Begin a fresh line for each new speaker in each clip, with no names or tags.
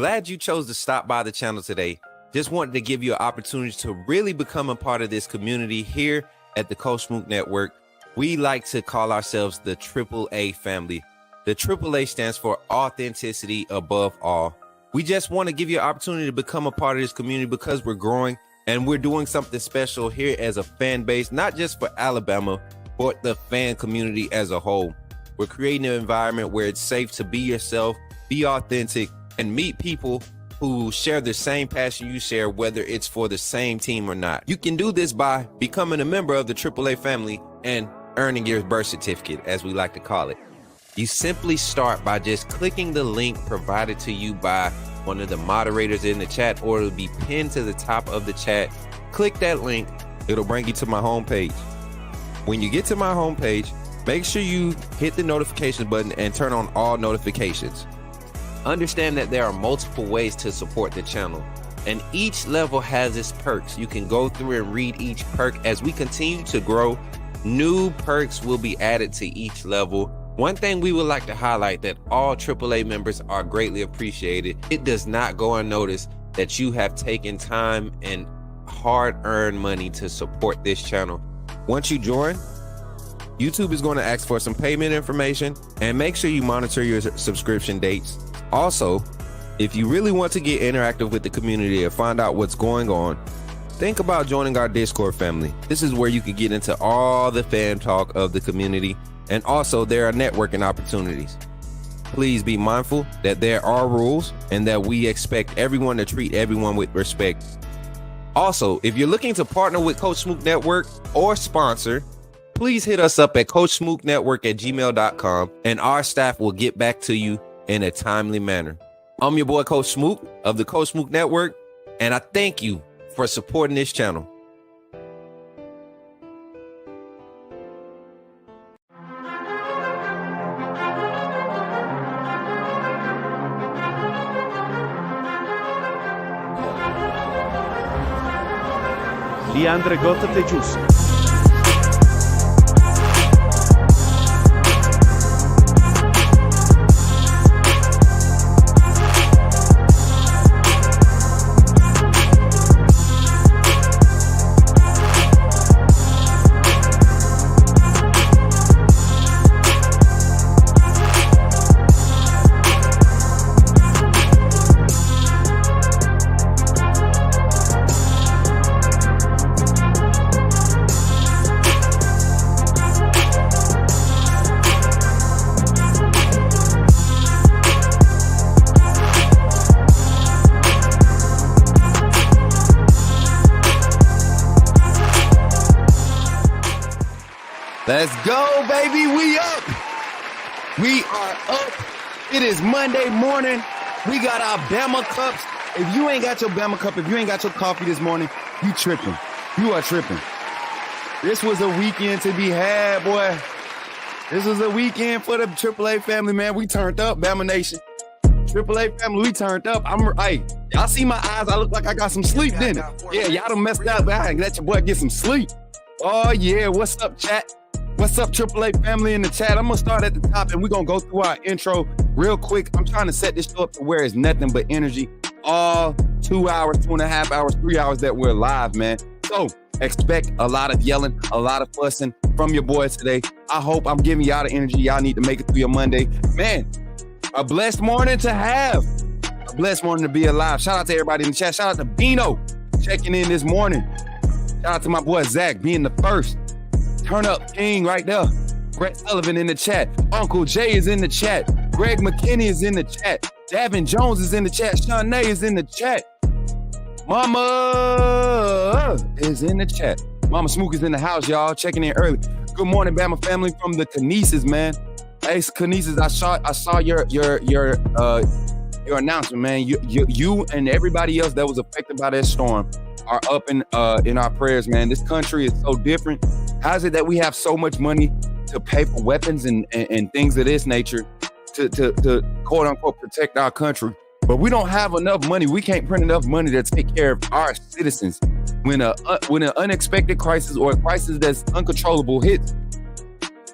Glad you chose to stop by the channel today. Just wanted to give you an opportunity to really become a part of this community here at the Coach Smook Network. We like to call ourselves the AAA family. The AAA stands for authenticity above all. We just want to give you an opportunity to become a part of this community because we're growing and we're doing something special here as a fan base, not just for Alabama, but the fan community as a whole. We're creating an environment where it's safe to be yourself, be authentic, and meet people who share the same passion you share, whether it's for the same team or not. You can do this by becoming a member of the AAA family and earning your birth certificate, as we like to call it. You simply start by just clicking the link provided to you by one of the moderators in the chat, or it'll be pinned to the top of the chat. Click that link, it'll bring you to my homepage. When you get to my homepage, make sure you hit the notification button and turn on all notifications. Understand that there are multiple ways to support the channel, and each level has its perks. You can go through and read each perk. As we continue to grow, new perks will be added to each level. One thing we would like to highlight that all AAA members are greatly appreciated. It does not go unnoticed that you have taken time and hard-earned money to support this channel. Once you join, YouTube is going to ask for some payment information, and make sure you monitor your subscription dates. Also, if you really want to get interactive with the community and find out what's going on, think about joining our Discord family. This is where you can get into all the fan talk of the community, and also there are networking opportunities. Please be mindful that there are rules and that we expect everyone to treat everyone with respect. Also, if you're looking to partner with Coach Smook Network or sponsor, please hit us up at coachsmooknetwork@gmail.com and our staff will get back to you in a timely manner. I'm your boy Coach Smook of the Coach Smook Network, and I thank you for supporting this channel.
Leandre Gota Tejus.
Let's go, baby. We up. We are up. It is Monday morning. We got our Bama cups. If you ain't got your Bama cup, if you ain't got your coffee this morning, you tripping. You are tripping. This was a weekend to be had, boy. This was a weekend for the AAA family, man. We turned up, Bama Nation. AAA family, we turned up. Y'all see my eyes? I look like I got some sleep, didn't it? Yeah, y'all done messed up, but I ain't let your boy get some sleep. Oh, yeah. What's up, chat? What's up, AAA family in the chat? I'm going to start at the top, and we're going to go through our intro real quick. I'm trying to set this show up to where it's nothing but energy all 2 hours, 2.5 hours, 3 hours that we're live, man. So expect a lot of yelling, a lot of fussing from your boys today. I hope I'm giving y'all the energy y'all need to make it through your Monday. Man, a blessed morning to have. A blessed morning to be alive. Shout out to everybody in the chat. Shout out to Bino checking in this morning. Shout out to my boy Zach being the first. Turn up king right there. Brett Sullivan in the chat. Uncle Jay is in the chat. Greg McKinney is in the chat. Davin Jones is in the chat. Shanae is in the chat. Mama is in the chat. Mama Smook is in the house, y'all. Checking in early. Good morning, Bama family from the Kinesis, man. Hey, Kinesis, I saw your announcement, man. You and everybody else that was affected by that storm are up in our prayers, man. This country is so different. How is it that we have so much money to pay for weapons and things of this nature to quote unquote protect our country, but we don't have enough money? We can't print enough money to take care of our citizens when an unexpected crisis or a crisis that's uncontrollable hits.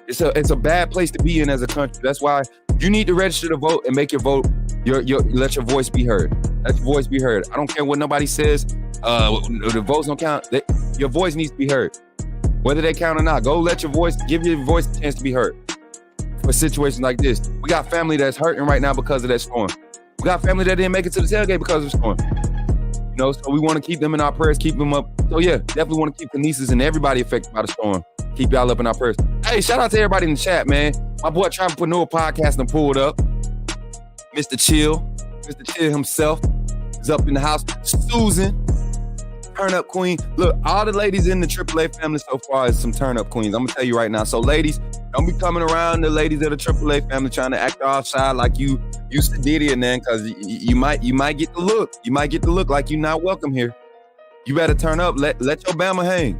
It's a bad place to be in as a country. That's why You need to register to vote and make your vote. Let your voice be heard. Let your voice be heard. I don't care what nobody says. The votes don't count. Your voice needs to be heard, whether they count or not. Go let your voice. Give your voice a chance to be heard. For situations like this, we got family that's hurting right now because of that storm. We got family that didn't make it to the tailgate because of the storm. You know, so we want to keep them in our prayers, keep them up. So yeah, definitely want to keep the nieces and everybody affected by the storm. Keep y'all up in our prayers. Hey, shout out to everybody in the chat, man. My boy Travelpreneur Podcast and pulled up. Mr. Chill himself is up in the house. Susan, turn up queen. Look, all the ladies in the AAA family so far is some turn up queens. I'm gonna tell you right now. So ladies, don't be coming around the ladies of the AAA family trying to act offside like you used to did it, man, because you might get the look. You might get the look like you're not welcome here. You better turn up. Let your Bama hang.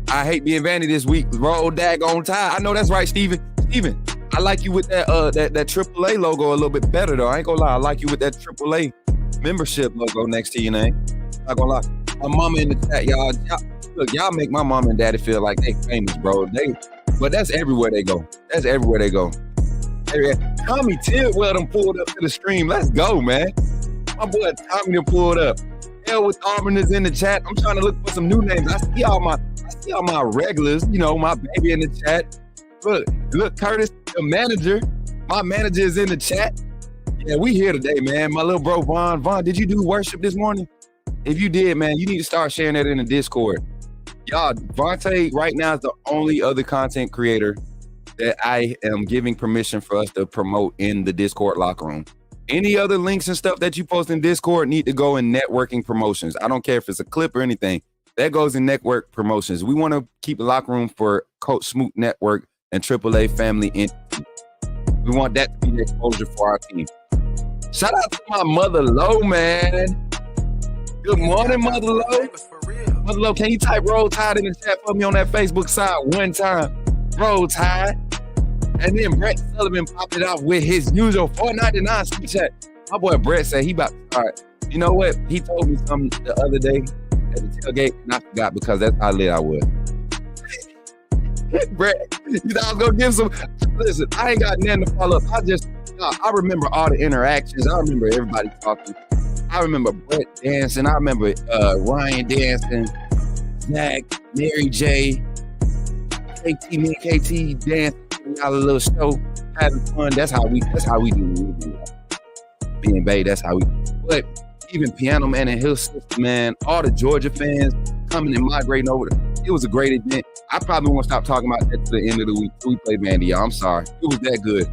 I hate being Vandy this week. Roll daggone tie. I know that's right, Steven. Steven, I like you with that AAA logo a little bit better though. I ain't gonna lie. I like you with that AAA membership logo next to your name. Not gonna lie. My mama in the chat, y'all. Look, y'all make my mom and daddy feel like they famous, bro. But that's everywhere they go. That's everywhere they go. Tommy Tidwell done pulled up to the stream. Let's go, man. My boy Tommy done pulled up. Hell with Auburn is in the chat. I'm trying to look for some new names. I see all my regulars, you know, my baby in the chat. Look, Curtis, the manager. My manager is in the chat. Yeah, we here today, man. My little bro, Vaughn. Vaughn, did you do worship this morning? If you did, man, you need to start sharing that in the Discord. Y'all, Vontae right now is the only other content creator that I am giving permission for us to promote in the Discord locker room. Any other links and stuff that you post in Discord need to go in networking promotions. I don't care if it's a clip or anything. That goes in network promotions. We want to keep a locker room for Coach Smook Network and AAA family entity. We want that to be the exposure for our team. Shout out to my mother Lo, man. Good morning, Mother Lo. Mother Lo, can you type Roll Tide in the chat for me on that Facebook side one time? Roll Tide. And then Brett Sullivan popped it off with his usual $4.99 super chat. My boy Brett said he about to start. You know what? He told me something the other day at the tailgate, and I forgot because that's how lit I was. Brett, you thought I was going to give some. Listen, I ain't got nothing to follow up. I remember all the interactions. I remember everybody talking. I remember Brett dancing. I remember Ryan dancing. Zach, Mary J, KT, me and KT dancing. Got a little show, having fun. That's how we do. Me and Bay, that's how we. But even Piano Man and Hill Sister, man, all the Georgia fans coming and migrating over. It was a great event. I probably won't stop talking about that to the end of the week. We played Vandy, y'all. I'm sorry. It was that good.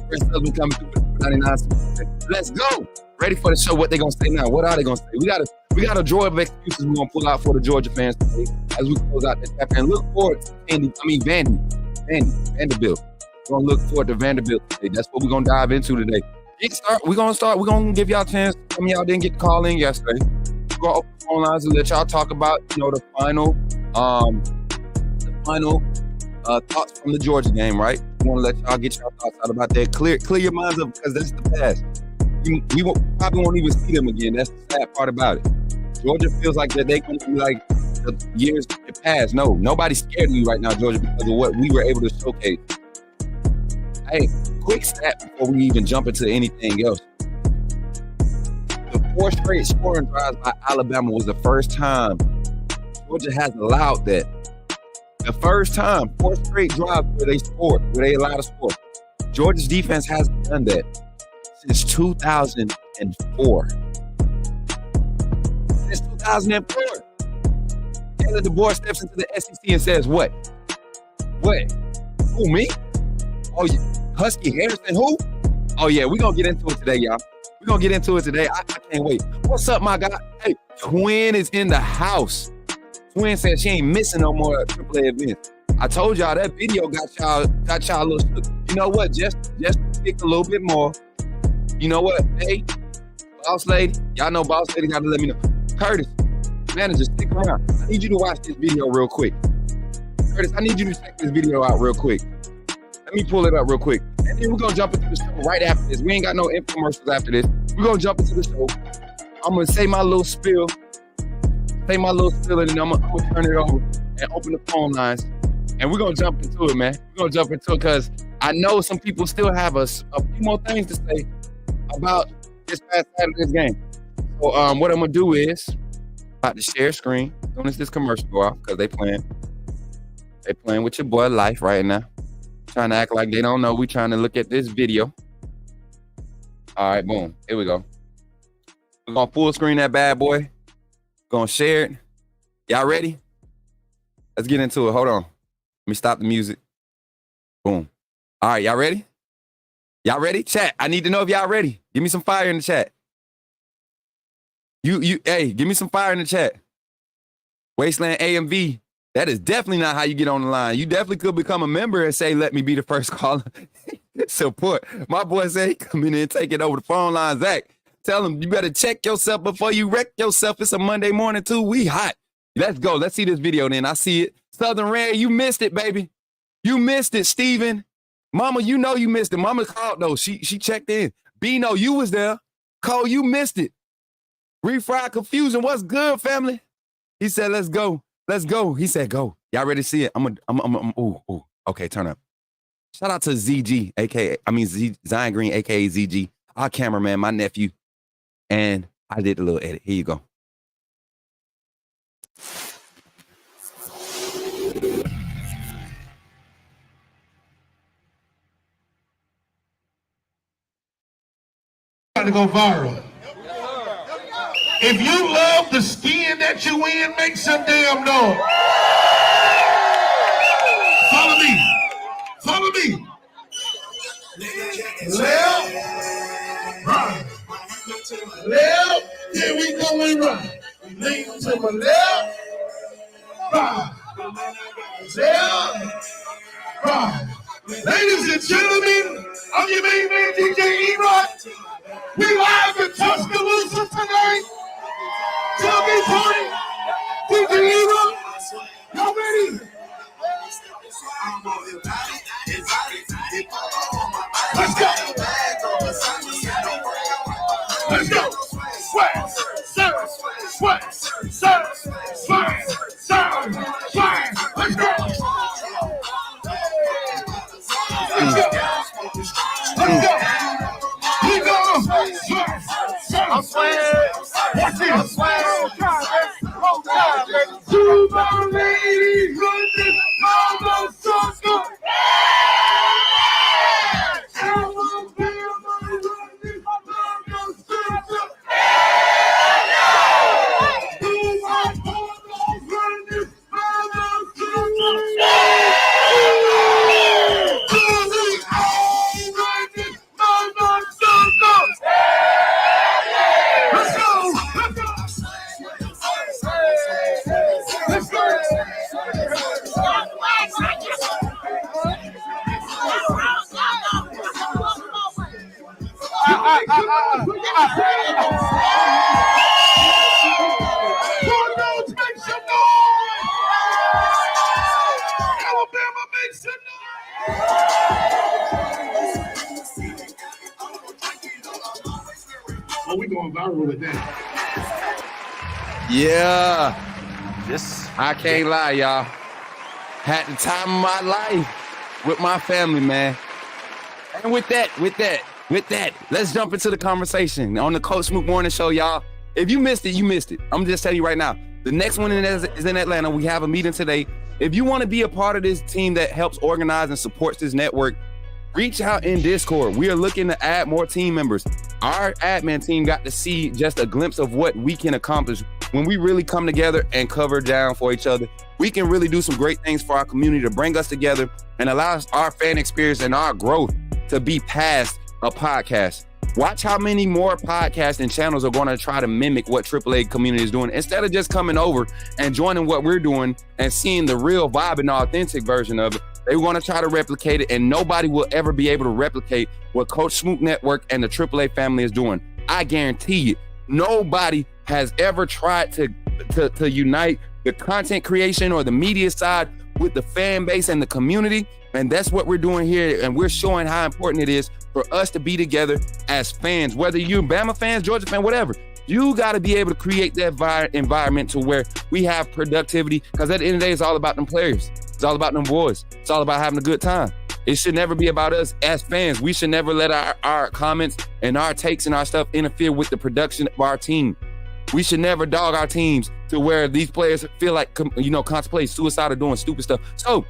First husband coming through with 99. Let's go. Ready for the show. What they gonna say now? What are they gonna say? We got a drawer of excuses we're gonna pull out for the Georgia fans today as we close out the chapter and look forward to Vanderbilt. We're gonna look forward to Vanderbilt today. That's what we're gonna dive into today. We're gonna give y'all a chance. Some of y'all didn't get to call in yesterday. We're gonna open the phone lines and let y'all talk about, you know, the final thoughts from the Georgia game, right? We want to let y'all get y'all thoughts out about that. Clear your minds up because that's the past. We probably won't even see them again. That's the sad part about it. Georgia feels like that they can be like the years past. No, nobody's scared of you right now, Georgia, because of what we were able to showcase. Hey, quick stat before we even jump into anything else. The 4 straight scoring drives by Alabama was the first time Georgia has allowed that. The first time, 4 straight drives where they scored, where they allowed to score. Georgia's defense hasn't done that since 2004. Since 2004. Taylor DeBoer steps into the SEC and says, what? What? Who, me? Oh, yeah. Husky Harrison, who? Oh, yeah, we're going to get into it today, y'all. We're going to get into it today. I can't wait. What's up, my guy? Hey, Twin is in the house. Twin said she ain't missing no more AAA events. I told y'all that video got y'all a little shook. You know what? Just pick a little bit more. You know what? Hey, boss lady, y'all know boss lady got to let me know. Curtis, manager, stick around. I need you to watch this video real quick. Curtis, I need you to check this video out real quick. Let me pull it up real quick. And then we're going to jump into the show right after this. We ain't got no infomercials after this. We're going to jump into the show. I'm going to say my little spiel. And then I'm going to turn it over and open the phone lines. And we're going to jump into it, man. We're going to jump into it because I know some people still have a few more things to say about this past Saturday's game. So what I'm gonna do is about to share screen as soon as this commercial go off, because they playing with your boy Life right now. Trying to act like they don't know we trying to look at this video. All right, boom. Here we go. We're gonna full screen that bad boy. Gonna share it. Y'all ready? Let's get into it. Hold on. Let me stop the music. Boom. All right, y'all ready? Y'all ready? Chat, I need to know if y'all ready. Give me some fire in the chat. Hey, give me some fire in the chat. Wasteland AMV. That is definitely not how you get on the line. You definitely could become a member and say, let me be the first caller. Support. My boy say, come in and take it over the phone line. Zach, tell him you better check yourself before you wreck yourself. It's a Monday morning too. We hot. Let's go. Let's see this video then. I see it. Southern Red, you missed it, baby. You missed it, Steven. Mama, you know you missed it. Mama called though. She checked in. Bino, you was there. Cole, you missed it. Refried Confusion, what's good, family? He said, let's go. Let's go. He said, go. Y'all ready to see it? Ooh. Okay, turn up. Shout out to ZG, Zion Green, aka ZG, our cameraman, my nephew. And I did a little edit. Here you go.
To go viral. If you love the skin that you in, make some damn noise. Follow me. Follow me. Left, right. Left, here we go and right. Lean to my left, right. Left, right. Ladies and gentlemen, I'm your main man, DJ E-Rock. We live in Tuscaloosa tonight. Dubby party. DJ E-Rock. Y'all ready? Let's go. Let's go. Sweat, serve, sweat, serve, swine, serve, swine. Let's go. Let's go. Let's go. We go. I'm swaying. Watch this. I'm swaying. Whole time, baby. To my ladies, run this mama sucker. Oh, we going viral with that.
Yeah. I can't lie, y'all. Had the time of my life with my family, man. And with that, let's jump into the conversation on the Coach Smook Morning Show, y'all. If you missed it, you missed it. I'm just telling you right now. The next one is in Atlanta. We have a meeting today. If you want to be a part of this team that helps organize and supports this network, reach out in Discord. We are looking to add more team members. Our admin team got to see just a glimpse of what we can accomplish when we really come together and cover down for each other. We can really do some great things for our community to bring us together and allow us our fan experience and our growth to be past a podcast. Watch how many more podcasts and channels are going to try to mimic what AAA community is doing instead of just coming over and joining what we're doing and seeing the real vibe and authentic version of it. They want to try to replicate it, and nobody will ever be able to replicate what Coach Smook Network and the AAA family is doing. I guarantee it. Nobody has ever tried to unite the content creation or the media side with the fan base and the community. And that's what we're doing here. And we're showing how important it is for us to be together as fans, whether you're Bama fans, Georgia fan, whatever. You got to be able to create that environment to where we have productivity, because at the end of the day, it's all about them players. It's all about them boys. It's all about having a good time. It should never be about us as fans. We should never let our comments and our takes and our stuff interfere with the production of our team. We should never dog our teams to where these players feel like, contemplate suicide or doing stupid stuff. So,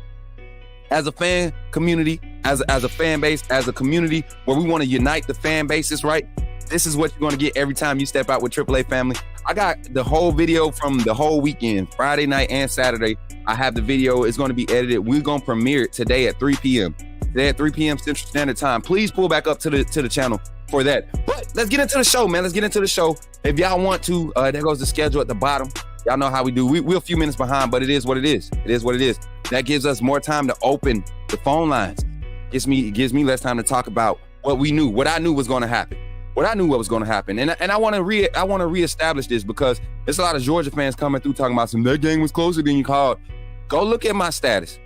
as a fan community, as a fan base, as a community where we want to unite the fan bases, right? This is what you're going to get every time you step out with AAA family. I got the whole video from the whole weekend, Friday night and Saturday. I have the video. It's going to be edited. We're going to premiere it today at 3 p.m. Today at 3 p.m. Central Standard Time. Please pull back up to the channel for that. But let's get into the show, man. Let's get into the show. If y'all want to, there goes the schedule at the bottom. Y'all know how we do. We're a few minutes behind, but it is what it is. It is what it is. That gives us more time to open the phone lines. Gives me less time to talk about what we knew, what I knew was going to happen. What I knew what was going to happen. And I want to reestablish this because there's a lot of Georgia fans coming through talking about that game was closer than you called. Go look at my status.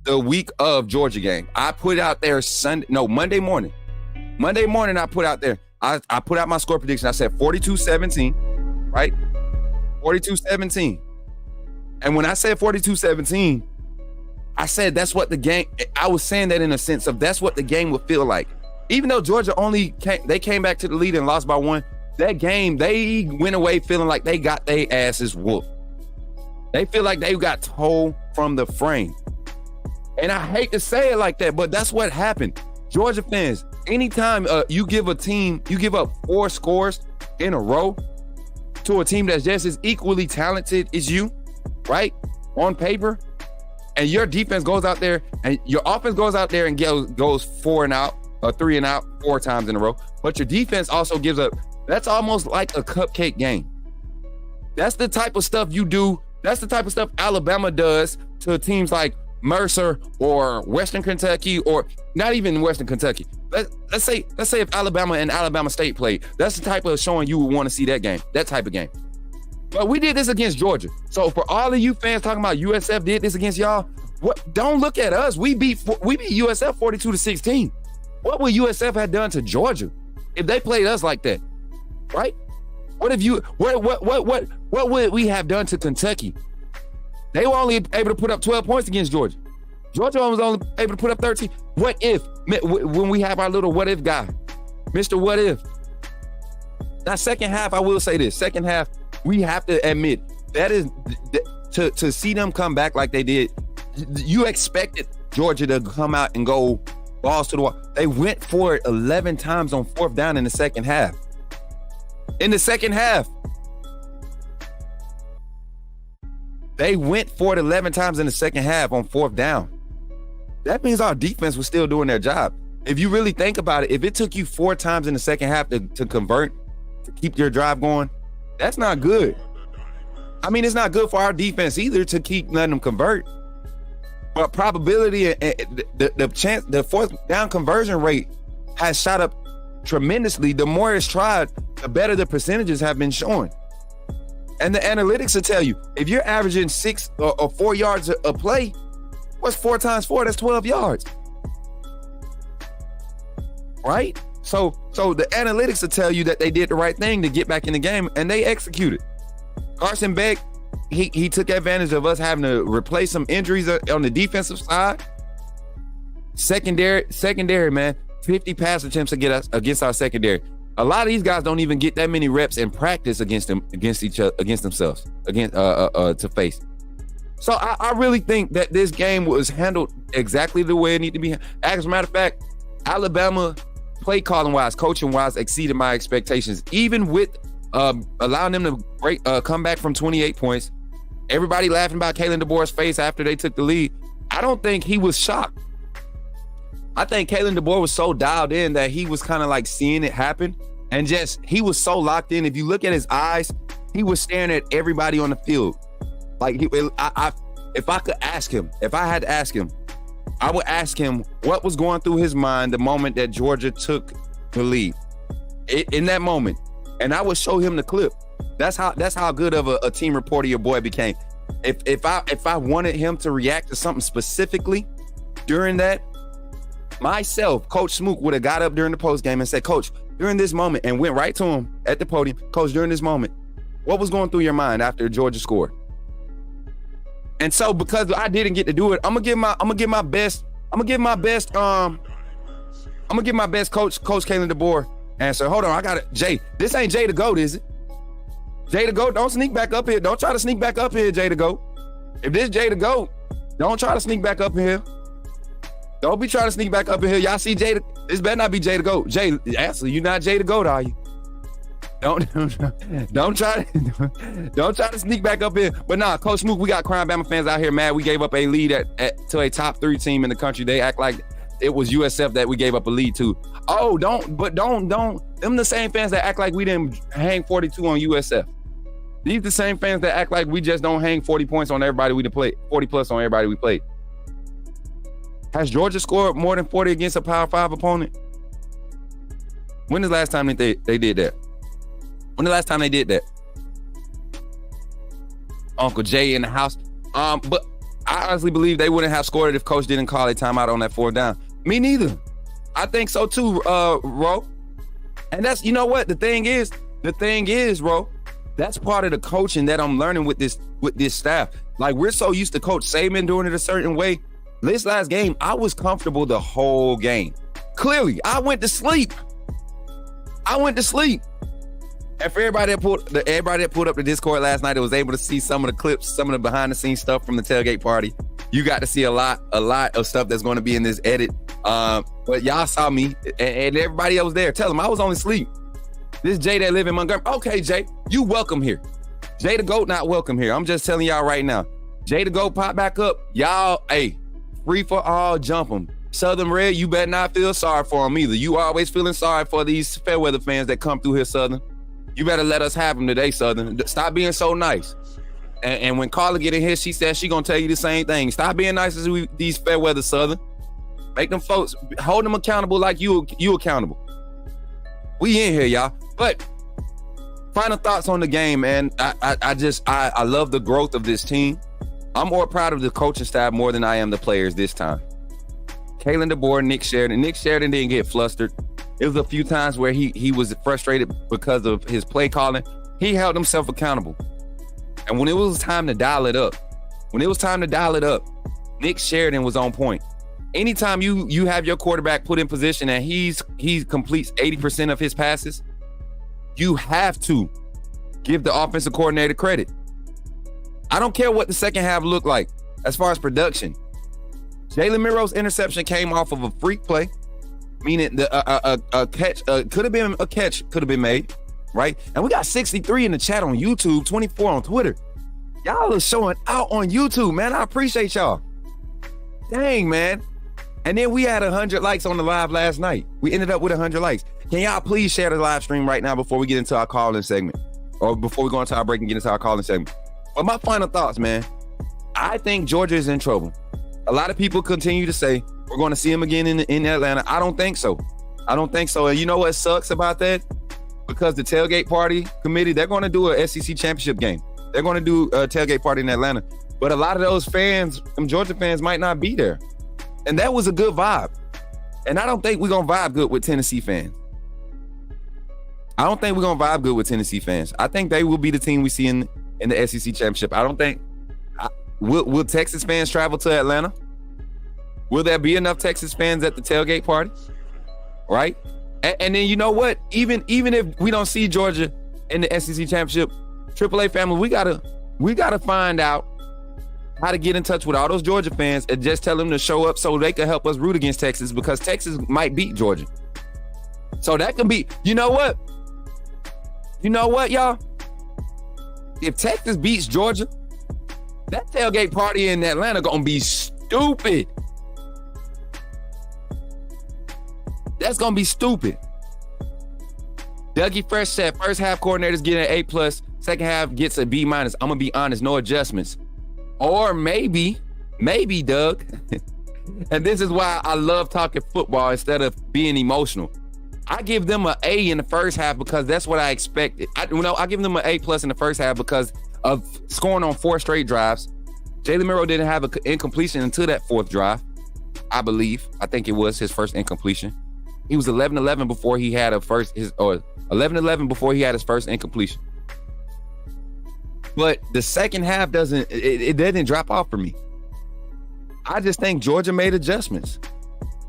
The week of Georgia game. I put out there Monday morning. Monday morning I put out there. I put out my score prediction. I said 42-17, right? 42-17. And when I said 42-17, I said that's what the game, I was saying that in a sense of that's what the game would feel like. Even though Georgia came back to the lead and lost by 1, that game, they went away feeling like they got their asses whooped. They feel like they got told from the frame. And I hate to say it like that, but that's what happened. Georgia fans, anytime you give up 4 scores in a row to a team that's just as equally talented as you, right? On paper, and your defense goes out there and your offense goes out there and goes 4 and out or 3 and out 4 times in a row. But your defense also gives up. That's almost like a cupcake game. That's the type of stuff you do. That's the type of stuff Alabama does to teams like Mercer or Western Kentucky, or not even Western Kentucky. Let's say if Alabama and Alabama State played, that's the type of showing you would want to see that game, that type of game. But we did this against Georgia. So for all of you fans talking about USF did this against y'all, don't look at us. We beat USF 42-16. What would USF have done to Georgia if they played us like that? Right? What would we have done to Kentucky? They were only able to put up 12 points against Georgia. Georgia was only able to put up 13. What if, when we have our little what if guy, Mr. What If? Now, second half, I will say this. Second half, we have to admit, that is, to see them come back like they did, you expected Georgia to come out and go balls to the wall. They went for it 11 times on 4th down in the second half. In the second half. They went for it 11 times in the second half on 4th down. That means our defense was still doing their job. If you really think about it, if it took you 4 times in the second half to convert, to keep your drive going, that's not good. I mean, it's not good for our defense either to keep letting them convert. But probability, the chance, the 4th down conversion rate has shot up tremendously. The more it's tried, the better the percentages have been showing. And the analytics will tell you, if you're averaging 6 or 4 yards a play, what's 4 times 4? That's 12 yards. Right? So the analytics will tell you that they did the right thing to get back in the game, and they executed. Carson Beck, he took advantage of us having to replace some injuries on the defensive side. Secondary, man, 50 pass attempts against our secondary. A lot of these guys don't even get that many reps in practice against themselves, to face. So I really think that this game was handled exactly the way it needed to be. As a matter of fact, Alabama, play calling wise, coaching wise, exceeded my expectations. Even with allowing them to come back from 28 points, everybody laughing about Kalen DeBoer's face after they took the lead. I don't think he was shocked. I think Kalen DeBoer was so dialed in that he was kind of like seeing it happen, and he was so locked in. If you look at his eyes, he was staring at everybody on the field. Like if I could ask him, if I had to ask him, I would ask him what was going through his mind the moment that Georgia took the lead. In that moment, and I would show him the clip. That's how good of a team reporter your boy became. If I wanted him to react to something specifically during that, myself, Coach Smook, would have got up during the post game and said, Coach, during this moment, and went right to him at the podium, Coach, during this moment, what was going through your mind after Georgia scored? And so because I didn't get to do it, I'm gonna give my best Coach Kalen DeBoer answer. Hold on, I got it. Jay, this ain't Jay the GOAT, is it? Jay the GOAT, don't sneak back up here. Don't try to sneak back up here, Jay the GOAT. If this Jay the GOAT, don't try to sneak back up in here. Don't be trying to sneak back up in here. Y'all see Jay this better not be Jay the GOAT. Jay, actually, you not Jay the GOAT, are you? Don't try to sneak back up here. But nah, Coach Smook, we got crying Bama fans out here mad. We gave up a lead to a top 3 team in the country. They act like it was USF that we gave up a lead to. Oh, don't. Them the same fans that act like we didn't hang 42 on USF. These the same fans that act like we just don't hang 40 points on everybody we played, 40 plus on everybody we played. Has Georgia scored more than 40 against a Power 5 opponent? When is the last time that they did that? When the last time they did that? Uncle Jay in the house. But I honestly believe they wouldn't have scored it if Coach didn't call a timeout on that 4th down. Me neither. I think so too, Ro. And that's, you know what? The thing is, Ro, that's part of the coaching that I'm learning with this staff. Like, we're so used to Coach Saban doing it a certain way. This last game, I was comfortable the whole game. Clearly, I went to sleep. And for everybody that pulled up the Discord last night, that was able to see some of the clips, some of the behind the scenes stuff from the tailgate party. You got to see a lot of stuff that's going to be in this edit. But y'all saw me and everybody else there. Tell them I was only asleep. This Jay that live in Montgomery. Okay, Jay, you welcome here. Jay the GOAT not welcome here. I'm just telling y'all right now. Jay the GOAT pop back up. Y'all, hey, free for all, jump them. Southern Red, you better not feel sorry for them either. You always feeling sorry for these Fairweather fans that come through here, Southern. You better let us have them today, Southern. Stop being so nice. And when Carla get in here, she said she gonna tell you the same thing. Stop being nice to these Fairweather Southern. Make them folks, hold them accountable like you accountable. We in here, y'all. But final thoughts on the game, man. I love the growth of this team. I'm more proud of the coaching staff more than I am the players this time. Kalen DeBoer, Nick Sheridan. Nick Sheridan didn't get flustered. It was a few times where he was frustrated because of his play calling. He held himself accountable. And when it was time to dial it up, Nick Sheridan was on point. Anytime you have your quarterback put in position and he completes 80% of his passes, you have to give the offensive coordinator credit. I don't care what the second half looked like as far as production. Jalen Miro's interception came off of a freak play, meaning a catch could have been made, right? And we got 63 in the chat on YouTube, 24 on Twitter. Y'all are showing out on YouTube, man. I appreciate y'all. Dang, man. And then we had 100 likes on the live last night. We ended up with 100 likes. Can y'all please share the live stream right now before we get into our call-in segment? Or before we go into our break and get into our call-in segment? But my final thoughts, man. I think Georgia is in trouble. A lot of people continue to say, we're going to see him again in Atlanta. I don't think so. And you know what sucks about that? Because the tailgate party committee, they're going to do a SEC championship game. They're going to do a tailgate party in Atlanta. But a lot of those fans, some Georgia fans, might not be there. And that was a good vibe. And I don't think we're going to vibe good with Tennessee fans. I think they will be the team we see in the SEC championship. I don't think... Will Texas fans travel to Atlanta? Will there be enough Texas fans at the tailgate party? Right? And then you know what? Even if we don't see Georgia in the SEC championship, AAA family, we gotta find out how to get in touch with all those Georgia fans and just tell them to show up so they can help us root against Texas, because Texas might beat Georgia. So that can be, you know what, y'all? If Texas beats Georgia, that tailgate party in Atlanta gonna be stupid. That's gonna be stupid. Dougie Fresh said first half coordinators get an A+, second half gets a B-. I'm gonna be honest, no adjustments. Or maybe, Doug, and this is why I love talking football instead of being emotional. I give them an A in the first half because that's what I expected. I give them an A+ in the first half because of scoring on 4 straight drives. Jalen Miro didn't have an incompletion until that 4th drive, I believe. I think it was his first incompletion. He was 11-11 before he had his first incompletion. But the second half it didn't drop off for me. I just think Georgia made adjustments.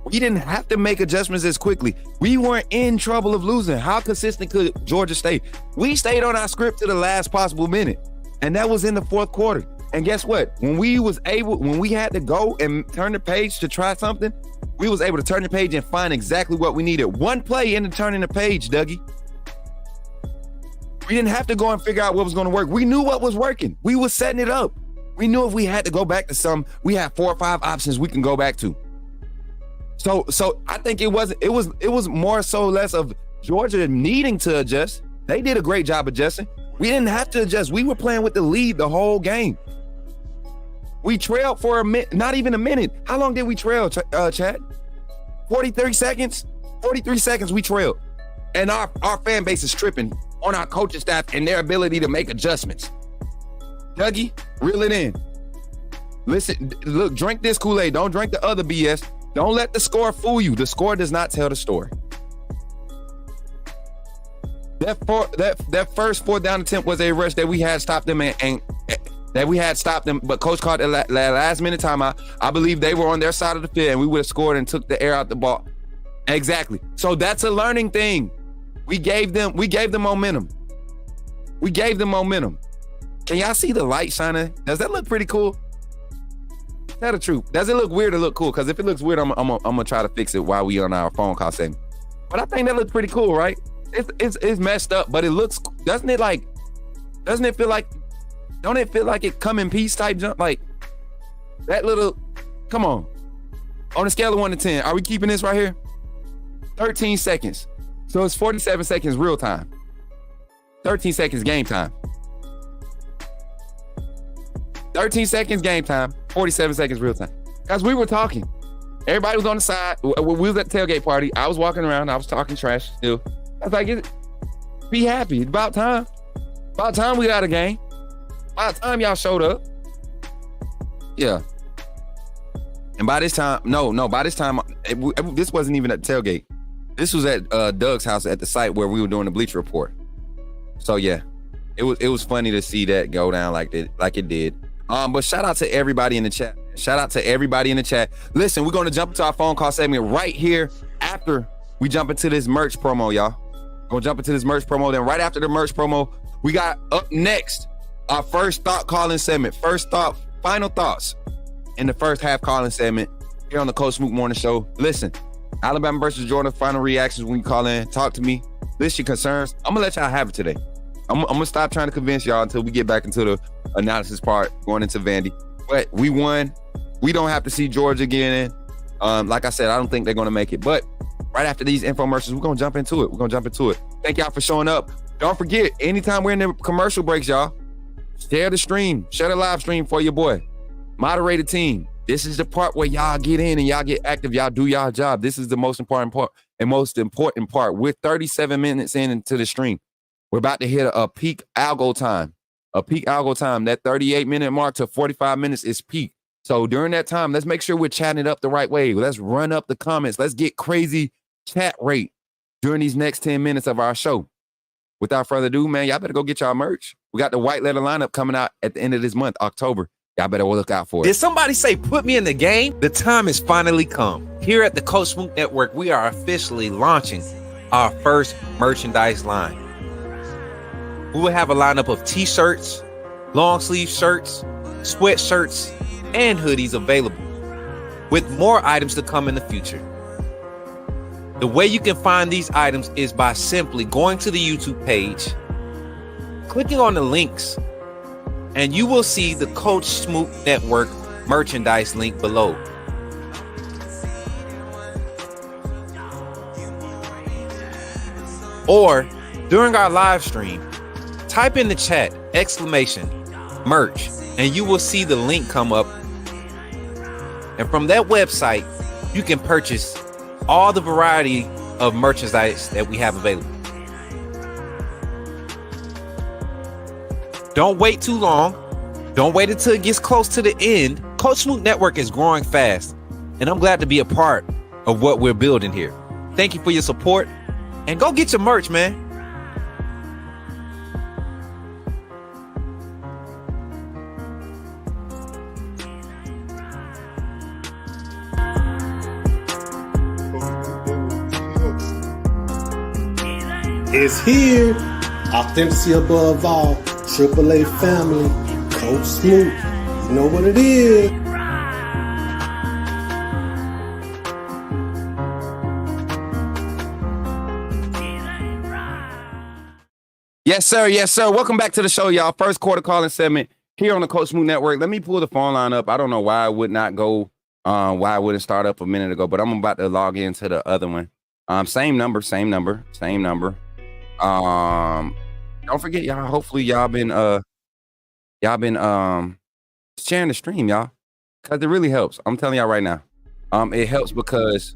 We didn't have to make adjustments as quickly. We weren't in trouble of losing. How consistent could Georgia stay? We stayed on our script to the last possible minute, and that was in the fourth quarter. And guess what? When we had to go and turn the page to try something, we was able to turn the page and find exactly what we needed. One play into turning the page, Dougie. We didn't have to go and figure out what was going to work. We knew what was working. We was setting it up. We knew if we had to go back to some, we had 4 or 5 options we can go back to. So I think it was more so less of Georgia needing to adjust. They did a great job adjusting. We didn't have to adjust. We were playing with the lead the whole game. We trailed for a minute, not even a minute. How long did we trail, Chad? 43 seconds? 43 seconds we trailed. And our fan base is tripping on our coaching staff and their ability to make adjustments. Dougie, reel it in. Listen, look, drink this Kool-Aid. Don't drink the other BS. Don't let the score fool you. The score does not tell the story. That first 4th down attempt was a rush that we had stopped them but coach called the last minute timeout. I believe they were on their side of the field and we would have scored and took the air out the ball. Exactly. So that's a learning thing. We gave them momentum. We gave them momentum. Can y'all see the light shining? Does that look pretty cool? Tell the truth. Does it look weird or look cool? Because if it looks weird, I'm gonna try to fix it while we on our phone call segment. But I think that looks pretty cool, right? It's messed up, but it looks. Don't it feel like it come in peace type jump? Like that little. Come on. On a scale of 1 to 10, are we keeping this right here? 13 seconds. So it's 47 seconds real time. 13 seconds game time. 13 seconds game time, 47 seconds real time. Guys, we were talking. Everybody was on the side. We was at the tailgate party. I was walking around. I was talking trash still. I was like, be happy. It's about time. About time we got a game. About time y'all showed up. Yeah. And by this time, this wasn't even at the tailgate. This was at Doug's house at the site where we were doing the Bleacher report. So yeah, it was funny to see that go down like it did. But shout out to everybody in the chat. Shout out to everybody in the chat. Listen, we're going to jump into our phone call segment right here after we jump into this merch promo, y'all. We're going to jump into this merch promo. Then right after the merch promo, we got up next our first thought calling segment. Final thoughts in the first half calling segment here on the Coach Smook Morning Show. Listen, Alabama versus Georgia, final reactions when you call in. Talk to me. List your concerns. I'm going to let y'all have it today. I'm going to stop trying to convince y'all until we get back into the analysis part, going into Vandy. But we won. We don't have to see Georgia again. Like I said, I don't think they're going to make it. But right after these infomercials, we're going to jump into it. Thank y'all for showing up. Don't forget, anytime we're in the commercial breaks, y'all, share the stream. Share the live stream for your boy. Moderate a team. This is the part where y'all get in and y'all get active. Y'all do y'all job. This is the most important part. We're 37 minutes into the stream. We're about to hit a peak algo time. That 38-minute mark to 45 minutes is peak. So during that time, let's make sure we're chatting it up the right way. Let's run up the comments. Let's get crazy chat rate during these next 10 minutes of our show. Without further ado, man, y'all better go get y'all merch. We got the white letter lineup coming out at the end of this month, October. Y'all better look out for it.
Did somebody say put me in the game? The time has finally come. Here at the Coach Smook Network, we are officially launching our first merchandise line. We will have a lineup of t-shirts, long sleeve shirts, sweatshirts, and hoodies available, with more items to come in the future. The way you can find these items is by simply going to the YouTube page, clicking on the links, and you will see the Coach Smook Network merchandise link below. Or during our live stream, type in the chat, !merch, and you will see the link come up. And from that website, you can purchase all the variety of merchandise that we have available. Don't wait too long. Don't wait until it gets close to the end. Coach Smook Network is growing fast, and I'm glad to be a part of what we're building here. Thank you for your support, and go get your merch, man.
is here. Authenticity above all. AAA family. Coach Smook. You know what it is.
Yes, sir. Yes, sir. Welcome back to the show, y'all. First quarter calling segment here on the Coach Smook Network. Let me pull the phone line up. I don't know why it would not go, why it wouldn't start up a minute ago, but I'm about to log into the other one. Same number. Don't forget, y'all. Hopefully, y'all been sharing the stream, y'all, because it really helps. I'm telling y'all right now. It helps because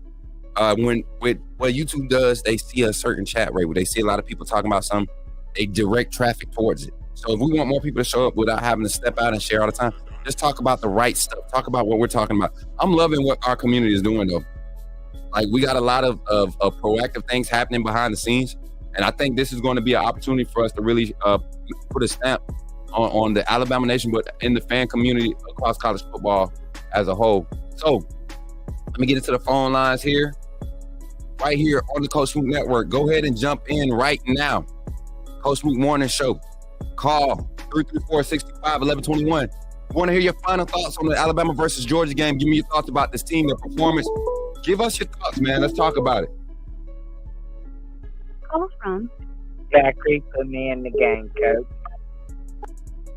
when with what YouTube does, they see a certain chat rate where they see a lot of people talking about something. They direct traffic towards it. So if we want more people to show up without having to step out and share all the time, just talk about the right stuff. Talk about what we're talking about. I'm loving what our community is doing, though. Like, we got a lot of proactive things happening behind the scenes. And I think this is going to be an opportunity for us to really put a stamp on the Alabama nation, but in the fan community across college football as a whole. So let me get into the phone lines here. Right here on the Coach Smook Network. Go ahead and jump in right now. Coach Smook Morning Show. Call 334-655-1121. Want to hear your final thoughts on the Alabama versus Georgia game? Give me your thoughts about this team, their performance. Give us your thoughts, man. Let's talk about it.
Call from
Zachary, put me in the game, Coach.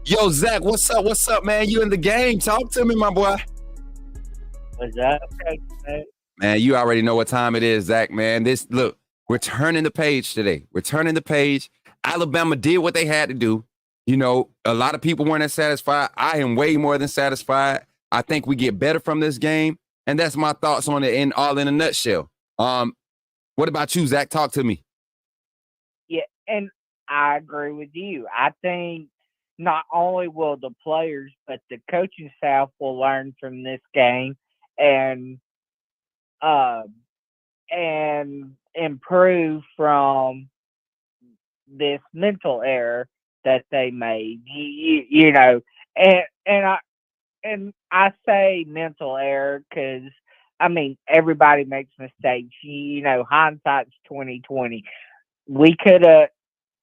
Yo, Zach, what's up? What's up, man? You in the game. Talk to me, my boy.
What's up, Coach?
Man, you already know what time it is, Zach, man. Look, we're turning the page today. We're turning the page. Alabama did what they had to do. You know, a lot of people weren't as satisfied. I am way more than satisfied. I think we get better from this game. And that's my thoughts on it in a nutshell. What about you, Zach? Talk to me.
Yeah, and I agree with you. I think not only will the players, but the coaching staff will learn from this game and improve from this mental error that they made. You know, and I say mental error because I mean everybody makes mistakes. You know, hindsight's 20/20.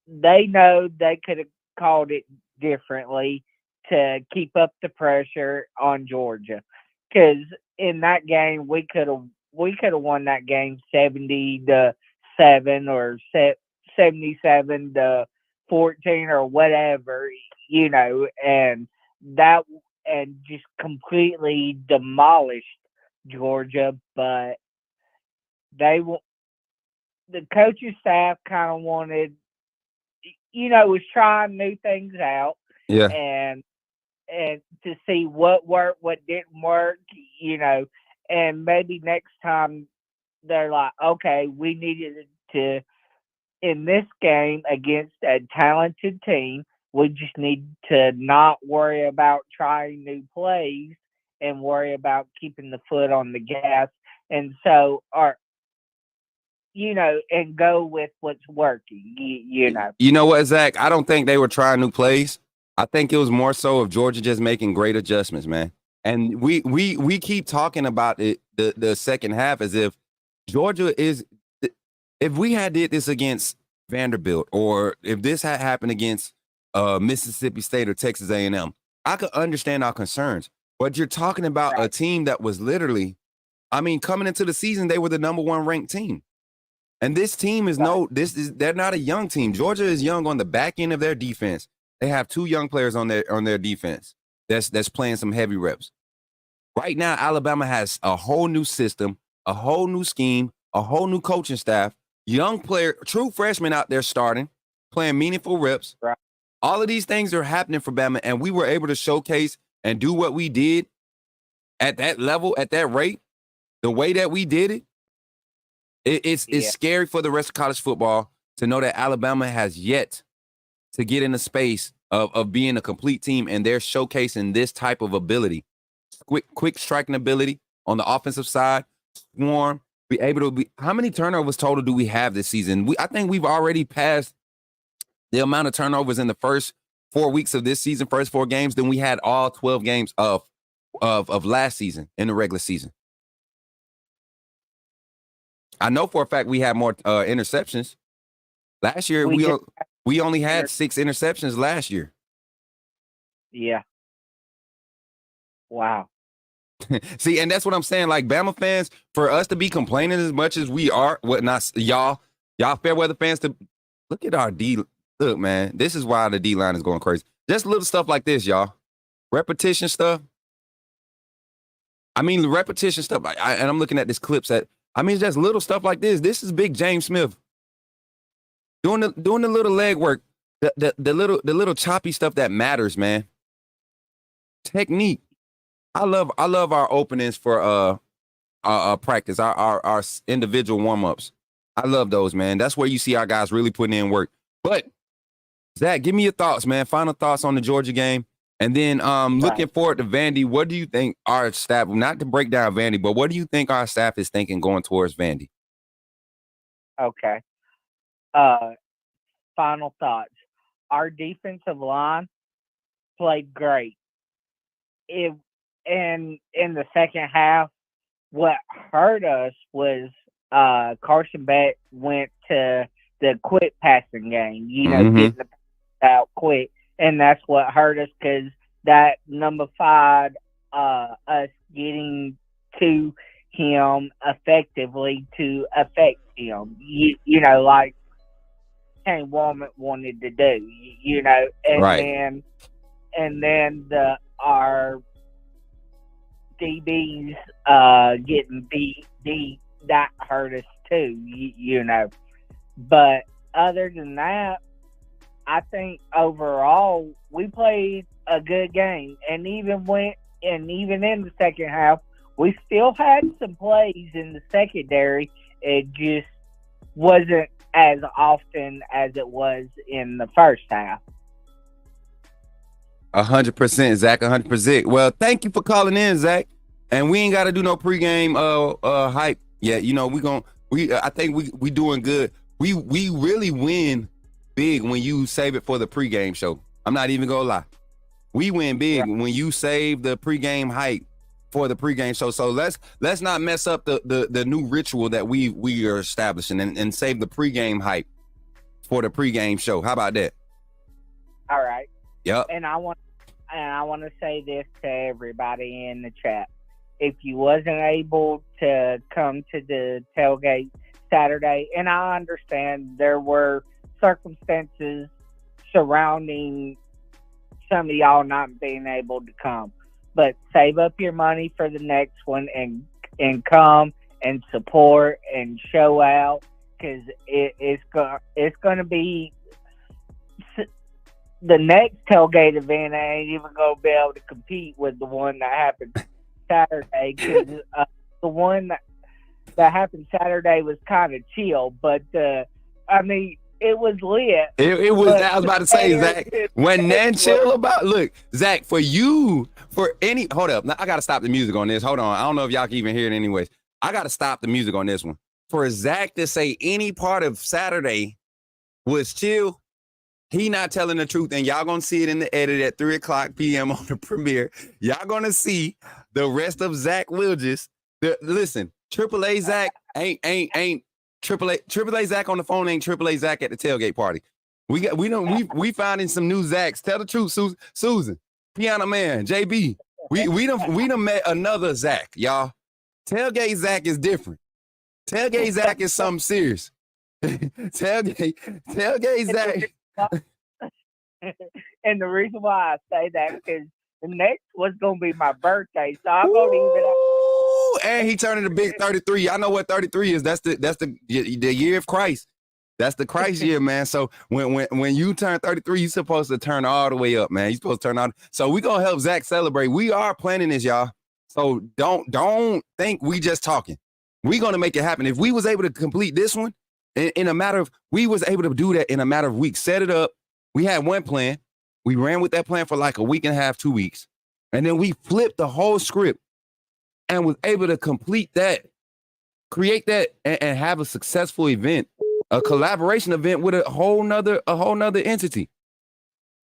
They know they could have called it differently to keep up the pressure on Georgia, because in that game we could have won that game 70-7 or 77-14 or whatever, you know, and just completely demolished Georgia. But the coaching staff kind of wanted, you know, was trying new things out,
Yeah.
and to see what worked, what didn't work, you know, and maybe next time they're like, okay, we needed to, in this game against a talented team, we just need to not worry about trying new plays and worry about keeping the foot on the gas. And so, and go with what's working, you know.
You know what, Zach? I don't think they were trying new plays. I think it was more so of Georgia just making great adjustments, man. And we keep talking about it, the second half, as if Georgia is, if we had did this against Vanderbilt, or if this had happened against Mississippi State or Texas A&M, I could understand our concerns. But you're talking about a team that was literally, I mean, coming into the season, they were the number one ranked team. And this team is they're not a young team. Georgia is young on the back end of their defense. They have two young players on their defense that's playing some heavy reps. Right now, Alabama has a whole new system, a whole new scheme, a whole new coaching staff, young player, true freshmen out there starting, playing meaningful reps.
Right.
All of these things are happening for Bama, and we were able to showcase and do what we did at that level, at that rate, the way that we did it. It's scary for the rest of college football to know that Alabama has yet to get in the space of being a complete team, and they're showcasing this type of ability. Quick striking ability on the offensive side, swarm, be able to be. How many turnovers total do we have this season? I think we've already passed the amount of turnovers in the first 4 weeks of this season, first 4 games, than we had all 12 games of last season in the regular season. I know for a fact we had more interceptions.
Last year
We just
we only had 6 interceptions last year.
yeah. Wow.
See, and that's what I'm saying. Like Bama fans, for us to be complaining as much as we are, y'all fair weather fans to look at our D. Look, man, this is why the D line is going crazy. Just little stuff like this, y'all. Repetition stuff. I mean, the repetition stuff. And I'm looking at this clips that. I mean, just little stuff like this. This is big James Smith doing the little leg work, the little choppy stuff that matters, man. Technique. I love our openings for practice, our individual warm-ups. I love those, man. That's where you see our guys really putting in work. But Zach, give me your thoughts, man. Final thoughts on the Georgia game. And then looking forward to Vandy, what do you think our staff, not to break down Vandy, but what do you think our staff is thinking going towards Vandy?
Okay. Final thoughts. Our defensive line played great. In the second half, what hurt us was Carson Beck went to the quick passing game, getting the pass out quick. And that's what hurt us, because that nullified us getting to him effectively to affect him. Like Kane Walman wanted to do. And
right.
then our DBs getting beat that hurt us too. But other than that, I think overall we played a good game, and even in the second half, we still had some plays in the secondary. It just wasn't as often as it was in the first half.
100%, Zach. 100%. Well, thank you for calling in, Zach. And we ain't got to do no pregame hype yet. I think we doing good. We really win big when you save it for the pregame show. I'm not even gonna lie. We win big when you save the pregame hype for the pregame show. So let's not mess up the new ritual that we are establishing and save the pregame hype for the pregame show. How about that?
All right.
Yep.
And I want to say this to everybody in the chat. If you wasn't able to come to the tailgate Saturday, and I understand there were circumstances surrounding some of y'all not being able to come, but save up your money for the next one and come and support and show out, because it's going to be the next tailgate event. I ain't even going to be able to compete with the one that happened Saturday, because the one that happened Saturday was kind of chill, but it was lit.
It was. I was about to say, Zach, when Nan chill about. Look, Zach, hold up. Now, I got to stop the music on this. Hold on. I don't know if y'all can even hear it anyways. I got to stop the music on this one. For Zach to say any part of Saturday was chill, he not telling the truth. And y'all going to see it in the edit at 3:00 p.m. on the premiere. Y'all going to see the rest of Zach Wilges. Listen, AAA Zach ain't AAA Zach on the phone ain't AAA Zach at the tailgate party. We finding some new Zachs. Tell the truth, Susan, Piano Man, JB. We done met another Zach, y'all. Tailgate Zach is different. Tailgate Zach is something serious. Tailgate Zach.
And the reason why I say that is the next was gonna be my birthday, so I'm gonna even.
And he turning a big 33. I know what 33 is. That's the year of Christ. That's the Christ year, man. So when you turn 33, you're supposed to turn all the way up, man. You're supposed to turn out. So we're gonna help Zach celebrate. We are planning this, y'all. So don't think we just talking. We're gonna make it happen. If we was able to complete this one in a matter of, we was able to do that in a matter of weeks. Set it up. We had one plan. We ran with that plan for like a week and a half, 2 weeks. And then we flipped the whole script and was able to complete that, create that, and have a successful event, a collaboration event with a whole nother entity.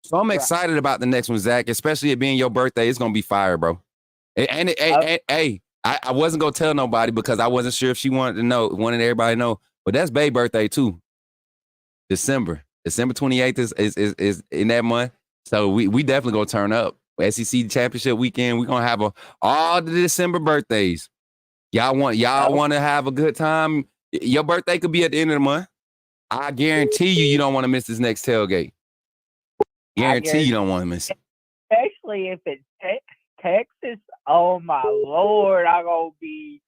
So I'm excited about the next one, Zach, especially it being your birthday. It's gonna be fire, bro. And I wasn't gonna tell nobody because I wasn't sure if she wanted everybody to know. But that's Bay's birthday too.
December 28th is in that month. So we definitely gonna turn up. SEC championship weekend. We're gonna have all the December birthdays. Y'all want to have a good time. Your birthday could be at the end of the month. I guarantee you don't want to miss this next tailgate. Guarantee you don't want to miss it.
Especially if it's Texas. Oh my Lord, I'm gonna be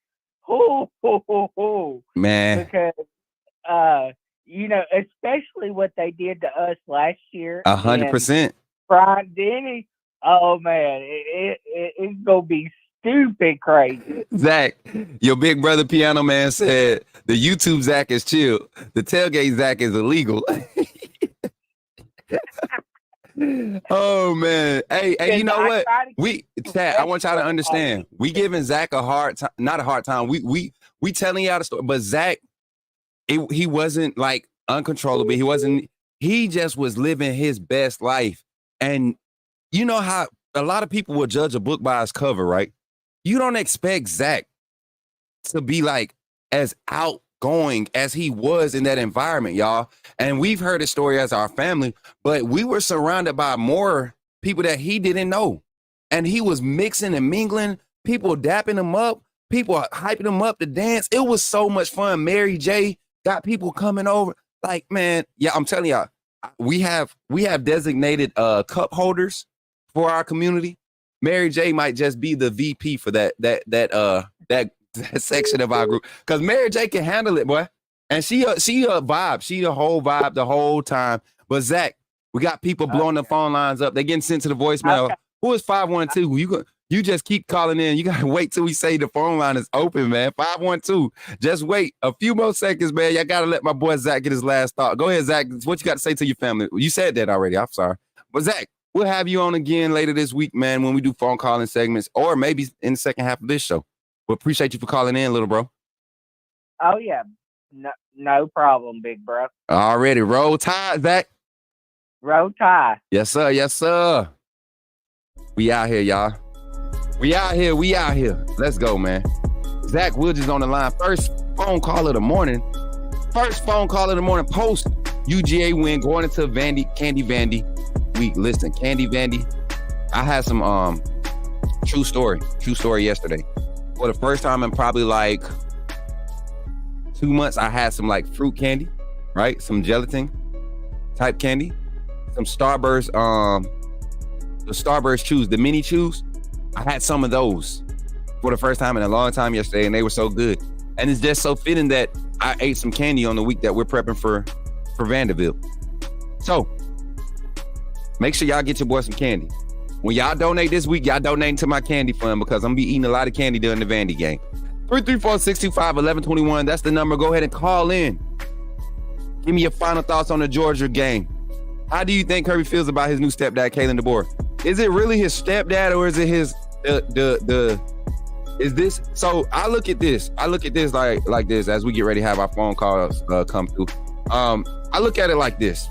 man.
Because especially what they did to us last year.
100%.
Brian Denny. Oh man, it's gonna be stupid crazy.
Zach, your big brother piano man said the YouTube Zach is chill. The tailgate Zach is illegal. Oh man. Hey, you know what? I want y'all to understand. We giving Zach a hard time, not a hard time. We telling y'all the story, but Zach, he wasn't like uncontrollable. He just was living his best life. And you know how a lot of people will judge a book by its cover, right? You don't expect Zach to be like as outgoing as he was in that environment, y'all. And we've heard his story as our family, but we were surrounded by more people that he didn't know. And he was mixing and mingling, people dapping him up, people hyping him up to dance. It was so much fun. Mary J got people coming over. Like, man, yeah, I'm telling y'all, we have designated cup holders for our community. Mary J might just be the VP for that section of our group, because Mary J can handle it, boy. And she a vibe. She the whole vibe the whole time. But Zach, we got people blowing the phone lines up. They getting sent to the voicemail. Okay. Who is 512? You just keep calling in. You gotta wait till we say the phone line is open, man. 512. Just wait a few more seconds, man. Y'all gotta let my boy Zach get his last thought. Go ahead, Zach. What you got to say to your family? You said that already. I'm sorry. But Zach, we'll have you on again later this week, man, when we do phone calling segments, or maybe in the second half of this show. We appreciate you for calling in, little bro.
Oh, yeah. No problem, big bro.
Already. Roll Tide, Zach.
Roll Tide.
Yes, sir. Yes, sir. We out here, y'all. We out here. Let's go, man. Zach Wilge is on the line. First phone call of the morning. Post UGA win going into Candy Vandy week. Listen, Candy Vandy, I had some true story yesterday. For the first time in probably like 2 months, I had some like fruit candy, right? Some gelatin type candy, some Starburst, the Starburst chews, the mini chews. I had some of those for the first time in a long time yesterday, and they were so good. And it's just so fitting that I ate some candy on the week that we're prepping for Vanderbilt. So make sure y'all get your boy some candy. When y'all donate this week, y'all donating to my candy fund, because I'm gonna be eating a lot of candy during the Vandy game. 334-625-1121. That's the number. Go ahead and call in. Give me your final thoughts on the Georgia game. How do you think Kirby feels about his new stepdad, Kalen DeBoer? Is it really his stepdad, or is it his is this? So I look at this like this as we get ready to have our phone calls come through. I look at it like this.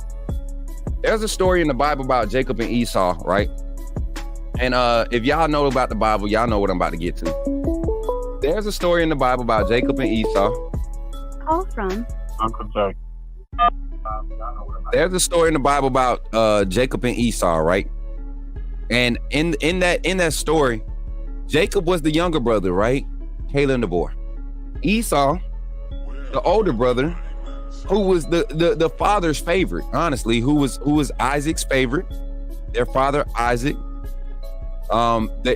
There's a story in the Bible about Jacob and Esau, right? And if y'all know about the Bible, y'all know what I'm about to get to. There's a story in the Bible about Jacob and Esau.
Call from
Uncle Jack.
There's a story in the Bible about Jacob and Esau, right? And in that story, Jacob was the younger brother, right? Caleb DeBoer. Esau, the older brother, who was the father's favorite, honestly, who was Isaac's favorite. Their father, Isaac,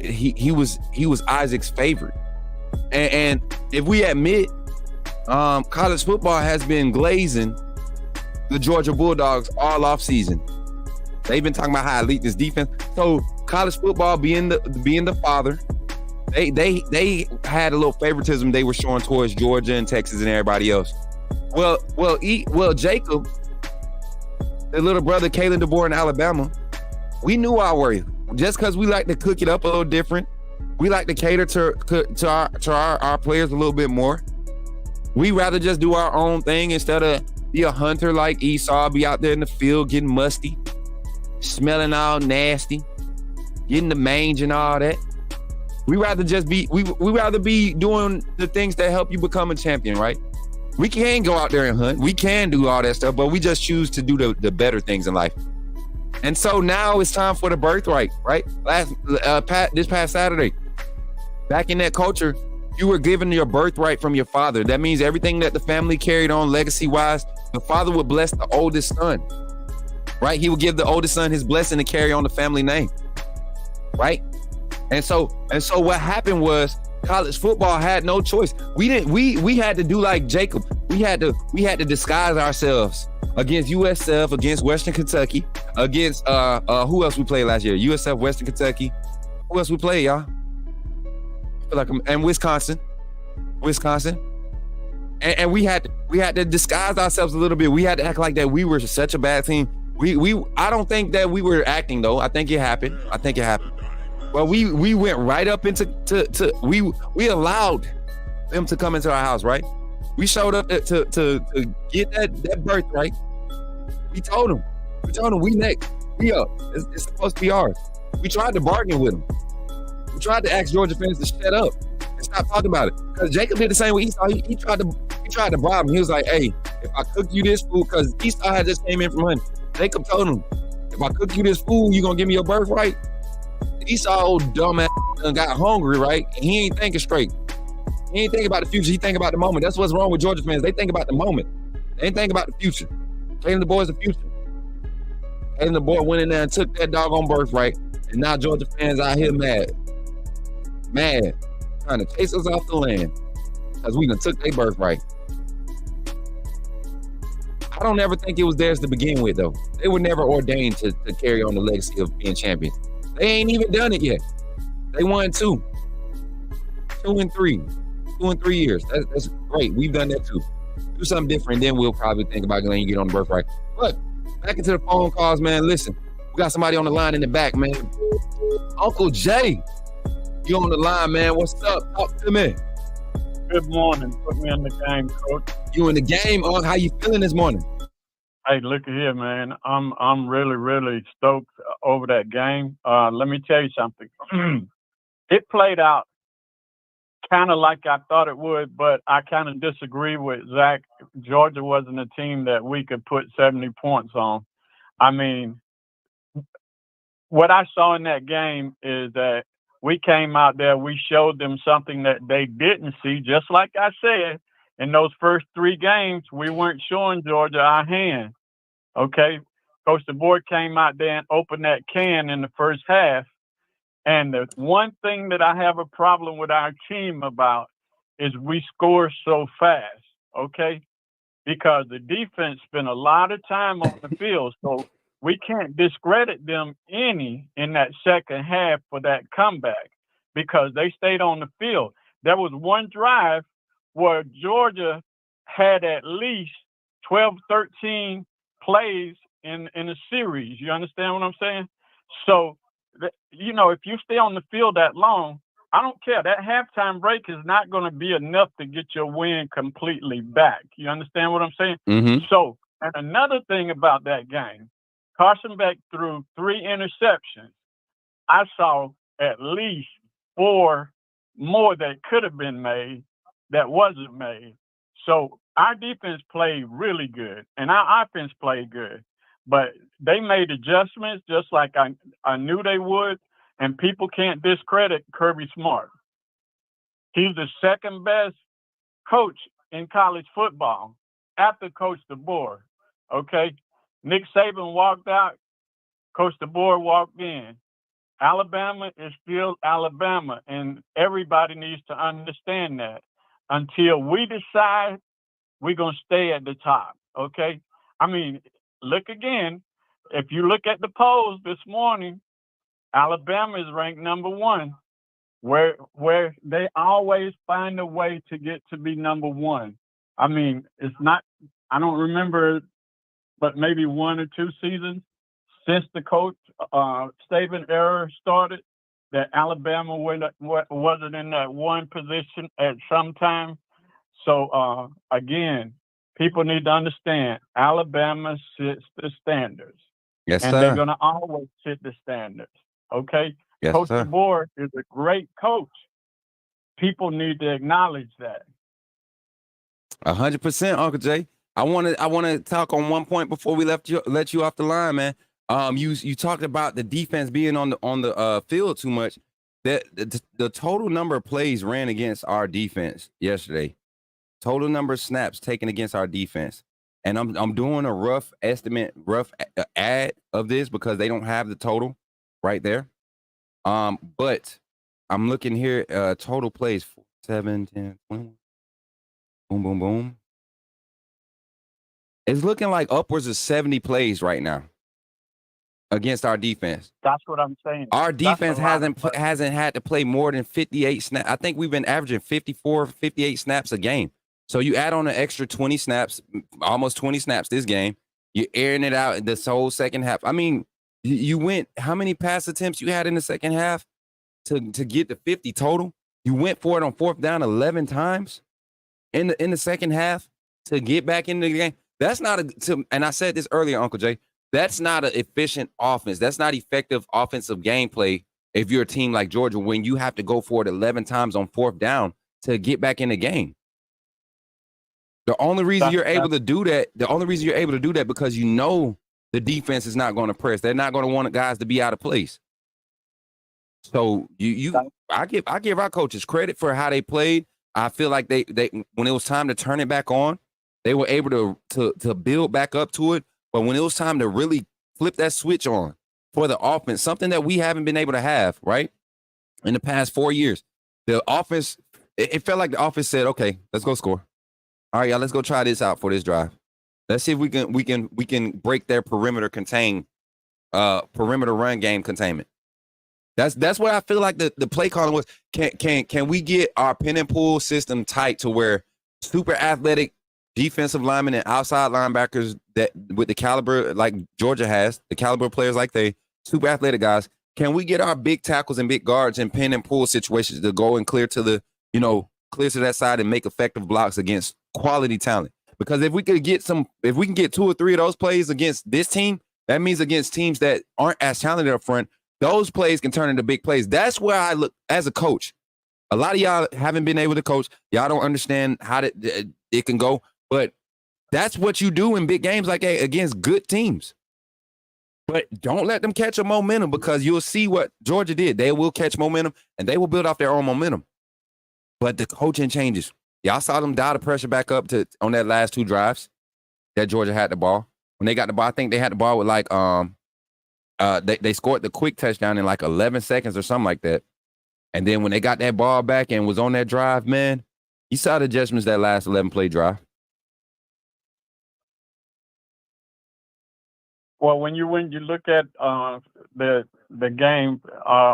he was Isaac's favorite. And if we admit, college football has been glazing the Georgia Bulldogs all off season. They've been talking about how elite this defense. So college football being the father, they had a little favoritism they were showing towards Georgia and Texas and everybody else. Well, Jacob, the little brother, Caleb DeBoer in Alabama, we knew our worth. Just because we like to cook it up a little different, we like to cater to our players a little bit more. We rather just do our own thing instead of be a hunter like Esau, be out there in the field getting musty, smelling all nasty, getting the mange and all that. We rather just be we rather be doing the things that help you become a champion, right? We can go out there and hunt. We can do all that stuff, but we just choose to do the better things in life. And so now it's time for the birthright, right? This past Saturday, back in that culture, you were given your birthright from your father. That means everything that the family carried on legacy-wise, the father would bless the oldest son, right? He would give the oldest son his blessing to carry on the family name, right? And so what happened was college football had no choice. We had to do like Jacob. We had to disguise ourselves against USF, against Western Kentucky, against who else we played last year? USF, Western Kentucky. Who else we played, y'all? And Wisconsin. And we had to disguise ourselves a little bit. We had to act like that we were such a bad team. I don't think that we were acting though. I think it happened. Well, we went right up into we allowed them to come into our house, right? We showed up to get that birthright. We told them we next, we up. It's supposed to be ours. We tried to bargain with them. We tried to ask Georgia fans to shut up and stop talking about it. Because Jacob did the same with Esau. He tried to bribe him. He was like, "Hey, if I cook you this food," because Esau had just came in from hunting. Jacob told him, "If I cook you this food, you gonna give me your birthright?" Esau, old dumbass, got hungry, right? And he ain't thinking straight. He ain't thinking about the future. He think about the moment. That's what's wrong with Georgia fans. They think about the moment. They ain't think about the future. Taking the boys the future. And the boy went in there and took that doggone birthright. And now Georgia fans out here mad, trying to chase us off the land because we done took their birthright. I don't ever think it was theirs to begin with, though. They were never ordained to carry on the legacy of being champions. They ain't even done it yet. They won 2 and 3 years. That's great. We've done that too. Do something different, then we'll probably think about letting you get on the birthright. But back into the phone calls, man. Listen, we got somebody on the line in the back, man. Uncle Jay, you on the line, man. What's up? Talk to me.
Good morning. Put me in the game, Coach.
You in the game? How you feeling this morning?
Hey, look at here, man. I'm really, really stoked over that game. Let me tell you something. It played out kind of like I thought it would, but I kind of disagree with Zach. Georgia wasn't a team that we could put 70 points on. I mean, what I saw in that game is that we came out there, we showed them something that they didn't see. Just like I said, in those first 3 games, we weren't showing Georgia our hand. Okay? Coach DeBoer came out there and opened that can in the first half. And the one thing that I have a problem with our team about is we score so fast, okay? Because the defense spent a lot of time on the field, so we can't discredit them any in that second half for that comeback because they stayed on the field. There was one drive where Georgia had at least 12, 13 plays in a series. You understand what I'm saying? So, you know, if you stay on the field that long, I don't care. That halftime break is not going to be enough to get your win completely back. You understand what I'm saying?
Mm-hmm.
So, and another thing about that game, Carson Beck threw 3 interceptions. I saw at least 4 more that could have been made that wasn't made. So our defense played really good, and our offense played good. But they made adjustments just like I knew they would, and people can't discredit Kirby Smart. He's the second best coach in college football after Coach DeBoer, okay? Nick Saban walked out, Coach DeBoer walked in. Alabama is still Alabama, and everybody needs to understand that. Until we decide we're going to stay at the top, okay? I mean, look again. If you look at the polls this morning, Alabama is ranked number 1, where they always find a way to get to be number 1. I mean, it's not, I don't remember, but maybe 1 or 2 seasons since the coach Saban era started that Alabama wasn't in that 1 position at some time. So, again, people need to understand Alabama sets the standards.
Yes,
and
sir.
They're going to always set the standards. Okay?
Yes,
Coach
sir.
DeBoer is a great coach. People need to acknowledge that.
100%, Uncle Jay. I want to talk on one point before we let you off the line, man. You talked about the defense being on the field too much. That the total number of plays ran against our defense yesterday. Total number of snaps taken against our defense. And I'm doing a rough add of this because they don't have the total right there. But I'm looking here, total plays 7, 10, 21. Boom, boom, boom. It's looking like upwards of 70 plays right now against our defense.
That's what I'm saying.
Our defense hasn't had to play more than 58 snaps. I think we've been averaging 54, 58 snaps a game. So you add on an extra 20 snaps, almost 20 snaps this game. You're airing it out this whole second half. I mean, you went, how many pass attempts you had in the second half to get to 50 total? You went for it on 4th down 11 times in the second half to get back into the game. That's not and I said this earlier, Uncle Jay, that's not an efficient offense. That's not effective offensive gameplay if you're a team like Georgia when you have to go for it 11 times on 4th down to get back in the game. The only reason you're able to do that, because you know the defense is not going to press. They're not going to want guys to be out of place. So I give our coaches credit for how they played. I feel like they when it was time to turn it back on, they were able to build back up to it. But when it was time to really flip that switch on for the offense, something that we haven't been able to have, right, in the past 4 years, the offense, it felt like the offense said, okay, let's go score. All right, y'all, let's go try this out for this drive. Let's see if we can break their perimeter run game containment. That's what I feel like the play calling was. Can we get our pin and pull system tight to where super athletic defensive linemen and outside linebackers that with the caliber like Georgia has, the caliber of players like super athletic guys, can we get our big tackles and big guards in pin and pull situations to go and clear to that side and make effective blocks against quality talent? Because if we can get 2 or 3 of those plays against this team, that means against teams that aren't as talented up front, those plays can turn into big plays. That's where I look as a coach. A lot of y'all haven't been able to coach. Y'all don't understand how it can go. But that's what you do in big games like that against good teams. But don't let them catch a momentum, because you'll see what Georgia did. They will catch momentum, and they will build off their own momentum. But the coaching changes. Y'all saw them dial the pressure back up on that last 2 drives that Georgia had the ball. When they got the ball, I think they had the ball with like they scored the quick touchdown in like 11 seconds or something like that. And then when they got that ball back and was on that drive, man, you saw the adjustments that last 11-play drive.
Well, when you look at the game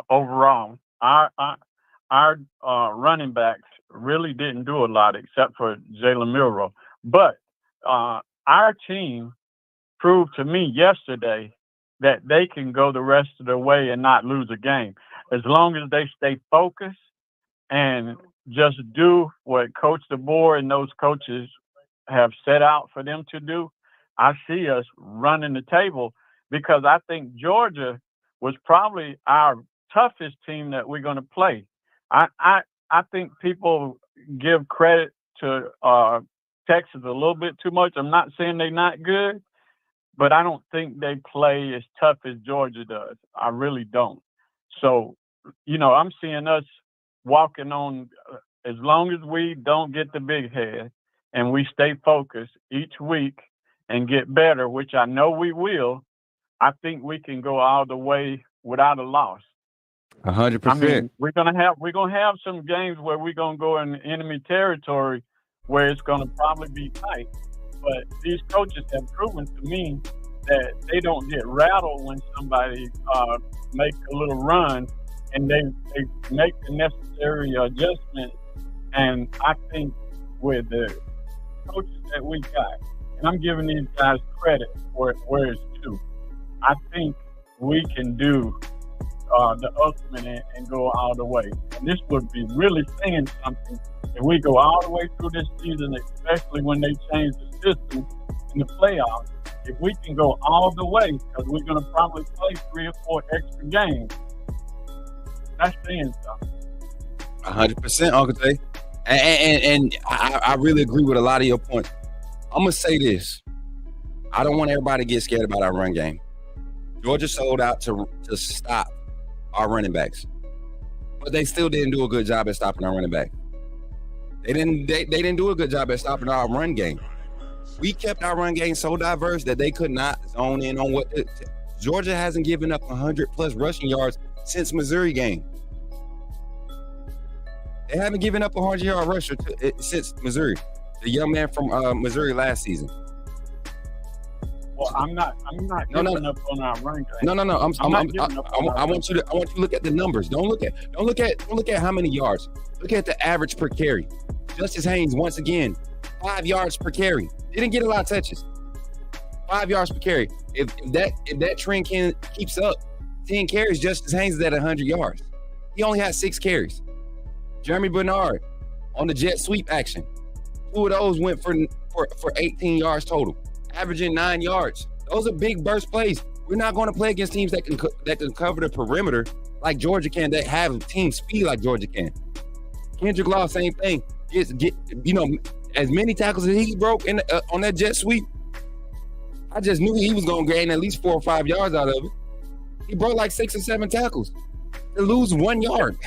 overall, our running backs really didn't do a lot except for Jalen Milroe. But our team proved to me yesterday that they can go the rest of the way and not lose a game as long as they stay focused and just do what Coach DeBoer and those coaches have set out for them to do. I see us running the table, because I think Georgia was probably our toughest team that we're going to play. I think people give credit to Texas a little bit too much. I'm not saying they're not good, but I don't think they play as tough as Georgia does. I really don't. So, I'm seeing us walking on, as long as we don't get the big head and we stay focused each week and get better, which I know we will, I think we can go all the way without a loss.
100%.
I mean, we're gonna have some games where we're gonna go in enemy territory where it's gonna probably be tight. But these coaches have proven to me that they don't get rattled when somebody makes a little run, and they make the necessary adjustments. And I think with the coaches that we got, and I'm giving these guys credit for where it's due, I think we can do the ultimate and go all the way. And this would be really saying something if we go all the way through this season, especially when they change the system in the playoffs. If we can go all the way, because we're going to probably play 3 or 4 extra games, that's saying something.
100%, Uncle Jay. And I really agree with a lot of your points. I'm gonna say this. I don't want everybody to get scared about our run game. Georgia sold out to stop our running backs, but they still didn't do a good job at stopping our running back. They didn't do a good job at stopping our run game. We kept our run game so diverse that they could not zone in on what Georgia hasn't given up 100+ rushing yards since Missouri game. They haven't given up a 100-yard rusher since Missouri. The young man from Missouri last season.
Well, I'm not giving up on our run game.
No. I want you to look at the numbers. Don't look at how many yards. Look at the average per carry. Justice Haynes, once again, 5 yards per carry. Didn't get a lot of touches. 5 yards per carry. If that trend keeps up, 10 carries, Justice Haynes is at 100 yards. He only had 6 carries. Jeremy Bernard on the jet sweep action. 2 of those went for 18 yards total, averaging 9 yards. Those are big burst plays. We're not going to play against teams that can cover the perimeter like Georgia can, that have team speed like Georgia can. Kendrick Law, same thing. Get as many tackles as he broke on that jet sweep. I just knew he was going to gain at least 4 or 5 yards out of it. He broke like 6 or 7 tackles to lose 1 yard.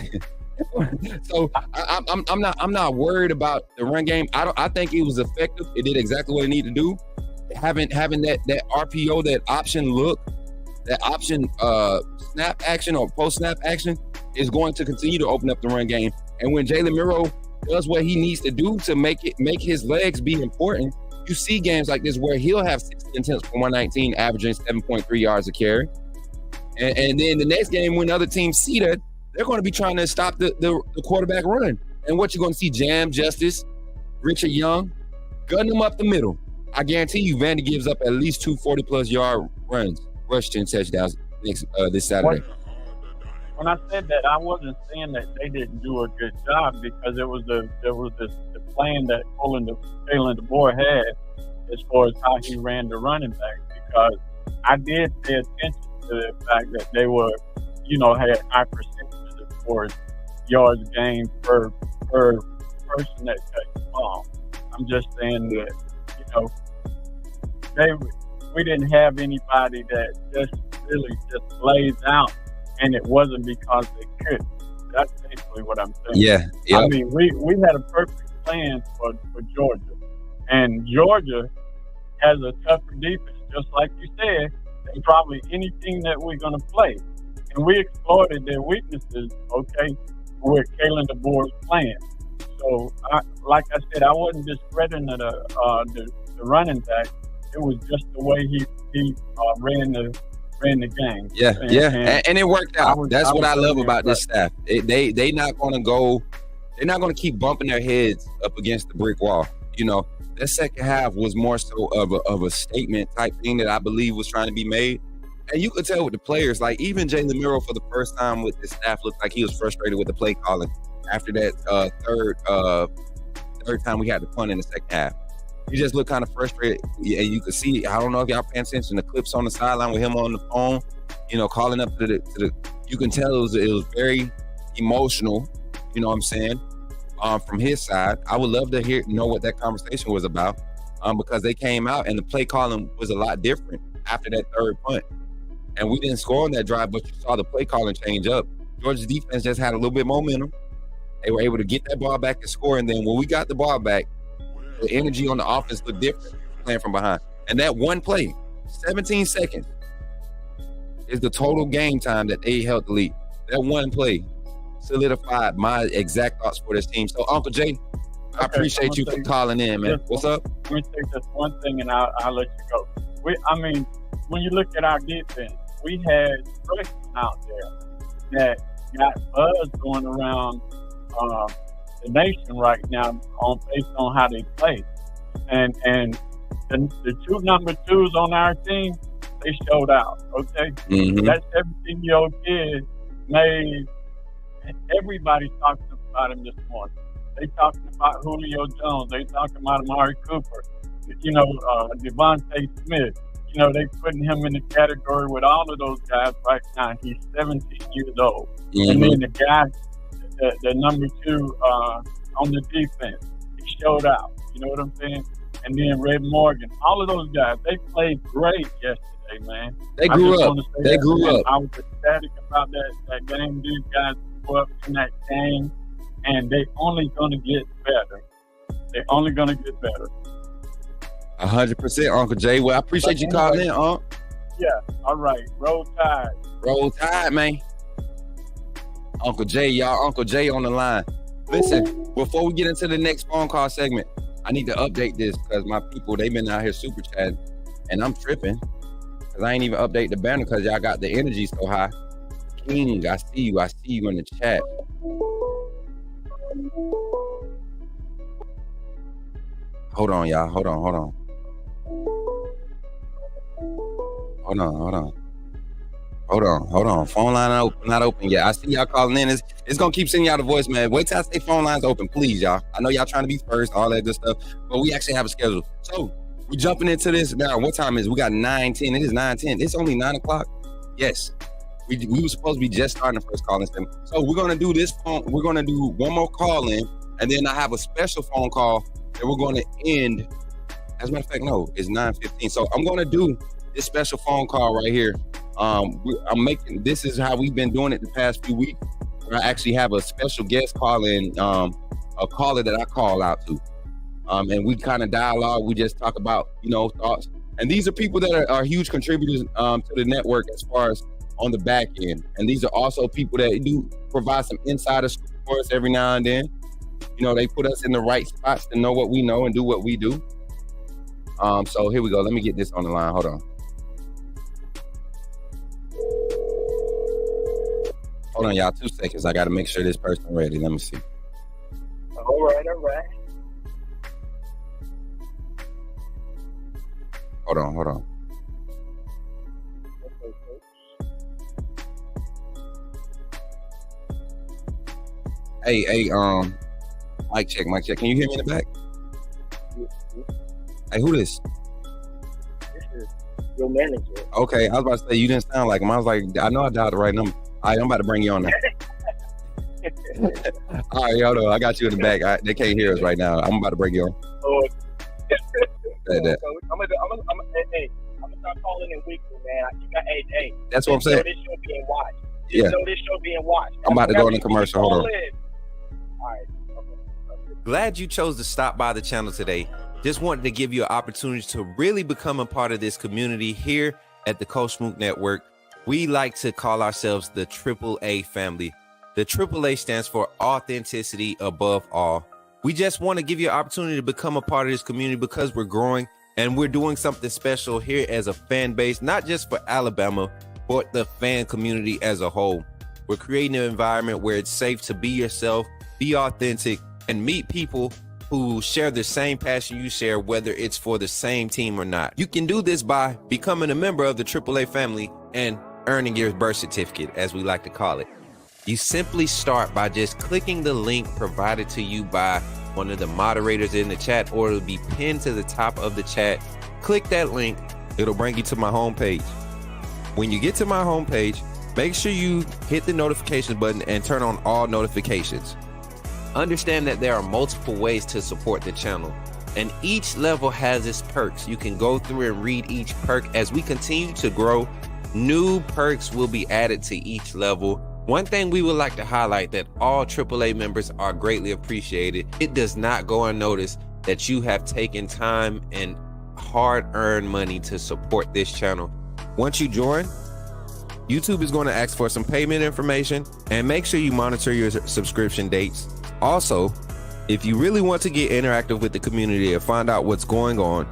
So I'm not worried about the run game. I think it was effective. It did exactly what it needed to do. Having that RPO, that option look, that option snap action or post snap action is going to continue to open up the run game. And when Jalen Miro does what he needs to do to make his legs be important, you see games like this where he'll have 60 attempts for 119, averaging 7.3 yards a carry. And then the next game, when other teams see that, they're going to be trying to stop the quarterback run. And what you're going to see, Jam, Justice, Richard Young, gun them up the middle. I guarantee you, Vandy gives up at least 2 40+ yard runs, rush 10 touchdowns this Saturday.
When I said that, I wasn't saying that they didn't do a good job, because there was the plan that Kalen DeBoer had as far as how he ran the running back. Because I did pay attention to the fact that they were, had high percentages as far as yards gained per person that touched the ball. I'm just saying that, we didn't have anybody that just really just lays out, and it wasn't because they could. That's basically what I'm saying.
Yeah. Yep.
I mean, we had a perfect plan for Georgia, and Georgia has a tougher defense, just like you said, than probably anything that we're going to play. And we exploited their weaknesses, with Kalen DeBoer's plan. So, like I said, I wasn't discrediting the running back. It was just the way he ran the game.
Yeah, and it worked out. That's what I love about this staff. They not going to go. They're not going to keep bumping their heads up against the brick wall. That second half was more so of a statement type thing that I believe was trying to be made. And you could tell with the players, like even Jalen Miro for the first time with the staff looked like he was frustrated with the play calling after that third time we had to punt in the second half. He just looked kind of frustrated, and you could see. I don't know if y'all paying attention to the clips on the sideline with him on the phone, calling up to the. You can tell it was very emotional. You know what I'm saying? From his side, I would love to know what that conversation was about, because they came out and the play calling was a lot different after that third punt, and we didn't score on that drive, but you saw the play calling change up. Georgia's defense just had a little bit momentum. They were able to get that ball back and score, and then when we got the ball back, the energy on the offense looked different playing from behind. And that one play, 17 seconds, is the total game time that they held the lead. That one play solidified my exact thoughts for this team. So, Uncle Jay, I appreciate you for calling in, man. What's up?
Let me take just one thing, and I'll let you go. When you look at our defense, we had freshmen out there that got buzz going around the nation right now based on how they play. And the 2 number 2s on our team, they showed out, okay?
Mm-hmm.
That 17-year-old kid made everybody talking about him this morning. They talking about Julio Jones. They talking about Amari Cooper. Devontae Smith. They putting him in the category with all of those guys right now. He's 17 years old. Mm-hmm. And then the guy, the number 2 on the defense. He showed out. You know what I'm saying? And then Red Morgan, all of those guys, they played great yesterday, man.
They grew up. They grew up.
I was ecstatic about that game. These guys grew up in that game, and they only going to get better. They're only going to get better.
100%, Uncle Jay. Well, I appreciate you calling in, Unc.
Yeah, all right. Roll Tide.
Roll Tide, man. Uncle Jay, y'all. Uncle Jay on the line. Listen, before we get into the next phone call segment, I need to update this because my people, they've been out here super chatting, and I'm tripping because I ain't even update the banner because y'all got the energy so high. King, I see you. I see you in the chat. Hold on, y'all. Hold on. Phone line not open yet. I see y'all calling in. It's gonna keep sending y'all the voice, man. Wait till I say phone lines open, please, y'all. I know y'all trying to be first, all that good stuff, but we actually have a schedule. So we jumping into this now. What time is it? We got 9:10. It is 9:10. It's only 9 o'clock. Yes. We were supposed to be just starting the first call in. So we're gonna do this phone. We're gonna do one more call in, and then I have a special phone call that we're gonna end. As a matter of fact, no, it's 9:15. So I'm gonna do this special phone call right here. This is how we've been doing it the past few weeks. Where I actually have a special guest calling, a caller that I call out to, and we kind of dialogue. We just talk about thoughts, and these are people that are huge contributors to the network as far as on the back end. And these are also people that do provide some insider scoop for us every now and then. They put us in the right spots to know what we know and do what we do. So here we go. Let me get this on the line. Hold on. Hold on, y'all. 2 seconds. I got to make sure this person ready. Let me see.
All right.
Hold on. Hey, mic check. Can you hear me in the back? Hey, who this?
This is your manager.
Okay, I was about to say you didn't sound like him. I was like, I know I dialed the right number. All right, I'm about to bring you on now. All right, hold on. I got you in the back. They can't hear us right now. I'm about to bring you on.
I'm gonna start calling in weekly, man. You got hey.
That's what I'm saying.
This show being watched.
Yeah.
This show being watched.
I'm about to go in the commercial. Hold on.
All right.
Glad you chose to stop by the channel today. Just wanted to give you an opportunity to really become a part of this community here at the Coach Smook Network. We like to call ourselves the AAA family. The AAA stands for authenticity above all. We just want to give you an opportunity to become a part of this community because we're growing and we're doing something special here as a fan base, not just for Alabama, but the fan community as a whole. We're creating an environment where it's safe to be yourself, be authentic, and meet people who share the same passion you share, whether it's for the same team or not. You can do this by becoming a member of the AAA family and earning your birth certificate, as we like to call it. You simply start by just clicking the link provided to you by one of the moderators in the chat, or it'll be pinned to the top of the chat. Click that link. It'll bring you to my homepage. When you get to my homepage, make sure you hit the notifications button and turn on all notifications. Understand that there are multiple ways to support the channel, and each level has its perks. You can go through and read each perk. As we continue to grow, new perks will be added to each level. One thing we would like to highlight that all AAA members are greatly appreciated. It does not go unnoticed that you have taken time and hard-earned money to support this channel. Once you join, YouTube is going to ask for some payment information, and make sure you monitor your subscription dates. Also, if you really want to get interactive with the community and find out what's going on,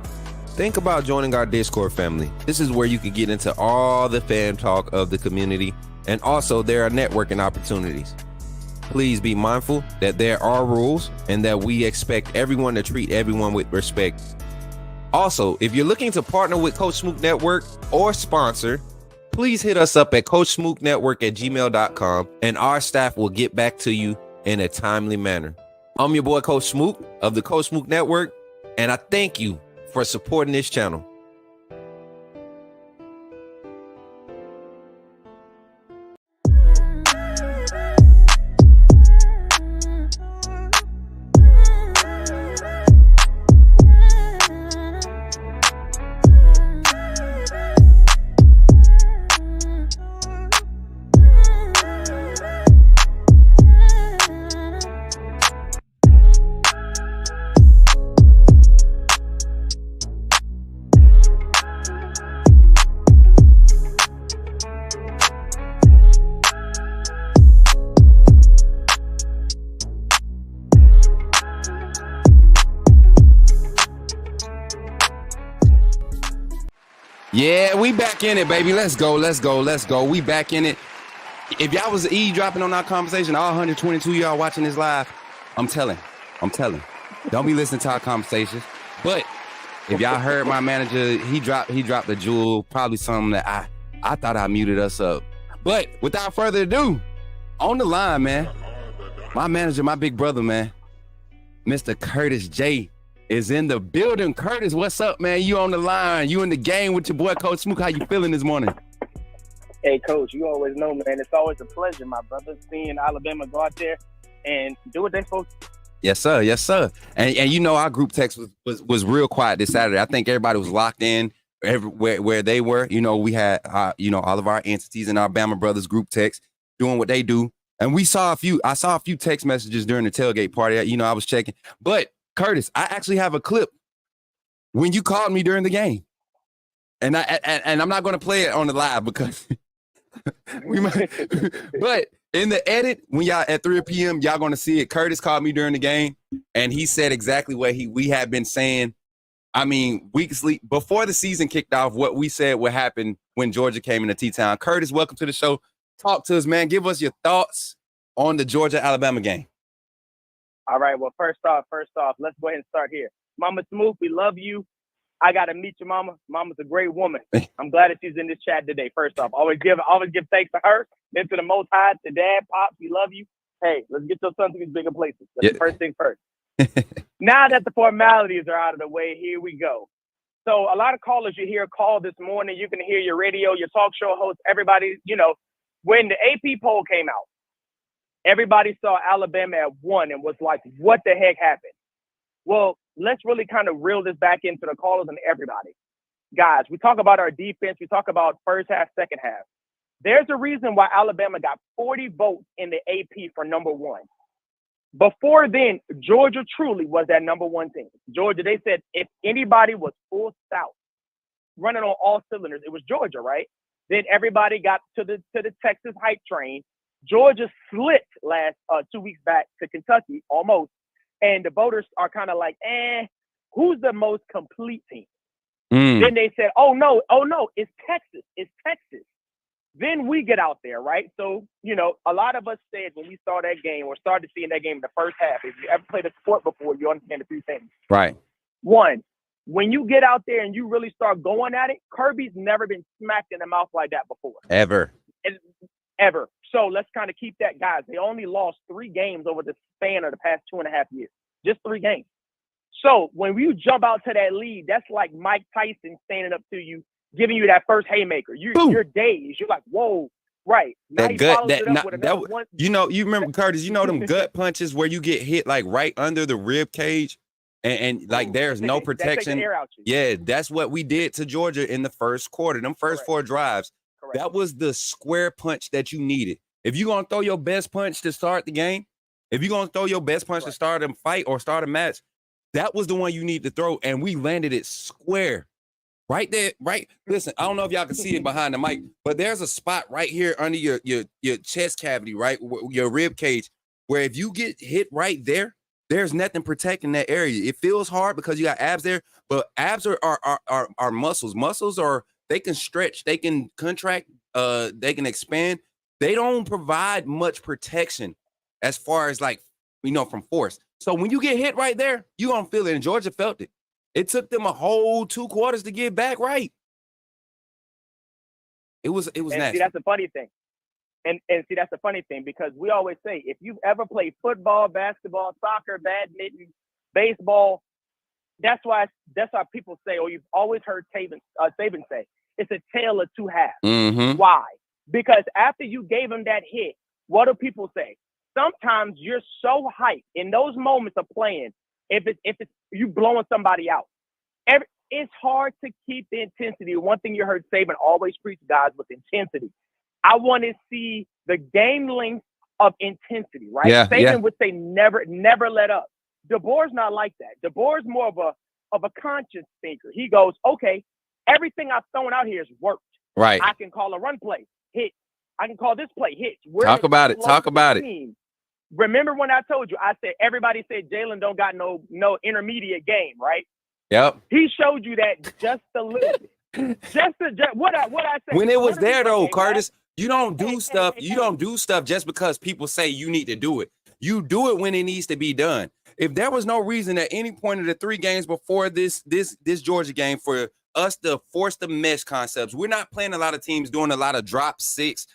think about joining our Discord family. This is where you can get into all the fan talk of the community, and also there are networking opportunities. Please be mindful that there are rules and that we expect everyone to treat everyone with respect. Also, if you're looking to partner with Coach Smook Network or sponsor, please hit us up at coachsmooknetwork@gmail.com, and our staff will get back to you in a timely manner. I'm your boy Coach Smook of the Coach Smook Network, and I thank you for supporting this channel.
Yeah, we back in it, baby. Let's go. We back in it. If y'all was eavesdropping on our conversation, all 122 y'all watching this live, I'm telling. Don't be listening to our conversations. But if y'all heard my manager, he dropped a jewel, probably something that I thought I muted us up. But without further ado, on the line, man, my manager, my big brother, man, Mr. Curtis J. is in the building. Curtis, what's up, man? You on the line. You in the game with your boy, Coach Smook. How you feeling this morning?
Hey, Coach, you always know, man. It's always a pleasure, my brother, seeing Alabama go out there and do what they're supposed to.
Yes, sir. And you know, our group text was real quiet this Saturday. I think everybody was locked in everywhere where they were. You know, we had, all of our entities in our Bama Brothers group text doing what they do. And I saw a few text messages during the tailgate party. You know, I was checking. But Curtis, I actually have a clip when you called me during the game, and I'm not going to play it on the live because we might. But in the edit, when y'all at 3 p.m., y'all going to see it. Curtis called me during the game, and he said exactly what we had been saying. I mean, weeks before the season kicked off, what we said would happen when Georgia came into T-Town. Curtis, welcome to the show. Talk to us, man. Give us your thoughts on the Georgia-Alabama game.
All right. Well, first off, let's go ahead and start here. Mama Smook, we love you. I got to meet your mama. Mama's a great woman. I'm glad that she's in this chat today. First off, always give thanks to her. Then to the Most High, to Dad, Pops, we love you. Hey, let's get your son to these bigger places. That's the first thing first. Now that the formalities are out of the way, here we go. So a lot of callers you hear call this morning. You can hear your radio, your talk show host, everybody, when the AP poll came out, everybody saw Alabama at 1 and was like, what the heck happened? Well, let's really kind of reel this back into the callers and everybody. Guys, we talk about our defense. We talk about first half, second half. There's a reason why Alabama got 40 votes in the AP for number 1. Before then, Georgia truly was that number 1 team. Georgia, they said if anybody was full South, running on all cylinders, it was Georgia, right? Then everybody got to the Texas hype train. Georgia slipped last 2 weeks back to Kentucky, almost. And the voters are kind of like, who's the most complete team? Then they said, oh no, it's Texas. Then we get out there, right? So, a lot of us said when we saw that game or started seeing that game in the first half, if you ever played a sport before, you understand a few things.
Right.
One, when you get out there and you really start going at it, Kirby's never been smacked in the mouth like that before.
Ever.
So let's kind of keep that, guys. They only lost 3 games over the span of the past 2.5 years. Just 3 games. So when you jump out to that lead, that's like Mike Tyson standing up to you, giving you that first haymaker. You're dazed. You're like, whoa, right. Now
you remember, Curtis, them gut punches where you get hit like right under the rib cage and like there's no protection. Yeah, that's what we did to Georgia in the first quarter. Them first 4 drives. Correct. That was the square punch that you needed. If you're going to throw your best punch to start the game, if you're going to throw your best punch to start a fight or start a match, that was the one you need to throw, and we landed it square. Right there, right? Listen, I don't know if y'all can see it behind the mic, but there's a spot right here under your chest cavity, right? Your rib cage, where if you get hit right there, there's nothing protecting that area. It feels hard because you got abs there, but abs are muscles. Muscles they can stretch, they can contract, they can expand. They don't provide much protection as far as from force. So when you get hit right there, you're going to feel it. And Georgia felt it. It took them a whole 2 quarters to get back right. It was nasty.
See, that's the funny thing. And see, that's the funny thing, because we always say, if you've ever played football, basketball, soccer, badminton, baseball, that's why people say, or you've always heard Saban say, it's a tale of 2 halves.
Mm-hmm.
Why? Because after you gave him that hit, what do people say? Sometimes you're so hyped in those moments of playing, if it's you blowing somebody out, it's hard to keep the intensity. One thing you heard Saban always preach, guys, with intensity. I want to see the game length of intensity, right?
Yeah,
Saban would say never let up. DeBoer's not like that. DeBoer's more of a conscious thinker. He goes, okay, everything I've thrown out here has worked.
Right.
I can call a run play, hit. I can call this play, hit.
Talk about it.
Remember when I told you, I said, everybody said Jalen don't got no intermediate game, right?
Yep.
He showed you that just a little bit. what I say.
When it was
What are we
there though,
saying,
Curtis, you don't do
Hey,
stuff.
hey,
You
hey.
don't do stuff just because people say you need to do it. You do it when it needs to be done. If there was no reason at any point of the 3 games before this Georgia game for us to force the mesh concepts, we're not playing a lot of teams doing a lot of drop 6,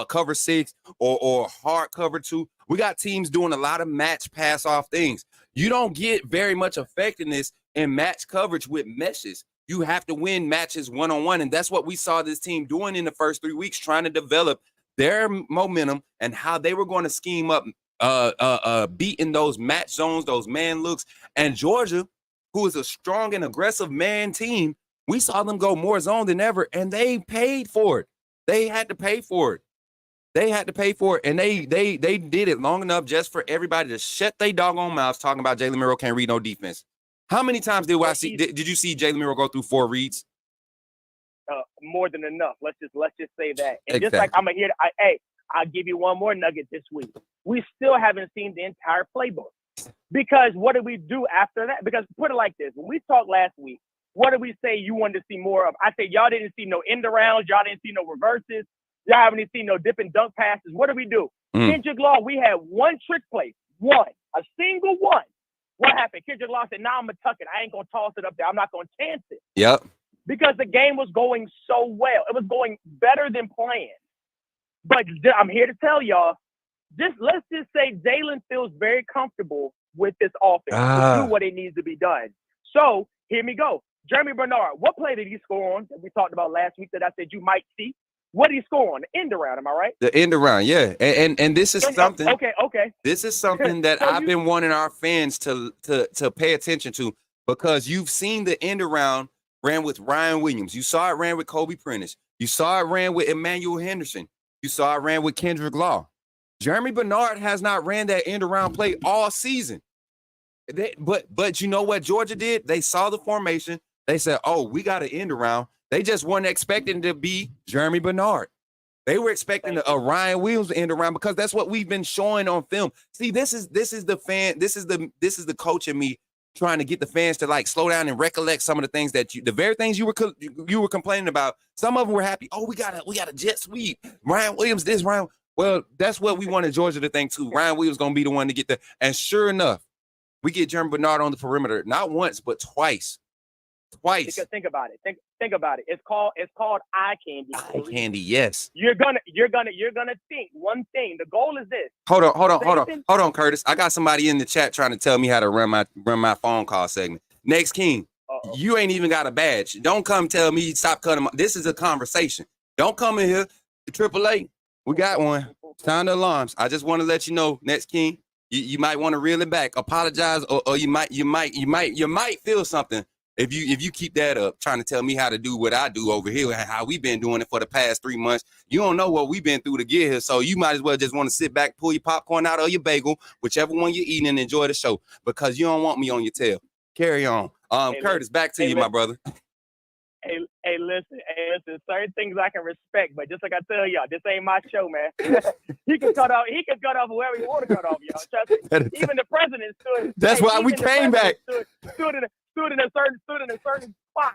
cover 6, or hard cover 2. We got teams doing a lot of match pass off things. You don't get very much effectiveness in match coverage with meshes. You have to win matches one-on-one, and that's what we saw this team doing in the first 3 weeks, trying to develop their momentum and how they were going to scheme up beating those match zones, those man looks. And Georgia, who is a strong and aggressive man team, we saw them go more zone than ever, and they paid for it. They had to pay for it. They had to pay for it, and they did it long enough just for everybody to shut their doggone mouths talking about Jalen Miro can't read no defense. How many times did you see Jalen Miro go through 4 reads?
More than enough. Let's just say that. And
Exactly.
just like I'm here, I'll give you one more nugget this week. We still haven't seen the entire playbook. Because what did we do after that? Because put it like this. When we talked last week, what did we say you wanted to see more of? I said y'all didn't see no end arounds, y'all didn't see no reverses, y'all haven't even seen no dip and dunk passes. What did we do? Kendrick Law, we had one trick play. A single one. What happened? Kendrick Law said, I'm going to tuck it. I ain't going to toss it up there. I'm not going to chance it.
Yep.
Because the game was going so well. It was going better than planned. But I'm here to tell y'all, let's just say Jalen feels very comfortable with this offense to do what it needs to be done. So here we go. Jeremy Bernard, what play did he score on that we talked about last week that I said you might see? What did he score on? The end around, am I right?
The end around, yeah. And this is something.
Okay.
This is something that I've been wanting our fans to pay attention to, because you've seen the end around ran with Ryan Williams. You saw it ran with Kobe Prentice. You saw it ran with Emmanuel Henderson. You saw it ran with Kendrick Law. Jeremy Bernard has not ran that end around play all season. But you know what Georgia did? They saw the formation. They said, we got an end around. They just weren't expecting to be Jeremy Bernard. They were expecting a Ryan Williams to end around, because that's what we've been showing on film. See, this is the coach in me trying to get the fans to like slow down and recollect some of the things that the very things you were complaining about. Some of them were happy. We got a jet sweep. Ryan Williams, well, that's what we wanted Georgia to think too. Ryan Williams gonna be the one to get there. And sure enough, we get Jeremy Bernard on the perimeter, not once, but twice.
Because think about it. Think about it. It's called eye candy.
Eye candy, yes.
You're gonna think one thing. The goal is this.
Hold on, Curtis. I got somebody in the chat trying to tell me how to run my phone call segment. Next King, you ain't even got a badge. Don't come tell me stop cutting. This is a conversation. Don't come in here. The AAA, we got one. Sound the alarms. I just want to let you know, Next King, you might want to reel it back. Apologize, or you might feel something. If you keep that up, trying to tell me how to do what I do over here, how we've been doing it for the past 3 months, you don't know what we've been through to get here. So you might as well just want to sit back, pull your popcorn out or your bagel, whichever one you're eating, and enjoy the show, because you don't want me on your tail. Carry on. Curtis, back to you, my brother.
Hey, listen. Certain things I can respect, but just like I tell y'all, this ain't my show, man. He can cut off whoever he want to cut off, y'all. Trust me. Even the president stood.
That's why we came back.
Stood in a certain spot,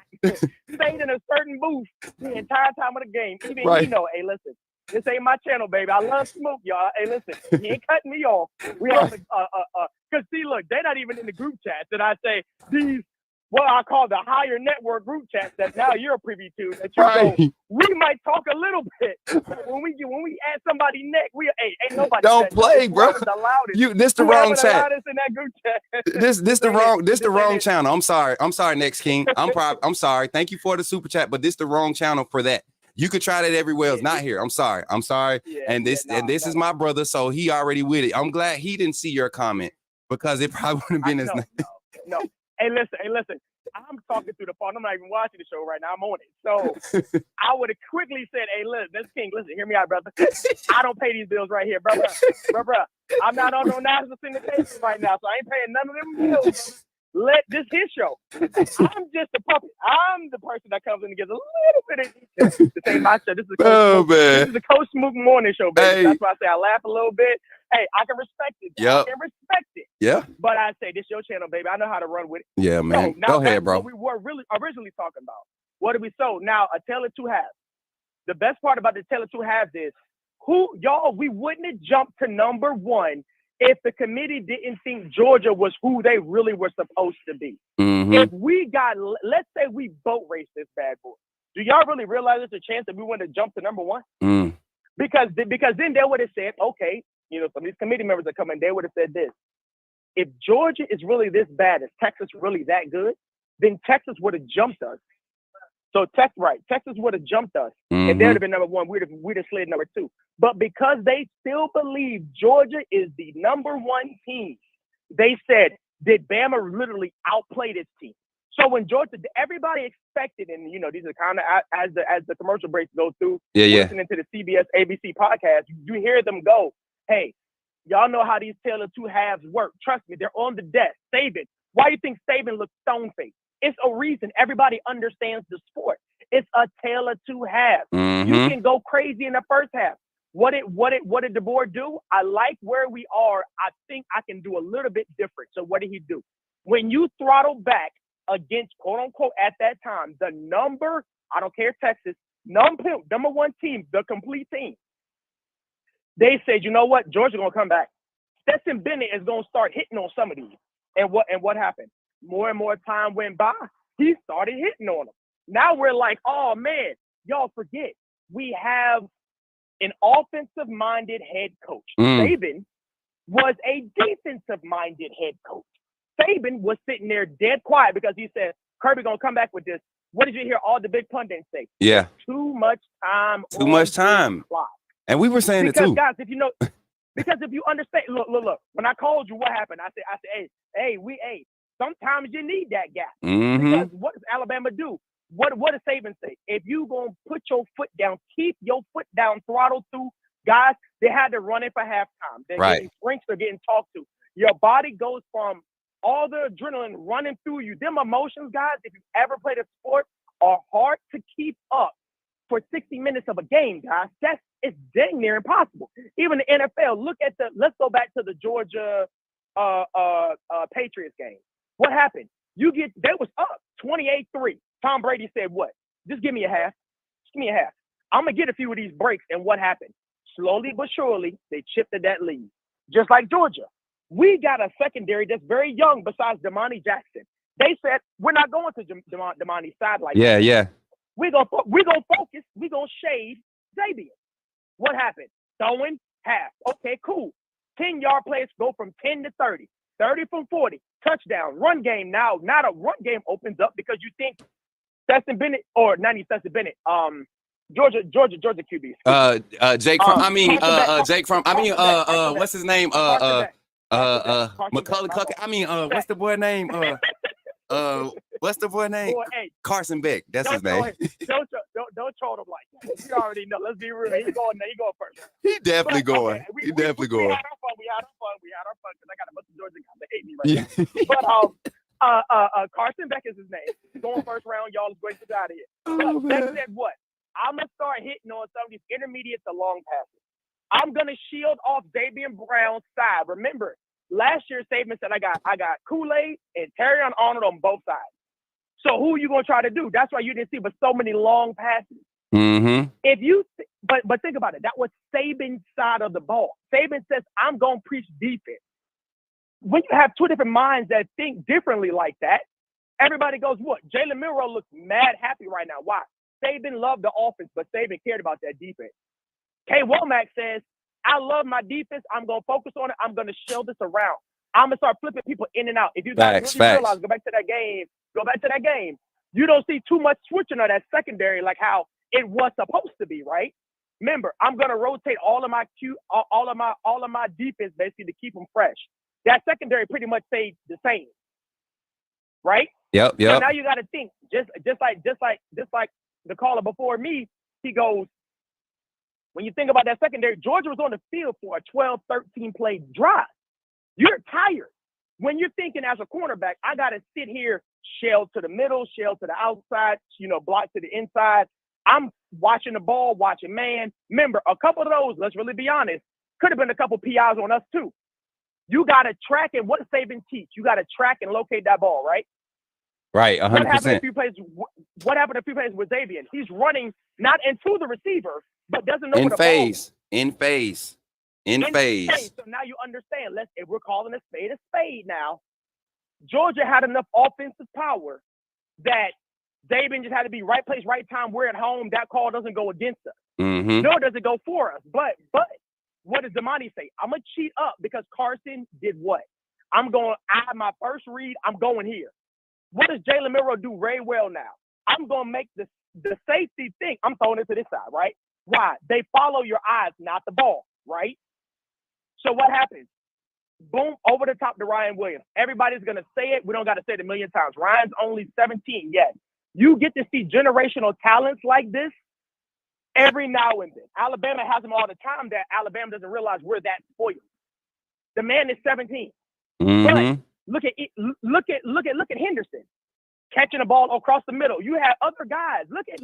stayed in a certain booth the entire time of the game. Even
right.
He know, hey, listen, this ain't my channel, baby. I love Smook, y'all. Hey, listen, he ain't cutting me off. We have because see, look, they're not even in the group chat that I say these. What I call the higher network group chats that now you're privy to. That you know, we might talk a little bit when we add somebody next. Ain't nobody.
Don't play, bro. This the wrong chat.
In that group chat.
This the wrong channel. I'm sorry, Next King. I'm sorry. Thank you for the super chat, but this the wrong channel for that. You could try that everywhere else. Not here. I'm sorry. Yeah, this is my brother, so he already with it. I'm glad he didn't see your comment, because it probably wouldn't have been his name.
No. Hey, listen. I'm talking through the phone. I'm not even watching the show right now. I'm on it. So I would have quickly said, hey, listen, King, hear me out, brother. I don't pay these bills right here, brother. I'm not on no national syndication right now, so I ain't paying none of them bills. This his show. I'm just a puppet. I'm the person that comes in and gives a little bit of detail. This ain't my show. This is the Coach Smook morning show, baby. Hey. That's why I say I laugh a little bit. Hey, I can respect it. Yep. I can respect it.
Yeah.
But I say, this your channel, baby. I know how to run with it.
Yeah, man.
So,
go ahead, bro.
What we were really originally talking about. What did we sow? Now, a tale of two halves. The best part about the tale of two halves is we wouldn't have jumped to number one if the committee didn't think Georgia was who they really were supposed to be. If we got, let's say we boat raced this bad boy. Do y'all really realize there's a chance that we wouldn't have jumped to number one? Because then they would have said, okay, you know, some of these committee members that come in, they would have said this. If Georgia is really this bad, is Texas really that good? Then Texas would have jumped us. So Texas would have jumped us, and they'd have been number one. We'd have slid number two. But because they still believe Georgia is the number one team, they said, did Bama literally outplay this team? So when Georgia, everybody expected, and you know, these are kind of as the commercial breaks go through, listening to the CBS ABC podcast, you hear them go, hey, y'all know how these tale of two halves work. Trust me, they're on the desk. Saban. Why do you think Saban looks stone-faced? It's a reason. Everybody understands the sport. It's a tale of two halves. You can go crazy in the first half. What did the board do? I like where we are. I think I can do a little bit different. So what did he do? When you throttle back against, quote unquote, at that time, the number, I don't care, Texas, number one team, the complete team, they said, you know what? Georgia gonna come back. Stetson Bennett is gonna start hitting on some of these. And what happened? More and more time went by, he started hitting on them. Now we're like, oh man, y'all forget, we have an offensive-minded head coach. Saban was a defensive-minded head coach. Saban was sitting there dead quiet because he said, Kirby gonna come back with this. What did you hear all the big pundits say?
Yeah.
Too much time.
Too much time. And we were saying it too.
Because guys, if you know, because if you understand, look. When I called you, what happened? I said, hey, sometimes you need that guy. Because what does Alabama do? What does Saban say? If you gonna put your foot down, keep your foot down, throttle through. Guys, they had to run it for halftime. They're getting sprints, they're getting talked to. Your body goes from all the adrenaline running through you. Them emotions, guys, if you ever played a sport, are hard to keep up for 60 minutes of a game, guys. It's dang near impossible. Even the NFL, let's go back to the Georgia Patriots game. What happened? They was up 28-3. Tom Brady said what? Just give me a half. Just give me a half. I'm going to get a few of these breaks. And what happened? Slowly but surely, they chipped at that lead. Just like Georgia. We got a secondary that's very young besides Damani Jackson. They said, we're not going to Damani's side like that.
Yeah.
We're gonna focus. We're going to shade Xavier. What happened? Throwing half. Okay, cool. 10-yard plays go from 10 to 30. 30 from 40. Touchdown. Run game now. Not a run game opens up because you think Stetson Bennett, or not even Stetson Bennett, Georgia QB.
Jake from, what's his name? Macaulay Culkin. What's the boy name? What's the boy name?
Boy, hey,
Carson Beck. That's his name.
Don't troll him like that. You already know. Let's be real. He going first.
He definitely going.
We had our fun. We had our fun because I got a bunch of Georgia guys that hate me right now. But Carson Beck is his name. He's going first round. Y'all is going to get out of here. But Beck said what? I'm gonna start hitting on some of these intermediate to long passes. I'm gonna shield off Davian Brown's side. Remember, last year Saban said I got Kool-Aid and Terrion Arnold on both sides. So who are you gonna try to do? That's why you didn't see but so many long passes. If you but think about it, that was Saban's side of the ball. Saban says I'm gonna preach defense. When you have two different minds that think differently like that, everybody goes, what? Jalen Milroe looks mad happy right now. Why? Saban loved the offense, but Saban cared about that defense. K. Womack says, I love my defense. I'm going to focus on it. I'm going to shield this around. I'm going to start flipping people in and out. If you guys really realize, go back to that game. You don't see too much switching of that secondary like how it was supposed to be, right? Remember, I'm going to rotate all of my defense basically to keep them fresh. That secondary pretty much stayed the same, right?
Yep.
So now you got to think, just like the caller before me, he goes, when you think about that secondary, Georgia was on the field for a 12, 13 play drive. You're tired. When you're thinking as a cornerback, I got to sit here, shell to the middle, shell to the outside, block to the inside. I'm watching the ball, watching man. Remember, a couple of those, let's really be honest, could have been a couple PIs on us too. You got to track, and what does Saban teach? You got to track and locate that ball, right?
Right,
What happened
100%.
if he plays? What happened if he plays with Xavier? He's running not into the receiver, but doesn't know
In
where the ball is.
phase. In phase. In phase.
So now you understand. If we're calling a spade now, Georgia had enough offensive power that Xavier just had to be right place, right time. We're at home. That call doesn't go against us.
Mm-hmm.
Nor does it go for us. But what does Damani say? I'm gonna cheat up because Carson did what? I'm going. I have my first read. I'm going here. What does Jalen Milroe do very well now? I'm gonna make the safety thing. I'm throwing it to this side, right? Why? They follow your eyes, not the ball, right? So what happens? Boom, over the top to Ryan Williams. Everybody's going to say it. We don't got to say it a million times. Ryan's only 17. Yes. You get to see generational talents like this every now and then. Alabama has them all the time that Alabama doesn't realize we're that spoiled. The man is 17.
Mm-hmm.
But look at Henderson catching the ball across the middle. You have other guys. Look at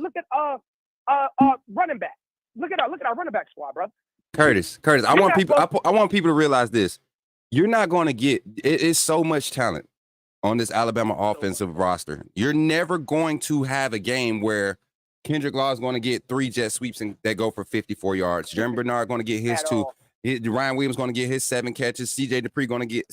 running back. Look at our running back squad, bro.
Curtis, I want people to realize this. You're not going to get it is so much talent on this Alabama offensive roster. You're never going to have a game where Kendrick Law is going to get 3 jet sweeps that go for 54 yards. Jeremy Bernard going to get his 2. Ryan Williams going to get his 7 catches. CJ Dupree going to get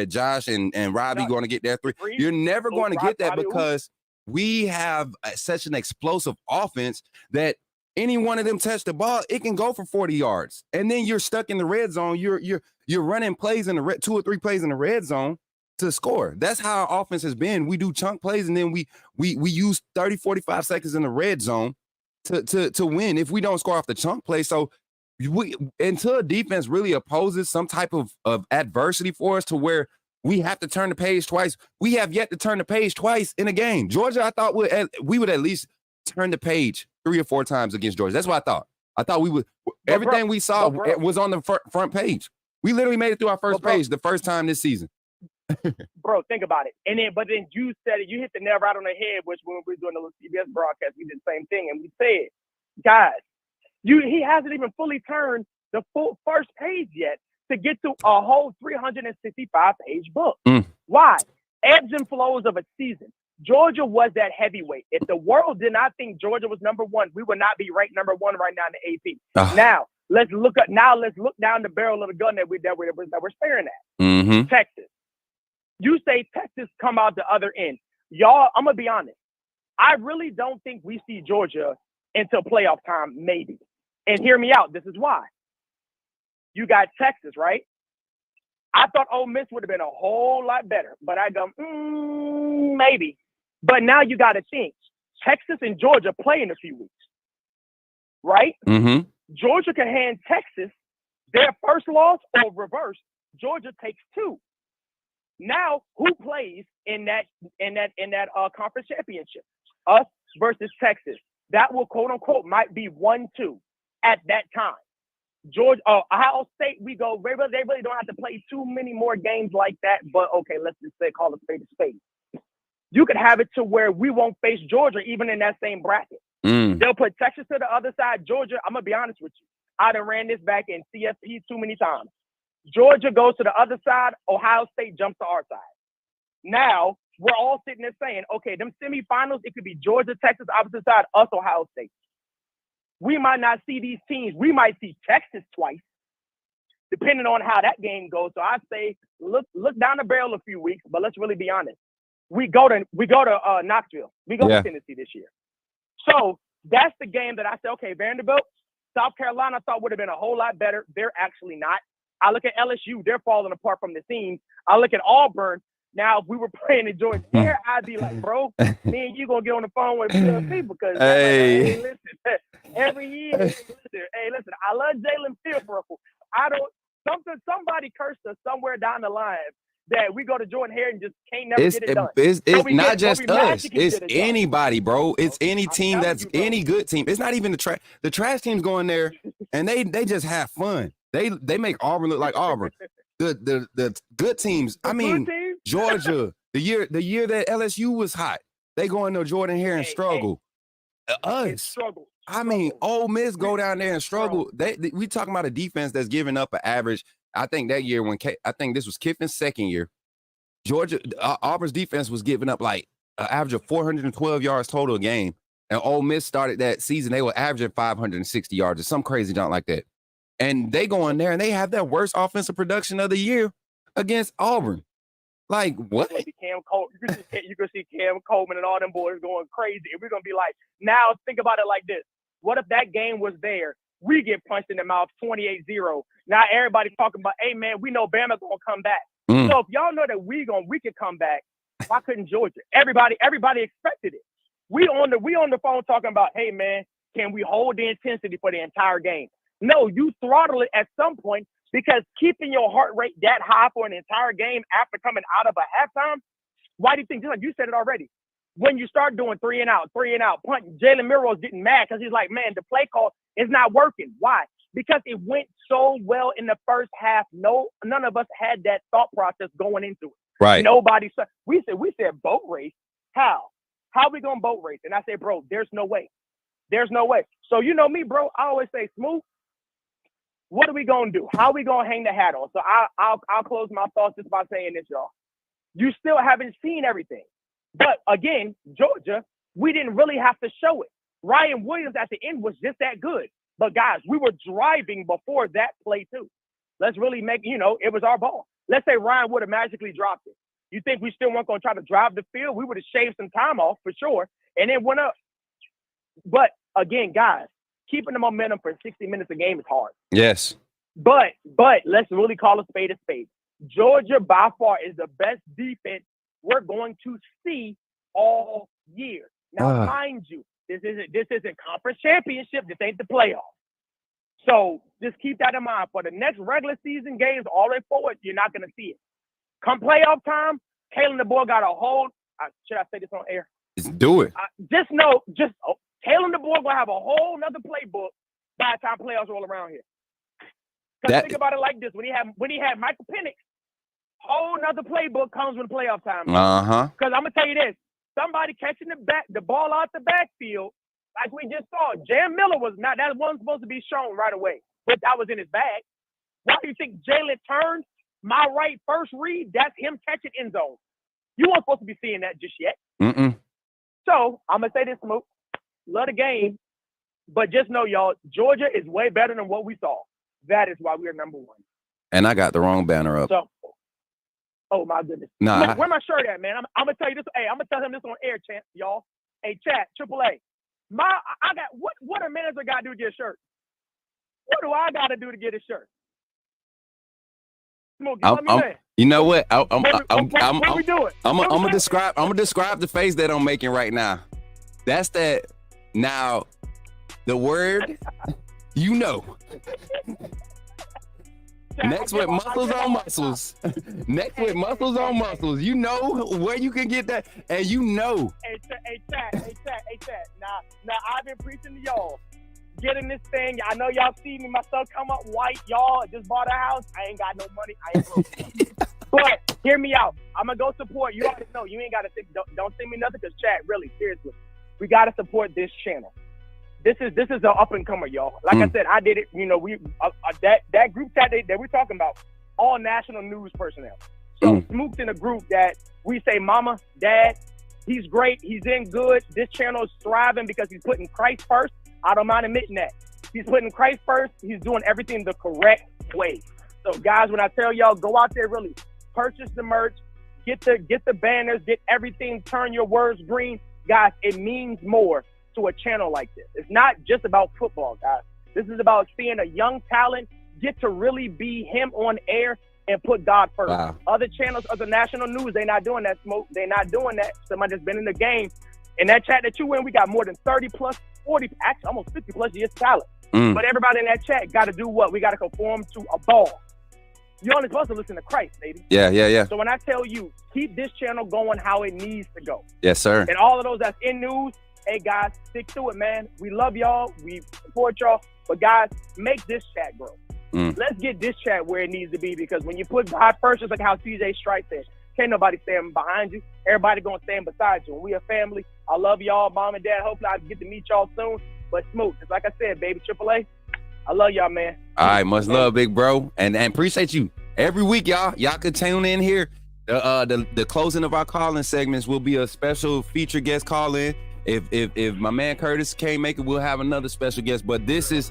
Josh and Robbie going to get their 3. You're never going to get that because we have such an explosive offense that any one of them touch the ball, it can go for 40 yards. And then you're stuck in the red zone. You're running plays in the 2 or 3 plays in the red zone to score. That's how our offense has been. We do chunk plays and then we use 30, 45 seconds in the red zone to win if we don't score off the chunk play. So until a defense really opposes some type of adversity for us to where we have to turn the page twice, we have yet to turn the page twice in a game. Georgia, I thought we would at least turn the page 3 or 4 times against Georgia. That's what I thought. I thought we would. Everything we saw was on the front page. We literally made it through our first page the first time this season.
Bro, think about it. But then you said it. You hit the nail right on the head, which when we were doing the CBS broadcast, we did the same thing. And we said, guys, he hasn't even fully turned the full first page yet to get to a whole 365-page book. Why? Ebbs and flows of a season. Georgia was that heavyweight. If the world did not think Georgia was number 1, we would not be ranked number 1 right now in the AP. Now let's look down the barrel of the gun that we're staring at.
Mm-hmm.
Texas. You say Texas come out the other end. Y'all, I'm gonna be honest. I really don't think we see Georgia until playoff time, maybe. And hear me out. This is why. You got Texas, right? I thought Ole Miss would have been a whole lot better, but I go, maybe. But now you got to think. Texas and Georgia play in a few weeks, right?
Mm-hmm.
Georgia can hand Texas their first loss or reverse. Georgia takes 2. Now, who plays in that conference championship? Us versus Texas. That will quote unquote might be 1-2 at that time. Georgia, Ohio State, we go. They really don't have to play too many more games like that. But okay, let's just say call it spade a spade. You could have it to where we won't face Georgia even in that same bracket. They'll put Texas to the other side. Georgia, I'm gonna be honest with you. I done ran this back in CFP too many times. Georgia goes to the other side. Ohio State jumps to our side. Now we're all sitting there saying, okay, them semifinals, it could be Georgia, Texas, opposite side, us, Ohio State. We might not see these teams. We might see Texas twice, depending on how that game goes. So I say, look down the barrel a few weeks, but let's really be honest. We go to Knoxville. We go to Tennessee this year. So that's the game that I say, okay, Vanderbilt, South Carolina, I thought would have been a whole lot better. They're actually not. I look at LSU, they're falling apart from the seams. I look at Auburn. Now, if we were playing in Georgia there, I'd be like, bro, me and you gonna get on the phone with people because hey, listen, every year, listen, I love Jalen Fields. I don't. Somebody cursed us somewhere down the line that we go to Jordan Hare and just can't never get it done.
It's not just us. It's anybody, bro. It's any team that's any good team. It's not even the trash teams going there and they just have fun. They make Auburn look like Auburn. The good teams. I mean, Georgia. The year that LSU was hot, they go into Jordan Hare and struggle.
Struggle.
I mean, Ole Miss go down there and struggle. We talking about a defense that's giving up an average. I think that year I think this was Kiffin's second year. Georgia, Auburn's defense was giving up like an average of 412 yards total a game. And Ole Miss started that season, they were averaging 560 yards or some crazy junk like that. And they go in there and they have their worst offensive production of the year against Auburn. Like, what?
Cam Cole, you can see Cam Coleman and all them boys going crazy. And we're going to be like, now think about it like this. What if that game was there? We get punched in the mouth 28-0. Now everybody's talking about, hey, man, we know Bama going to come back. So if y'all know that we can come back, why couldn't Georgia? Everybody expected it. We on the phone talking about, hey, man, can we hold the intensity for the entire game? No, you throttle it at some point because keeping your heart rate that high for an entire game after coming out of a halftime, why do you think, just like you said it already, when you start doing 3 and out, punting, Jalen Milroe's getting mad because he's like, man, the play call is not working. Why? Because it went so well in the first half. None of us had that thought process going into it.
Right.
Nobody said, we said boat race. How are we going to boat race? And I said, bro, there's no way. There's no way. So you know me, bro, I always say, Smook, what are we going to do? How are we going to hang the hat on? So I'll close my thoughts just by saying this, y'all. You still haven't seen everything. But again, Georgia, we didn't really have to show it. Ryan Williams at the end was just that good. But guys, we were driving before that play too. Let's really make, it was our ball. Let's say Ryan would have magically dropped it. You think we still weren't going to try to drive the field? We would have shaved some time off for sure and then went up. But again, guys, keeping the momentum for 60 minutes a game is hard.
Yes.
But let's really call a spade a spade. Georgia by far is the best defense we're going to see all year. Now, mind you, this isn't conference championship. This ain't the playoffs. So just keep that in mind. For the next regular season games, all the way forward, you're not going to see it. Come playoff time, Kalen the boy got a whole. Should I say this on air?
Just do it.
Kalen the boy gonna have a whole nother playbook by the time playoffs roll around here. Because think about it like this: when he had Michael Penix, whole nother playbook comes when playoff time. Because I'm gonna tell you this: somebody catching the ball out the backfield, like we just saw, Jam Miller that wasn't supposed to be shown right away, but that was in his bag. Why do you think Jalen turned my right first read? That's him catching end zone. You weren't supposed to be seeing that just yet. So I'm gonna say this, Smook. Love the game, but just know, y'all, Georgia is way better than what we saw. That is why we are number one.
And I got the wrong banner up.
So, oh my goodness.
Nah.
Where my shirt at, man? I'm gonna tell you this. Hey, I'm gonna tell him this on air, champ, y'all. Hey, chat, AAA. I got what a manager got to do to get a shirt? What do I got to do to get a shirt? Smoke,
you know what? I'm
what we doing?
I'm gonna describe the face that I'm making right now. That's that. Now, the word, Next with muscles on muscles. Next with muscles on muscles. You know where you can get that, and you know.
Hey, chat. Now I've been preaching to y'all. Getting this thing. I know y'all see me. My stuff come up white. Y'all just bought a house. I ain't got no money. I ain't broke. But hear me out. I'm gonna go support. You already know. You ain't gotta think. Don't send me nothing, because chat. Really, seriously, we gotta support this channel. This is an up and comer, y'all. Like I said, I did it. We that group chat that we're talking about, all national news personnel. So Smook's in a group that we say, Mama, Dad, he's great. He's in good. This channel is thriving because he's putting Christ first. I don't mind admitting that. He's putting Christ first. He's doing everything the correct way. So guys, when I tell y'all, go out there, really purchase the merch, get the banners, get everything, turn your words green. Guys, it means more to a channel like this. It's not just about football, guys. This is about seeing a young talent get to really be him on air and put God first. Wow. Other channels, other national news, they're not doing that, Smoke. They're not doing that. Somebody that's been in the game. In that chat that you in, we got more than 30 plus, 40, actually almost 50 plus years talent. But everybody in that chat got to do what? We got to conform to a ball. You're only supposed to listen to Christ, baby.
Yeah.
So when I tell you, keep this channel going how it needs to go.
Yes, sir.
And all of those that's in news, hey, guys, stick to it, man. We love y'all. We support y'all. But, guys, make this chat grow. Let's get this chat where it needs to be, because when you put God first, just like how CJ Strike said, can't nobody stand behind you. Everybody going to stand beside you. And we a family. I love y'all, Mom and Dad. Hopefully I get to meet y'all soon. But Smook, just like I said, baby, AAA, I love y'all, man.
All right, much love, big bro. And appreciate you. Every week, y'all can tune in here The closing of our call-in segments will be a special feature guest call-in. If my man Curtis can't make it, we'll have another special guest. But this is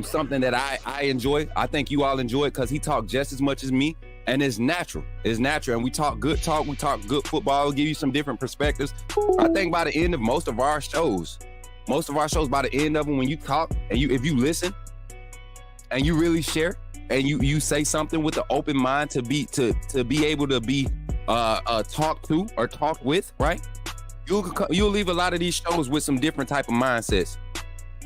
something that I enjoy. I think you all enjoy it because he talked just as much as me, and it's natural. It's natural, and we talk good talk. We talk good football. We'll give you some different perspectives. I think by the end of most of our shows, by the end of them, when you talk and if you listen and you really share and you say something with an open mind to be able to be talked to or talked with, right? You'll leave a lot of these shows with some different type of mindsets,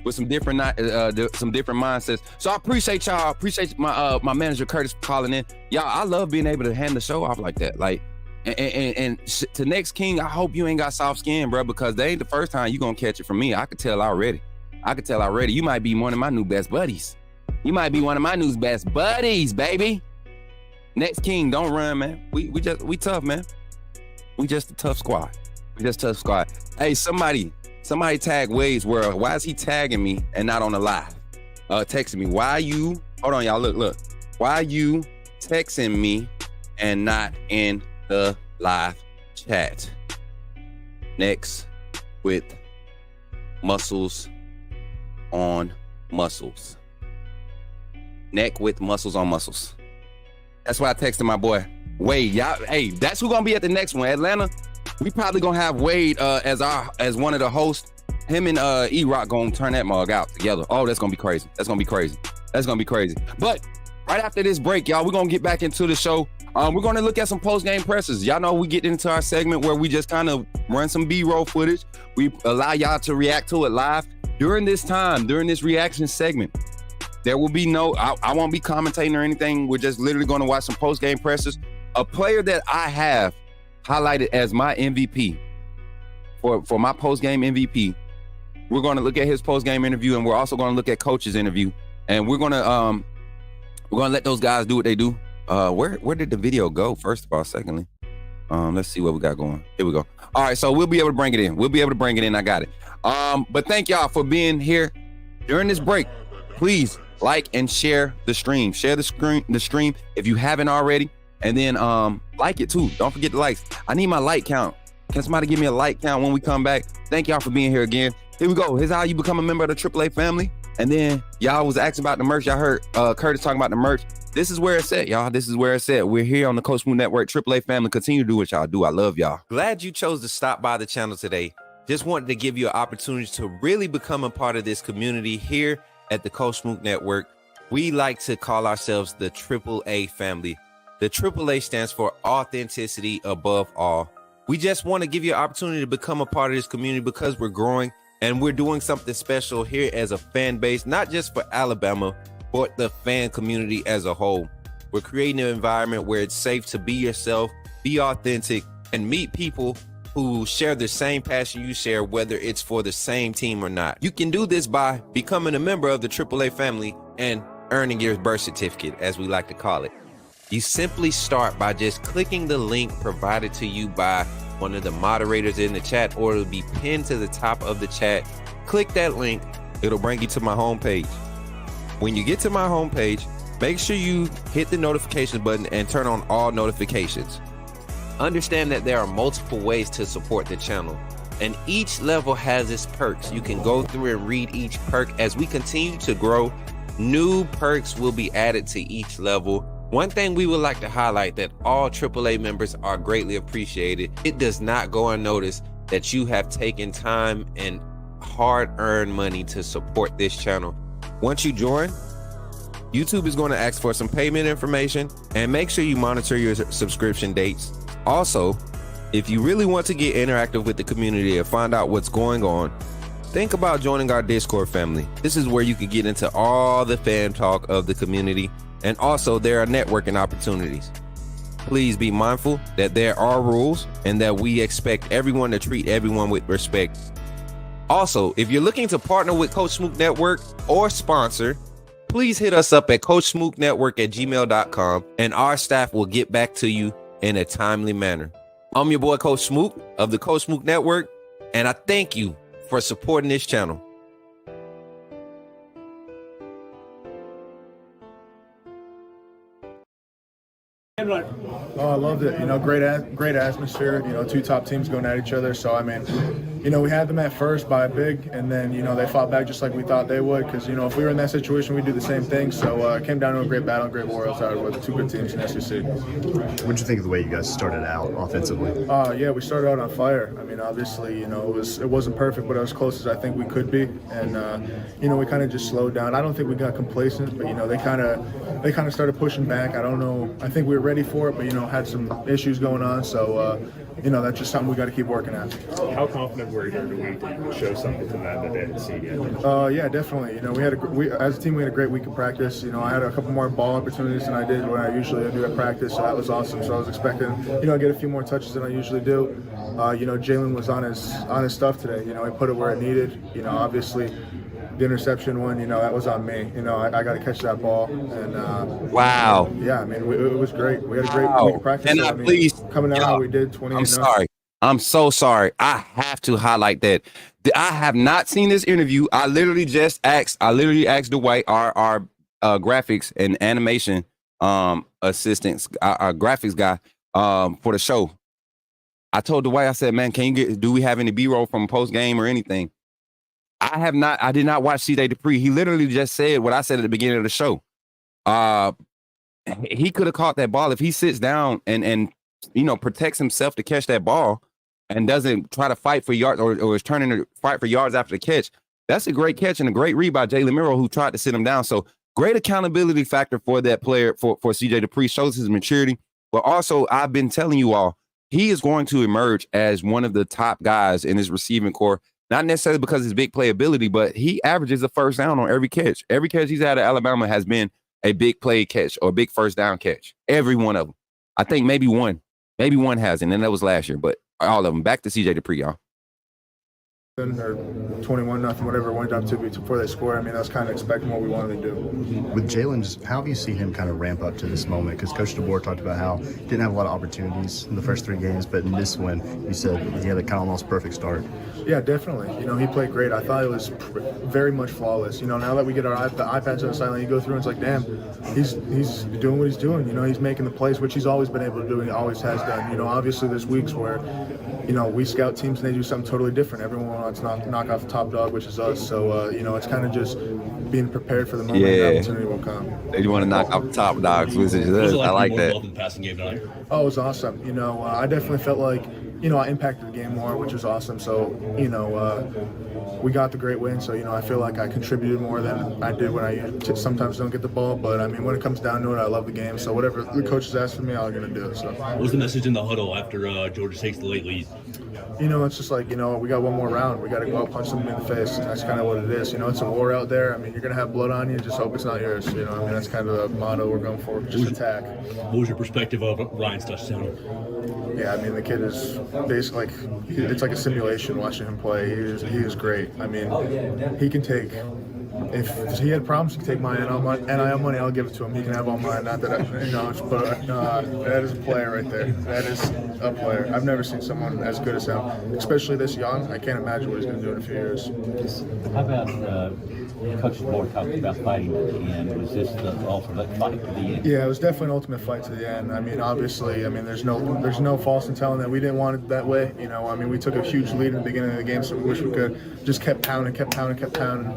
with some different mindsets. So I appreciate y'all. I appreciate my manager Curtis for calling in. Y'all, I love being able to hand the show off like that. Like, and to Next King, I hope you ain't got soft skin, bro, because they ain't the first time you gonna catch it from me. I could tell already. You might be one of my new best buddies. You might be one of my new best buddies, baby. Next King, don't run, man. We tough, man. We just a tough squad. Hey, somebody tag Wade's World. Why is he tagging me and not on the live? Texting me. Hold on, y'all. Look. Why you texting me and not in the live chat? Next with muscles on muscles. Neck with muscles on muscles. That's why I texted my boy Wade. Y'all, hey, that's who gonna be at the next one. Atlanta, we probably gonna have Wade as one of the hosts. Him and E-Rock gonna turn that mug out together. Oh, that's gonna be crazy. But right after this break, y'all, we're gonna get back into the show. We're gonna look at some post-game pressers. Y'all know we get into our segment where we just kind of run some B-roll footage. We allow y'all to react to it live. During this reaction segment, there will be I won't be commentating or anything. We're just literally going to watch some post-game pressers. A player that I have highlighted as my MVP for my post-game MVP, we're going to look at his post-game interview, and we're also going to look at coach's interview. And we're going to let those guys do what they do. Where did the video go, first of all? Secondly, let's see what we got going. Here we go. All right, so we'll be able to bring it in. I got it. But thank y'all for being here during this break. Please like and share the stream. Share the stream if you haven't already. And then like it too. Don't forget the likes. I need my like count. Can somebody give me a like count when we come back? Thank y'all for being here again. Here we go. Here's how you become a member of the AAA family. And then y'all was asking about the merch. Y'all heard Curtis talking about the merch. This is where it's at, y'all. We're here on the Coach Smook Network, AAA family. Continue to do what y'all do. I love y'all.
Glad you chose to stop by the channel today. Just wanted to give you an opportunity to really become a part of this community here at the Coach Smook Network. We like to call ourselves the AAA family. The AAA stands for authenticity above all. We just want to give you an opportunity to become a part of this community because we're growing and we're doing something special here as a fan base, not just for Alabama, but the fan community as a whole. We're creating an environment where it's safe to be yourself, be authentic, and meet people who share the same passion you share, whether it's for the same team or not. You can do this by becoming a member of the AAA family and earning your birth certificate, as we like to call it. You simply start by just clicking the link provided to you by one of the moderators in the chat, or it'll be pinned to the top of the chat. Click that link. It'll bring you to my homepage. When you get to my homepage, make sure you hit the notification button and turn on all notifications. Understand that there are multiple ways to support the channel, and each level has its perks. You can go through and read each perk. As we continue to grow, new perks will be added to each level. One thing we would like to highlight that all AAA members are greatly appreciated. It does not go unnoticed that you have taken time and hard-earned money to support this channel. Once you join, YouTube is going to ask for some payment information, and make sure you monitor your subscription dates. Also, if you really want to get interactive with the community and find out what's going on, think about joining our Discord family. This is where you can get into all the fan talk of the community, and also there are networking opportunities. Please be mindful that there are rules and that we expect everyone to treat everyone with respect. Also, if you're looking to partner with Coach Smook Network or sponsor, please hit us up at coachsmooknetwork@gmail.com, and our staff will get back to you in a timely manner. I'm your boy, Coach Smook of the Coach Smook Network, and I thank you for supporting this channel.
Oh, I loved it. Great atmosphere. Two top teams going at each other. So, I mean, we had them at first by a big, and then, they fought back just like we thought they would. Because, if we were in that situation, we'd do the same thing. So, it came down to a great battle, great war outside with two good teams in SEC.
What did you think of the way you guys started out offensively?
Yeah, we started out on fire. I mean, obviously, it wasn't perfect, but as close as I think we could be. And, we kind of just slowed down. I don't think we got complacent, but, they kind of started pushing back. I don't know. I think we were ready for it, but, had some issues going on. So, that's just something we got to keep working at.
How confident were you during the week to show something to them that they hadn't seen yet?
Yeah, definitely. As a team, we had a great week of practice. I had a couple more ball opportunities than I did when I usually do at practice, so that was awesome. So I was expecting, get a few more touches than I usually do. Jalen was on his stuff today. He put it where it needed. Obviously, the interception one, that was on me. I got to catch that ball. And
wow.
Yeah, I mean, it was great. We had a great week of practice.
And please,
coming out how we did 20.
I'm sorry. I'm so sorry. I have to highlight that. I have not seen this interview. I literally asked Dwight, our graphics and animation assistants, our graphics guy for the show. I told Dwight, I said, man, do we have any B-roll from post game or anything? I did not watch C.J. Dupree. He literally just said what I said at the beginning of the show. He could have caught that ball if he sits down and protects himself to catch that ball and doesn't try to fight for yards or is turning to fight for yards after the catch. That's a great catch and a great read by Jalen Miro, who tried to sit him down. So great accountability factor for that player, for C.J. Dupree, shows his maturity. But also, I've been telling you all, he is going to emerge as one of the top guys in his receiving core. Not necessarily because of his big playability, but he averages a first down on every catch. Every catch he's had at Alabama has been a big play catch or a big first down catch. Every one of them. I think maybe one hasn't, and that was last year, but all of them. Back to C.J. Dupree, y'all.
Or 21-0, whatever it went up to before they scored. I mean, that's kind of expecting what we wanted to do.
With Jalen, how have you seen him kind of ramp up to this moment? Because Coach DeBoer talked about how he didn't have a lot of opportunities in the first 3 games, but in this one, you said he had a kind of almost perfect start.
Yeah, definitely. He played great. I thought it was very much flawless. Now that we get the iPads on the sideline, you go through and it's like, damn, he's doing what he's doing. He's making the plays, which he's always been able to do, and he always has done. Obviously there's weeks where, we scout teams and they do something totally different. Everyone wants to knock off the top dog, which is us. So, it's kind of just being prepared for the moment the opportunity will come.
They want to knock off the top dogs, which is us. I like that.
In the passing game tonight?
Oh, it was awesome. I definitely felt like, I impacted the game more, which was awesome. So, we got the great win. So, I feel like I contributed more than I did when I sometimes don't get the ball. But, I mean, when it comes down to it, I love the game. So, whatever the coaches ask for me, I'm going to do it. So.
What was the message in the huddle after Georgia takes the late lead?
It's just like, we got one more round. We got to go out, punch them in the face. And that's kind of what it is. It's a war out there. I mean, you're going to have blood on you. Just hope it's not yours. That's kind of the motto we're going for. Just attack.
What was your perspective of Ryan's touchdown?
Yeah, I mean, the kid is basically it's like a simulation watching him play. He is great. I mean, he can take. If he had problems, he could take my NIL money. I'll give it to him. He can have all mine. Not that but that is a player right there. That is a player. I've never seen someone as good as him, especially this young. I can't imagine what he's going to do in a few years.
How about Coach Moore talking about fighting at the end? Was this the ultimate fight to the end?
Yeah, it was definitely an ultimate fight to the end. I mean, obviously, there's no false in telling that we didn't want it that way. We took a huge lead in the beginning of the game, so we wish we could just kept pounding.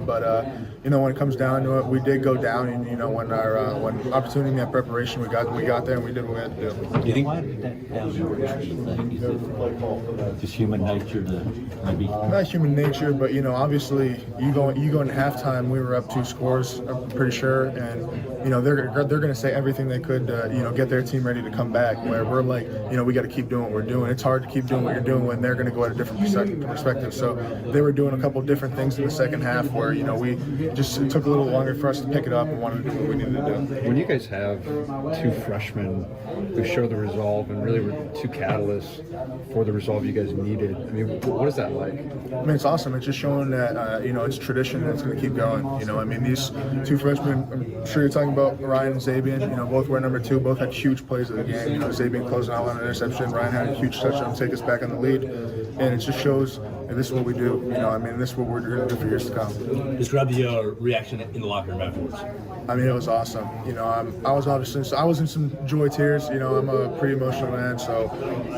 But when it comes down to it, we did go down, and when opportunity met preparation, we got there and we did what we had to do.
Do you think why did that down to do you think? Is it just human nature to maybe?
Not human nature, but obviously you go in halftime. We were up 2 scores, I'm pretty sure, and they're going to say everything they could to get their team ready to come back. Where we're like, we got to keep doing what we're doing. It's hard to keep doing what you're doing when they're going to go at a different perspective. So they were doing a couple different things in the second half where we just took a little longer for us to pick it up and wanted to do what we needed to do.
When you guys have 2 freshmen who show the resolve and really were 2 catalysts for the resolve you guys needed, I mean, what is that like?
I mean, it's awesome. It's just showing that it's tradition and it's going to keep going. I mean, these 2 freshmen, I'm sure you're talking about Ryan and Zabian, both were number 2, both had huge plays of the game. Zabian closing out on an interception, Ryan had a huge touchdown to take us back on the lead, and it just shows this is what we do. This is what we're going to do for years to come.
Describe the reaction in the locker room afterwards.
I mean, it was awesome. You know, I was in some joy tears. You know, I'm a pretty emotional man, so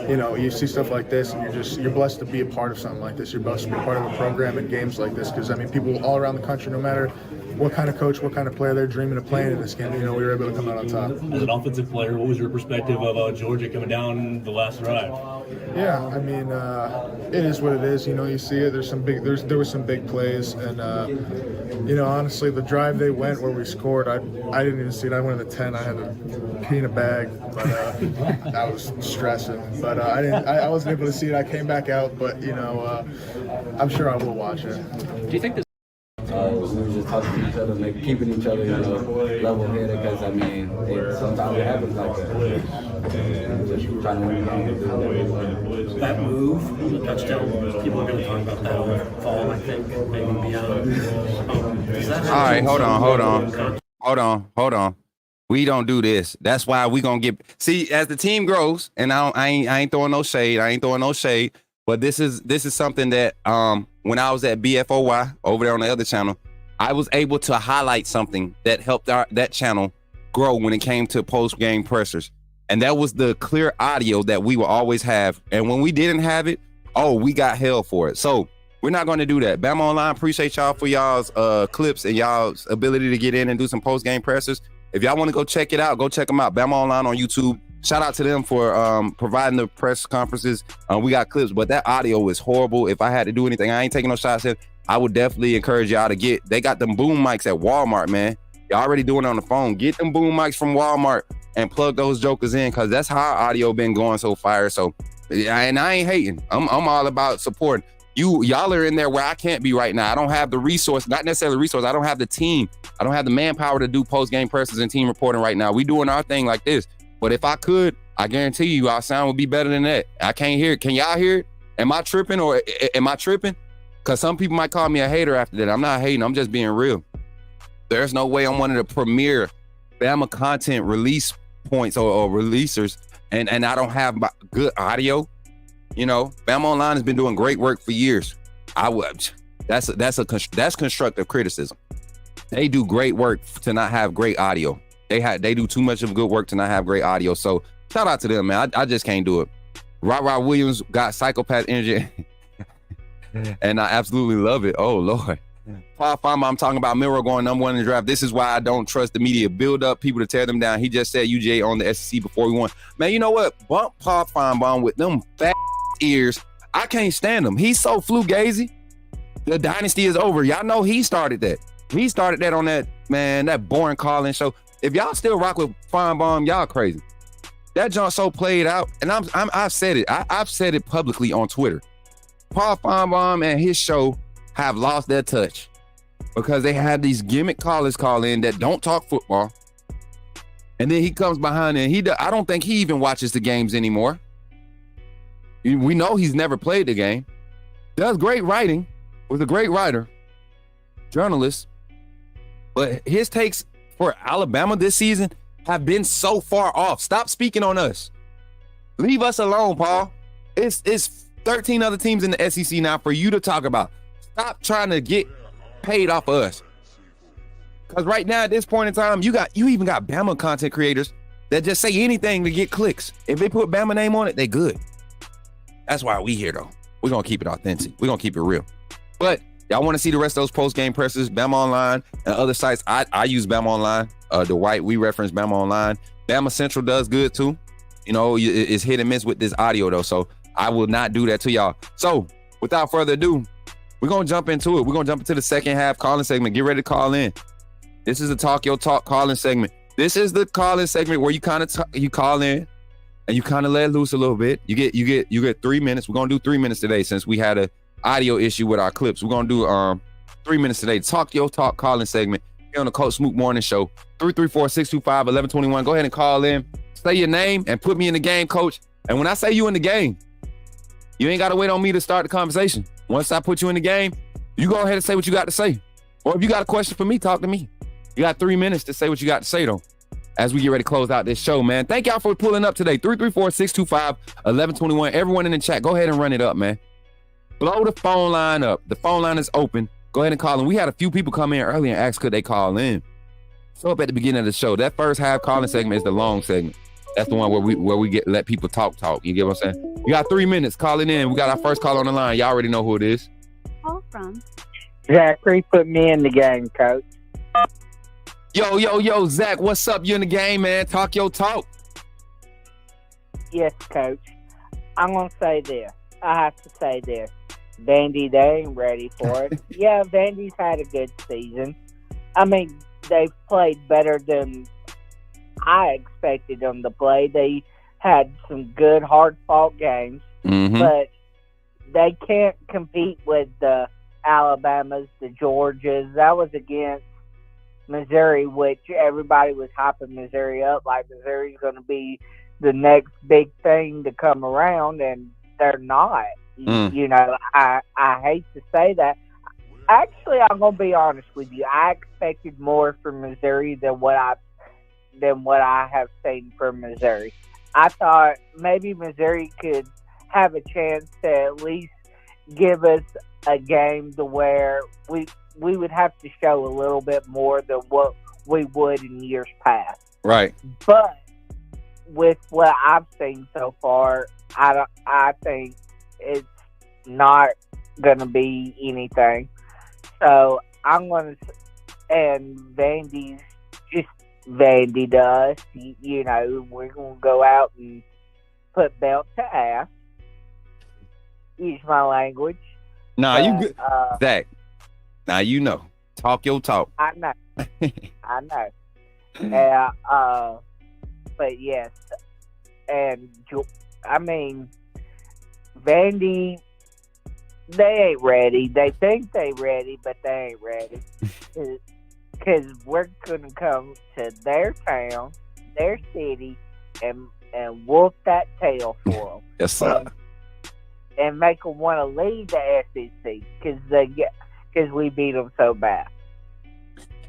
you know, you see stuff like this, and you're blessed to be a part of something like this. You're blessed to be part of a program and games like this, because I mean, people all around the country, no matter what kind of coach, what kind of player they're dreaming of playing in this game, you know, we were able to come out on top.
As an offensive player, what was your perspective of Georgia coming down the last drive?
Yeah, I mean, it is what it is. You know, you see it. There were some big plays, and you know, honestly, the drive they went where we scored, I didn't even see it. I went in the 10. I had to pee in a bag, but I was stressing. But I wasn't able to see it. I came back out, but you know, I'm sure I will watch it.
Do you think this?
We were just talking to each other, keeping each other, you know, level-headed, because, I mean, sometimes it happens like that. And just trying to win the game.
That move, the touchdown, people are going to talk about that on fall, I think, maybe beyond.
All right, hold on. We don't do this. That's why we gonna get. See, as the team grows, and I ain't throwing no shade. But this is something that when I was at BFOY over there on the other channel, I was able to highlight something that helped that channel grow when it came to post-game pressers. And that was the clear audio that we will always have. And when we didn't have it, we got hell for it. So we're not going to do that. Bama Online, appreciate y'all for y'all's clips and y'all's ability to get in and do some post-game pressers. If y'all want to go check it out, go check them out. Bama Online on YouTube. Shout out to them for providing the press conferences. We got clips, but that audio is horrible. If I had to do anything, I ain't taking no shots at. I would definitely encourage y'all to they got them boom mics at Walmart, man. Y'all already doing it on the phone. Get them boom mics from Walmart and plug those jokers in, because that's how our audio been going so fire. So, and I ain't hating. I'm all about supporting. Y'all are in there where I can't be right now. I don't have the resource, not necessarily resource. I don't have the team. I don't have the manpower to do post-game pressers and team reporting right now. We doing our thing like this. But if I could, I guarantee you our sound would be better than that. I can't hear it. Can y'all hear it? Am I tripping or am I tripping? Because some people might call me a hater after that. I'm not hating. I'm just being real. There's no way I'm one of the premier Bama content release points or releasers, and I don't have good audio. You know, Bama Online has been doing great work for years. That's constructive criticism. They do great work to not have great audio. They do too much of good work to not have great audio. So shout out to them, man. I just can't do it. Rod Williams got psychopath energy, and I absolutely love it. Oh Lord. Paul Farmer, I'm talking about Miro going number 1 in the draft. This is why I don't trust the media. Build up people to tear them down. He just said UJ on the SEC before he won. Man, you know what? Bump Paul Farmer with them fat ears. I can't stand him. He's so flugazy. The dynasty is over. Y'all know he started that. He started that on that boring calling show. If y'all still rock with Feinbaum, y'all crazy. That junk so played out, and I've said it. I've said it publicly on Twitter. Paul Feinbaum and his show have lost their touch because they have these gimmick callers call in that don't talk football, and then he comes behind and I don't think he even watches the games anymore. We know he's never played the game. Does great writing, was a great writer, journalist, but his takes for Alabama this season have been so far off. Stop speaking on us. Leave us alone, Paul. It's 13 other teams in the SEC now for you to talk about. Stop trying to get paid off of us. Because right now at this point in time, you even got Bama content creators that just say anything to get clicks. If they put Bama name on it, they good. That's why we here though. We're gonna keep it authentic. We're gonna keep it real. But y'all want to see the rest of those post-game pressers, Bama Online and other sites. I use Bama Online. Dwight, we reference Bama Online. Bama Central does good too. You know, it's hit and miss with this audio though. So I will not do that to y'all. So without further ado, we're going to jump into it. We're going to jump into the second half calling segment. Get ready to call in. This is the Talk Your Talk calling segment. This is the calling segment where you kind of you call in and you kind of let loose a little bit. You get 3 minutes. We're going to do 3 minutes today since we had a audio issue with our clips. We're going to do 3 minutes today. Talk Your Talk calling segment here on the Coach Smook Morning Show. 334-625-1121. Go ahead and call in. Say your name and put me in the game, Coach. And when I say you in the game, you ain't got to wait on me to start the conversation. Once I put you in the game, you go ahead and say what you got to say. Or if you got a question for me, talk to me. You got 3 minutes to say what you got to say, though, as we get ready to close out this show, man. Thank y'all for pulling up today. 334-625-1121. Everyone in the chat, go ahead and run it up, man. Blow the phone line up. The phone line is open. Go ahead and call in. We had a few people come in early and ask could they call in. show up at the beginning of the show. That first half calling segment is the long segment. That's the one where we let people talk. You get what I'm saying? You got 3 minutes calling in. We got our first call on the line. Y'all already know who it is.
Call from
Zachary, put me in the game, coach.
Yo, Zach, what's up? You in the game, man? Talk your talk.
Yes, coach. I'm gonna say this. I have to say this. Vandy, they ain't ready for it. Yeah, Vandy's had a good season. I mean, they've played better than I expected them to play. They had some good, hard-fought games, but they can't compete with the Alabamas, the Georgias. That was against Missouri, which everybody was hyping Missouri up like Missouri's going to be the next big thing to come around, and they're not. You know, I hate to say that. Actually, I'm going to be honest with you. I expected more from Missouri than what I have seen from Missouri. I thought maybe Missouri could have a chance to at least give us a game to where we would have to show a little bit more than what we would in years past.
Right.
But with what I've seen so far, I think it's not going to be anything. So I'm going to, and Vandy's just Vandy to us. You know, we're going to go out and put belt to ass. Use my language.
Nah, you good. Zach, now you know. Talk your talk.
I know. I know. But yes. And, I mean, Vandy, they ain't ready. They think they ready, but they ain't ready. Because we're going to come to their town, their city, and whoop that tail for them.
Yes, sir.
And make them want to leave the SEC because we beat them so bad.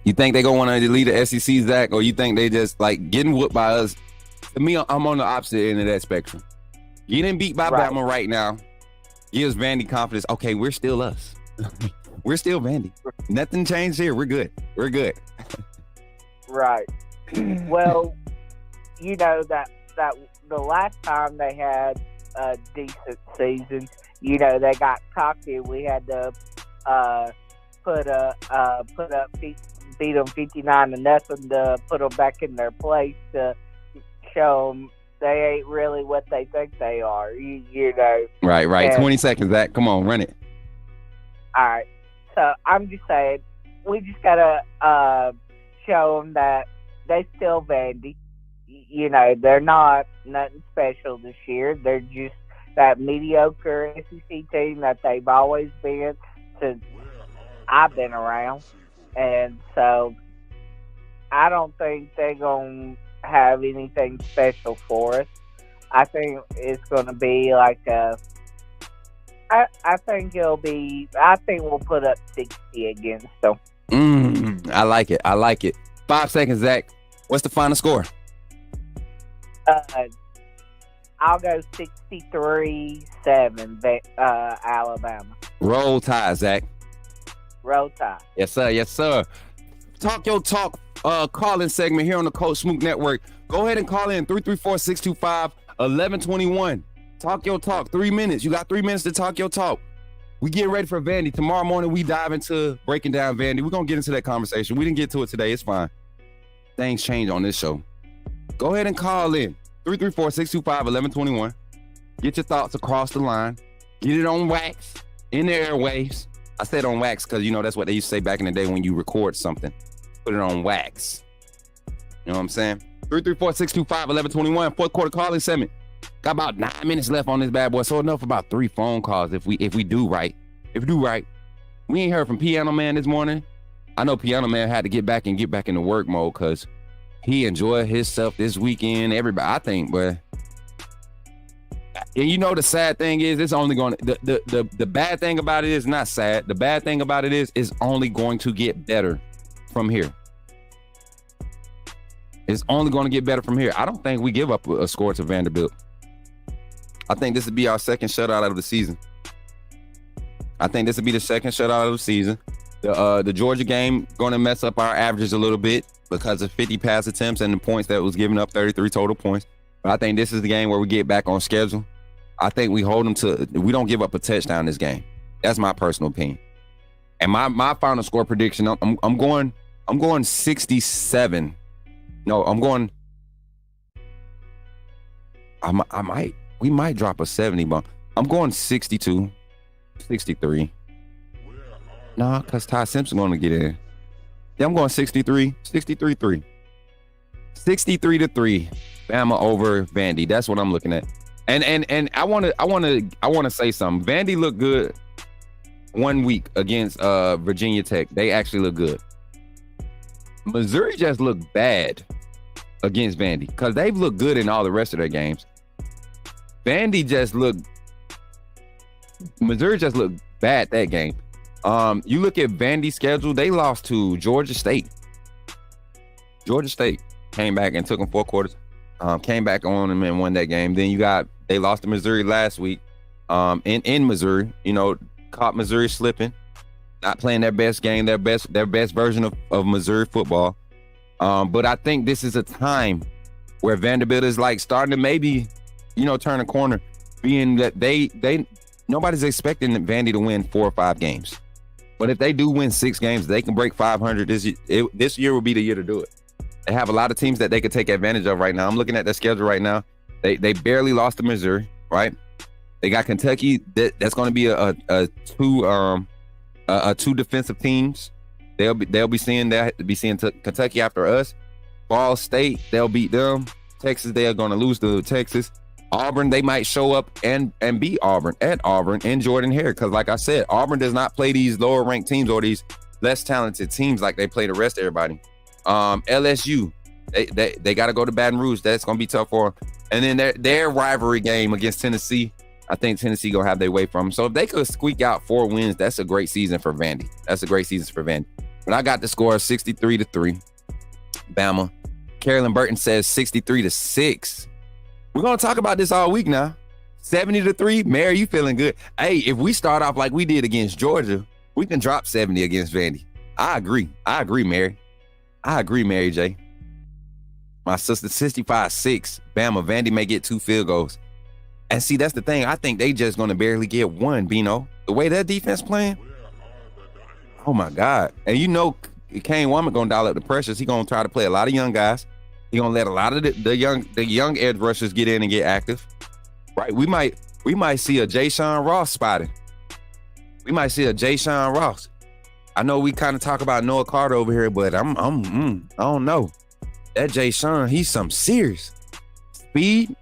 You think they gonna want to lead the SEC, Zach, or you think they just like getting whooped by us? To me, I'm on the opposite end of that spectrum. Getting beat by Bama right now gives Vandy confidence. Okay, we're still us. We're still Vandy. Nothing changed here. We're good. We're good.
Right. Well, you know that the last time they had a decent season, you know, they got cocky. We had to beat them 59-0 to put them back in their place to show them they ain't really what they think they are. You know.
Right.
And,
20 seconds, Zach. Come on, run it.
All right. So I'm just saying, we just gotta show them that they still Vandy. You know, they're not nothing special this year. They're just that mediocre SEC team that they've always been since I've been around. And so I don't think they're going to have anything special for us. I think it's going to be like I think we'll put up 60 against them.
I like it. 5 seconds, Zach. What's the final score?
I'll go 63-7, Alabama.
Roll Tide, Zach.
Roll Tide.
Yes, sir. Talk your talk call-in segment here on the Coach Smook Network. Go ahead and call in 334-625-1121. Talk your talk. 3 minutes. You got 3 minutes to talk your talk. We get ready for Vandy. Tomorrow morning, we dive into breaking down Vandy. We're going to get into that conversation. We didn't get to it today. It's fine. Things change on this show. Go ahead and call in 334-625-1121. Get your thoughts across the line. Get it on wax, in the airwaves. I said on wax because, you know, that's what they used to say back in the day when you record something. Put it on wax. You know what I'm saying? 334-625-1121. Fourth quarter calling segment. Got about 9 minutes left on this bad boy. So enough for about 3 phone calls if we do right. If we do right. We ain't heard from Piano Man this morning. I know Piano Man had to get back into work mode because he enjoyed himself this weekend. Everybody, I think, but and you know the sad thing is it's only going to the bad thing about it is not sad. The bad thing about it is only going to get better from here. It's only going to get better from here. I don't think we give up a score to Vanderbilt. I think this would be our second shutout of the season. The Georgia game going to mess up our averages a little bit.
because of 50 pass attempts and the points that was given up, 33 total points. But I think this is the game where we get back on schedule. I think we hold them to, we don't give up a touchdown this game. That's my personal opinion. And my final score prediction, I'm going 67. No, we might drop a 70 bump. I'm going 62, 63. Nah, because Ty Simpson going to get in. Yeah, I'm going 63, 63-3. 63-3. Bama over Vandy. That's what I'm looking at. And I want to say something. Vandy looked good 1 week against Virginia Tech. They actually look good. Missouri just looked bad against Vandy because they've looked good in all the rest of their games. Missouri just looked bad that game. You look at Vandy's schedule, they lost to Georgia State. Georgia State came back and took them 4 quarters. Came back on them and won that game. Then they lost to Missouri last week. In Missouri, caught Missouri slipping, not playing their best game, their best version of Missouri football. But I think this is a time where Vanderbilt is like starting to maybe, turn a corner, being that nobody's expecting Vandy to win 4 or 5 games. But if they do win 6 games, they can break 500. This year will be the year to do it. They have a lot of teams that they could take advantage of right now. I'm looking at their schedule right now. They barely lost to Missouri, right? They got Kentucky. That's going to be a two defensive teams. They'll be seeing Kentucky after us. Ball State, they'll beat them. Texas, they are going to lose to Texas. Auburn, they might show up and beat Auburn at Auburn and Jordan Hare. Because like I said, Auburn does not play these lower ranked teams or these less talented teams like they play the rest of everybody. LSU, they got to go to Baton Rouge. That's going to be tough for them. And then their rivalry game against Tennessee, I think Tennessee going to have their way from them. So if they could squeak out 4 wins, that's a great season for Vandy. But I got the score of 63-3. Bama. Carolyn Burton says 63-6. We're going to talk about this all week now. 70-3. Mary, you feeling good? Hey, if we start off like we did against Georgia, we can drop 70 against Vandy. I agree, Mary. I agree, Mary J. My sister, 65-6. Bama, Vandy may get 2 field goals. And see, that's the thing. I think they just going to barely get 1, Bino. The way that defense playing, oh, my God. And Kane Womack going to dial up the pressures. He going to try to play a lot of young guys. He going to let a lot of the young edge rushers get in and get active. Right? We might see a Jay-Sean Ross spotting. We might see a Jay-Sean Ross. I know we kind of talk about Noah Carter over here, but I don't know. That Jay-Sean, he's something serious. Speed,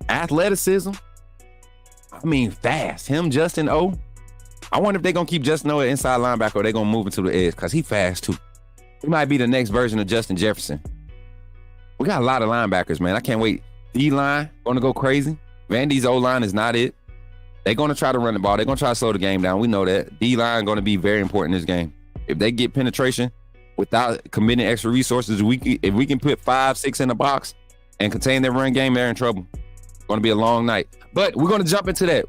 athleticism. I mean, fast. Him, Justin O. I wonder if they're going to keep Justin O at inside linebacker or they're going to move him to the edge because he fast too. He might be the next version of Justin Jefferson. We got a lot of linebackers, man. I can't wait. D-line going to go crazy. Vandy's O-line is not it. They're going to try to run the ball. They're going to try to slow the game down. We know that. D-line going to be very important in this game. If they get penetration without committing extra resources, if we can put 5, 6 in the box and contain their run game, they're in trouble. It's going to be a long night. But we're going to jump into that.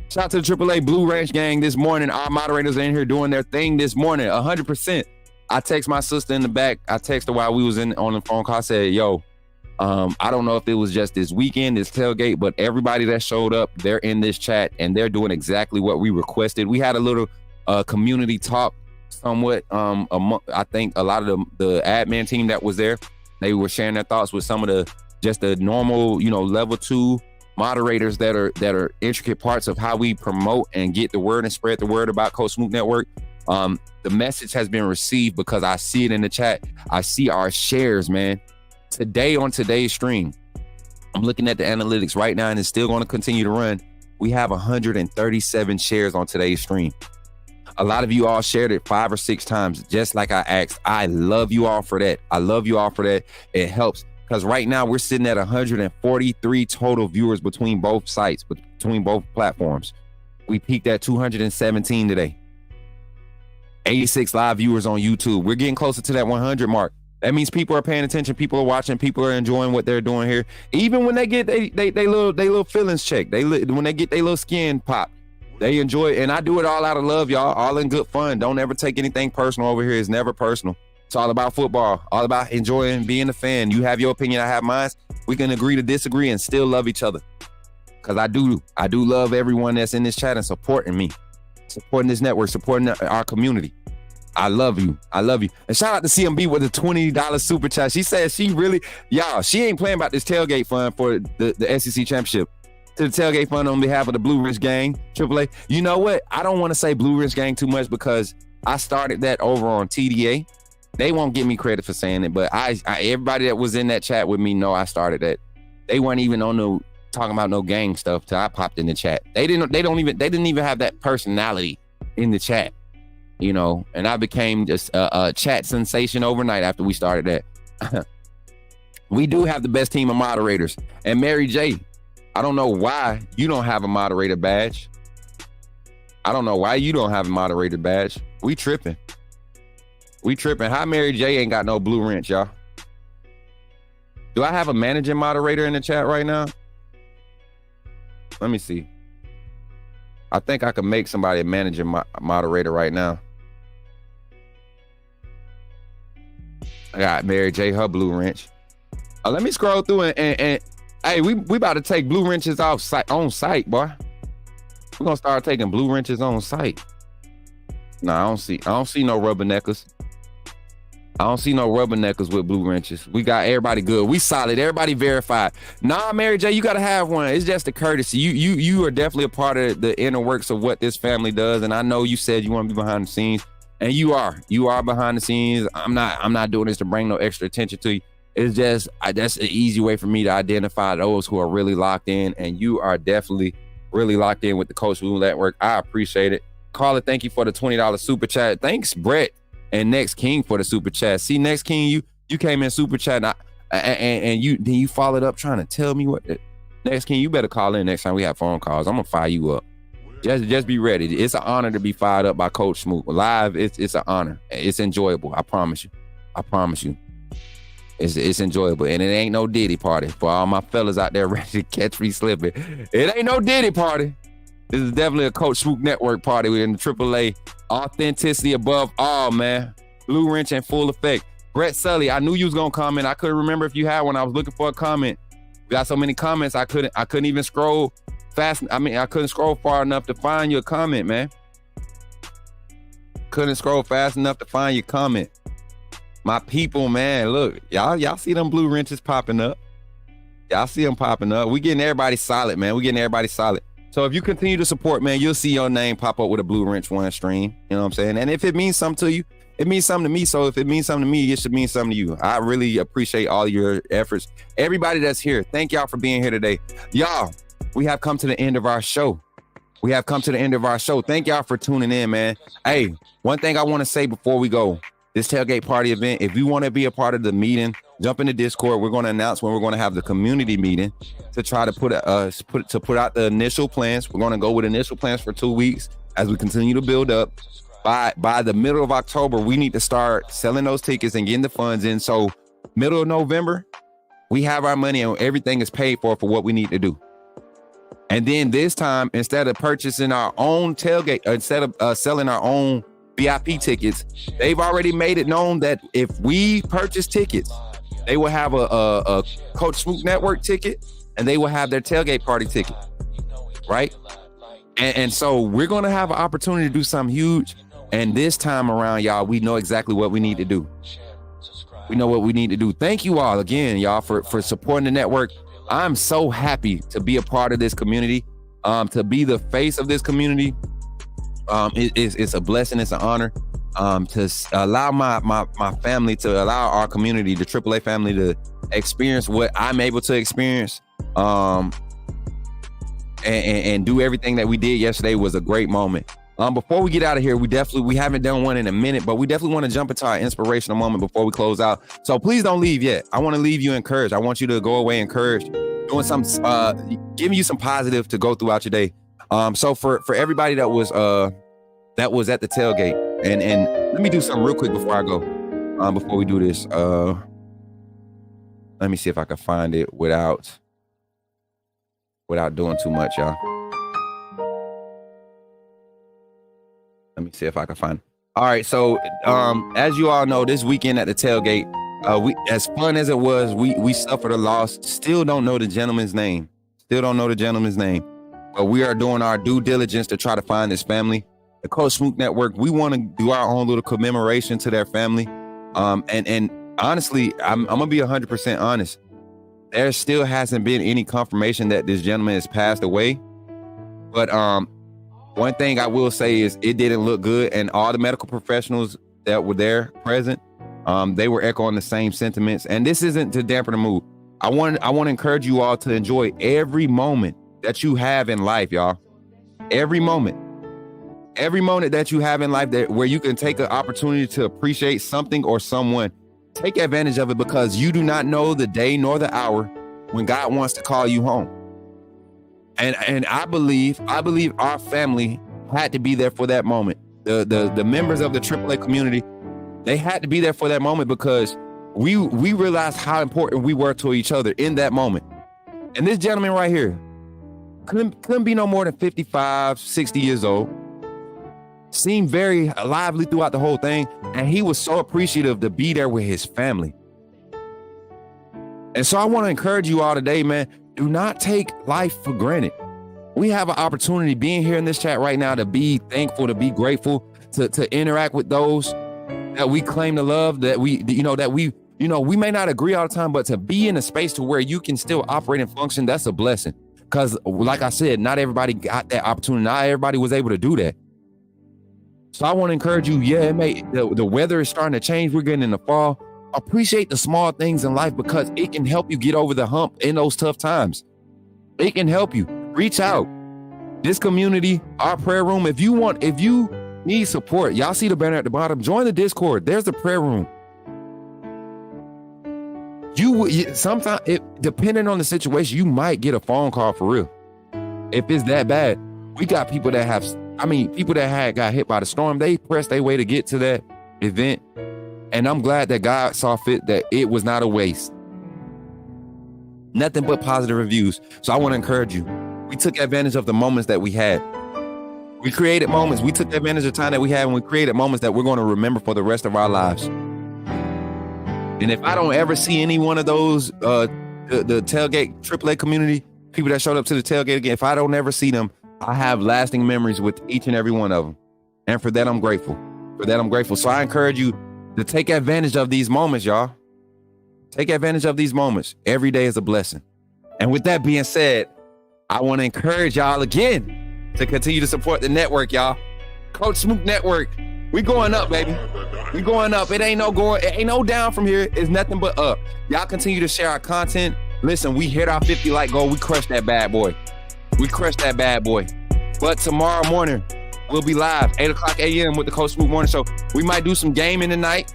Shout out to the AAA Blue Ranch gang this morning. Our moderators are in here doing their thing this morning, 100%. I text my sister in the back. I texted her while we was on the phone call. I said, yo, I don't know if it was just this weekend, this tailgate, but everybody that showed up, they're in this chat and they're doing exactly what we requested. We had a little community talk somewhat. I think a lot of the admin team that was there, they were sharing their thoughts with some of the normal, level 2 moderators that are intricate parts of how we promote and get the word and spread the word about Coach Smook Network. The message has been received because I see it in the chat. I see our shares, man. Today on today's stream, I'm looking at the analytics right now and it's still going to continue to run. We have 137 shares on today's stream. A lot of you all shared it 5 or 6 times, just like I asked. I love you all for that. It helps because right now we're sitting at 143 total viewers between both sites, between both platforms. We peaked at 217 today. 86 live viewers on YouTube. We're getting closer to that 100 mark. That means people are paying attention. People are watching. People are enjoying what they're doing here. Even when they get they little feelings checked, when they get their little skin popped, they enjoy it. And I do it all out of love, y'all. All in good fun. Don't ever take anything personal over here. It's never personal.
It's all about football, all about enjoying being a fan. You have your opinion, I have mine. We can agree to disagree and still love each other. Because I do love everyone that's in this chat and supporting me, supporting this network, supporting our community. I love you. I love you. And shout out to CMB with the $20 super chat. She said she ain't playing about this tailgate fund for the SEC championship. To the tailgate fund on behalf of the Blue Ridge Gang, AAA. You know what? I don't want to say Blue Ridge Gang too much because I started that over on TDA. They won't give me credit for saying it, but I everybody that was in that chat with me know I started that. They weren't even on talking about no gang stuff till I popped in the chat. They didn't even have that personality in the chat, you know. And I became just a chat sensation overnight after we started that. We do have the best team of moderators. And Mary J, I don't know why you don't have a moderator badge. I don't know why you don't have a moderator badge. We tripping. How Mary J ain't got no blue wrench, y'all? Do I have a managing moderator in the chat right now? Let me see. I think I could make somebody a managing moderator right now. I got Mary J, her blue wrench. Let me scroll through and hey, we about to take blue wrenches on site, boy. We're gonna start taking blue wrenches on site. Nah, I don't see no rubberneckers. I don't see no rubberneckers with blue wrenches. We got everybody good. We solid. Everybody verified. Nah, Mary J, you gotta have one. It's just a courtesy. You are definitely a part of the inner works of what this family does. And I know you said you want to be behind the scenes, and you are behind the scenes. I'm not doing this to bring no extra attention to you. It's just that's an easy way for me to identify those who are really locked in, and you are definitely really locked in with the Coach Blue Network. I appreciate it. Carla, thank you for the $20 super chat. Thanks, Brett and Next King for the super chat. See, Next King, you came in super chat and you followed up trying to tell me what. Next King, you better call in next time we have phone calls. I'm gonna fire you up. Just be ready. It's an honor to be fired up by Coach Smook live. It's an honor. It's enjoyable. I promise you. It's enjoyable, and it ain't no Diddy party for all my fellas out there ready to catch me slipping. It ain't no Diddy party. This is definitely a Coach Smook Network party. We're in the AAA. Authenticity above all, man. Blue wrench in full effect. Brett Sully, I knew you was gonna comment. I couldn't remember if you had one. I was looking for a comment. We got so many comments. I couldn't even scroll fast. I couldn't scroll far enough to find your comment, man. Couldn't scroll fast enough to find your comment. My people, man, look, y'all see them blue wrenches popping up. Y'all see them popping up. We getting everybody solid, man. We getting everybody solid. So if you continue to support, man, you'll see your name pop up with a blue wrench one stream. You know what I'm saying? And if it means something to you, it means something to me. So if it means something to me, it should mean something to you. I really appreciate all your efforts. Everybody that's here, thank y'all for being here today. Y'all, we have come to the end of our show. Thank y'all for tuning in, man. Hey, one thing I want to say before we go. This tailgate party event, if you want to be a part of the meeting, jump into Discord. We're going to announce when we're going to have the community meeting to try to put out the initial plans. We're going to go with initial plans for 2 weeks as we continue to build up. By the middle of October, we need to start selling those tickets and getting the funds in. So middle of November, we have our money and everything is paid for what we need to do. And then this time, instead of purchasing our own tailgate, instead of selling our own VIP tickets, they've already made it known that if we purchase tickets, they will have a Coach Smook Network ticket and they will have their tailgate party ticket, right? And so we're going to have an opportunity to do something huge. And this time around, y'all, we know exactly what we need to do. Thank you all again, y'all, for supporting the network. I'm so happy to be a part of this community, to be the face of this community. It's a blessing. It's an honor to allow my family, to allow our community, the AAA family, to experience what I'm able to experience, and do everything that we did yesterday was a great moment. Before we get out of here, we haven't done one in a minute, but we definitely want to jump into our inspirational moment before we close out. So please don't leave yet. I want to leave you encouraged. I want you to go away encouraged, doing some, giving you some positive to go throughout your day. So for everybody that was at the tailgate, and let me do something real quick before I go. Before we do this, let me see if I can find it without doing too much, y'all. Let me see if I can find.
All right, so as you all know, this weekend at the tailgate, we as fun as it was, we suffered a loss. Still don't know the gentleman's name. But we are doing our due diligence to try to find this family. The Coach Smook Network, we want to do our own little commemoration to their family. And honestly, I'm gonna be 100% honest. There still hasn't been any confirmation that this gentleman has passed away. But one thing I will say is it didn't look good, and all the medical professionals that were there present, they were echoing the same sentiments. And this isn't to dampen the mood. I want to encourage you all to enjoy every moment that you have in life, y'all. Every moment that you have in life where you can take an opportunity to appreciate something or someone, take advantage of it, because you do not know the day nor the hour when God wants to call you home. And I believe our family had to be there for that moment. The members of the AAA community, they had to be there for that moment, because we realized how important we were to each other in that moment. And this gentleman right here couldn't be no more than 55, 60 years old. Seemed very lively throughout the whole thing, and he was so appreciative to be there with his family. And so I want to encourage you all today, man, do not take life for granted. We have an opportunity being here in this chat right now to be thankful, to be grateful, to interact with those that we claim to love, that we may not agree all the time, but to be in a space to where you can still operate and function, that's a blessing. Because like I said, not everybody got that opportunity. Not everybody was able to do that. So I want to encourage you, the weather is starting to change. We're getting in the fall. Appreciate the small things in life, because it can help you get over the hump in those tough times. It can help you. Reach out. This community, our prayer room, if you need support, y'all see the banner at the bottom, join the Discord. There's the prayer room. Sometimes, depending on the situation, you might get a phone call for real. If it's that bad, we got people that had got hit by the storm. They pressed their way to get to that event. And I'm glad that God saw fit that it was not a waste. Nothing but positive reviews. So I want to encourage you. We took advantage of the moments that we had. We created moments. We took advantage of the time that we had, and we created moments that we're going to remember for the rest of our lives. And if I don't ever see any one of those, the tailgate AAA community, people that showed up to the tailgate again, if I don't ever see them, I have lasting memories with each and every one of them. And for that, I'm grateful. So I encourage you to take advantage of these moments, y'all. Take advantage of these moments. Every day is a blessing. And with that being said, I want to encourage y'all again to continue to support the network, y'all. Coach Smook Network. We going up, baby. We going up. It ain't no down from here. It's nothing but up. Y'all continue to share our content. Listen, we hit our 50 like goal. We crushed that bad boy. But tomorrow morning, we'll be live 8:00 a.m. with the Coach Smook Morning Show. We might do some gaming tonight.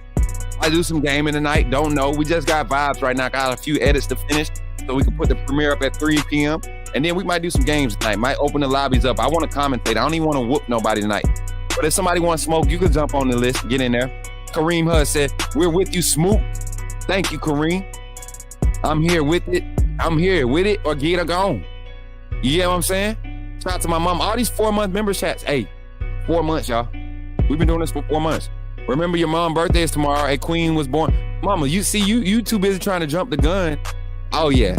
Don't know. We just got vibes right now. Got a few edits to finish so we can put the premiere up at 3 p.m. And then we might do some games tonight. Might open the lobbies up. I want to commentate. I don't even want to whoop nobody tonight. But if somebody wants smoke, you can jump on the list. Get in there. Kareem Hudd said, "We're with you, Smook." Thank you, Kareem. I'm here with it. Or get it gone. You get what I'm saying? Shout out to my mom. All these 4-month member chats. Hey, 4 months, y'all. We've been doing this for 4 months. Remember, your mom's birthday is tomorrow. A queen was born. Mama, you too busy trying to jump the gun. Oh yeah.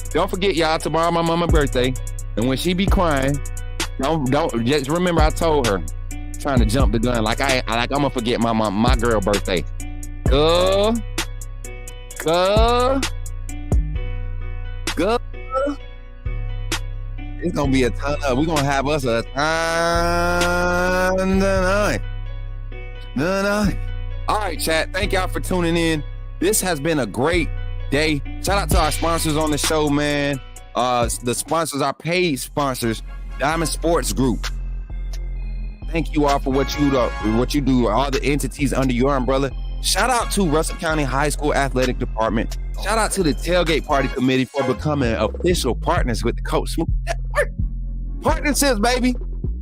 Don't forget, y'all, tomorrow my mama's birthday. And when she be crying, don't just remember I told her, trying to jump the gun like I'm gonna forget my girl birthday. Go. It's gonna be a ton of. We're gonna have us a ton tonight. All right, chat. Thank y'all for tuning in. This has been a great day. Shout out to our sponsors on the show, man. The sponsors, our paid sponsors, Diamond Sports Group. Thank you all for what you do, all the entities under your umbrella. Shout out to Russell County High School Athletic Department. Shout out to the Tailgate Party Committee for becoming official partners with the Coach Smook Network. Partnerships, baby.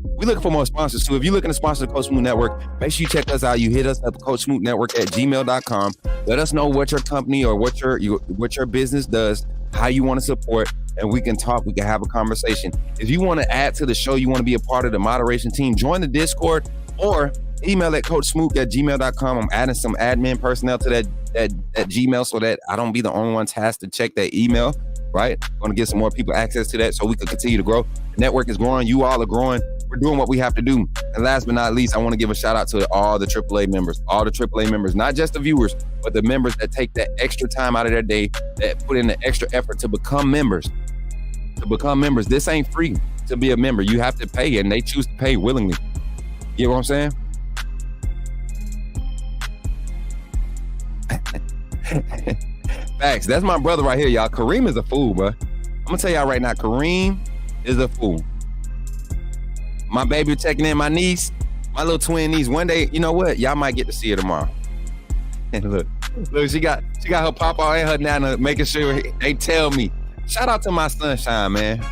We're looking for more sponsors too. If you're looking to sponsor the Coach Smook Network, make sure you check us out. You hit us at the Coach Smook Network at gmail.com. Let us know what your company or what your business does, how you want to support, and we can talk. We can have a conversation. If you want to add to the show, you want to be a part of the moderation team, join the Discord, or email at coachsmook@gmail.com. I'm adding some admin personnel to that Gmail so that I don't be the only one tasked to check that email, right? I'm going to give some more people access to that so we can continue to grow. The network is growing. You all are growing. We're doing what we have to do. And last but not least, I want to give a shout out to all the AAA members, not just the viewers, but the members that take that extra time out of their day, that put in the extra effort to become members. This ain't free to be a member. You have to pay, and they choose to pay willingly. You know what I'm saying? Facts. That's my brother right here, y'all. Kareem is a fool, bro. I'm gonna tell y'all right now, Kareem is a fool. My baby checking in, my niece, my little twin niece. One day, you know what? Y'all might get to see her tomorrow. And look, she got her papa and her nana making sure they tell me. Shout out to my sunshine, man.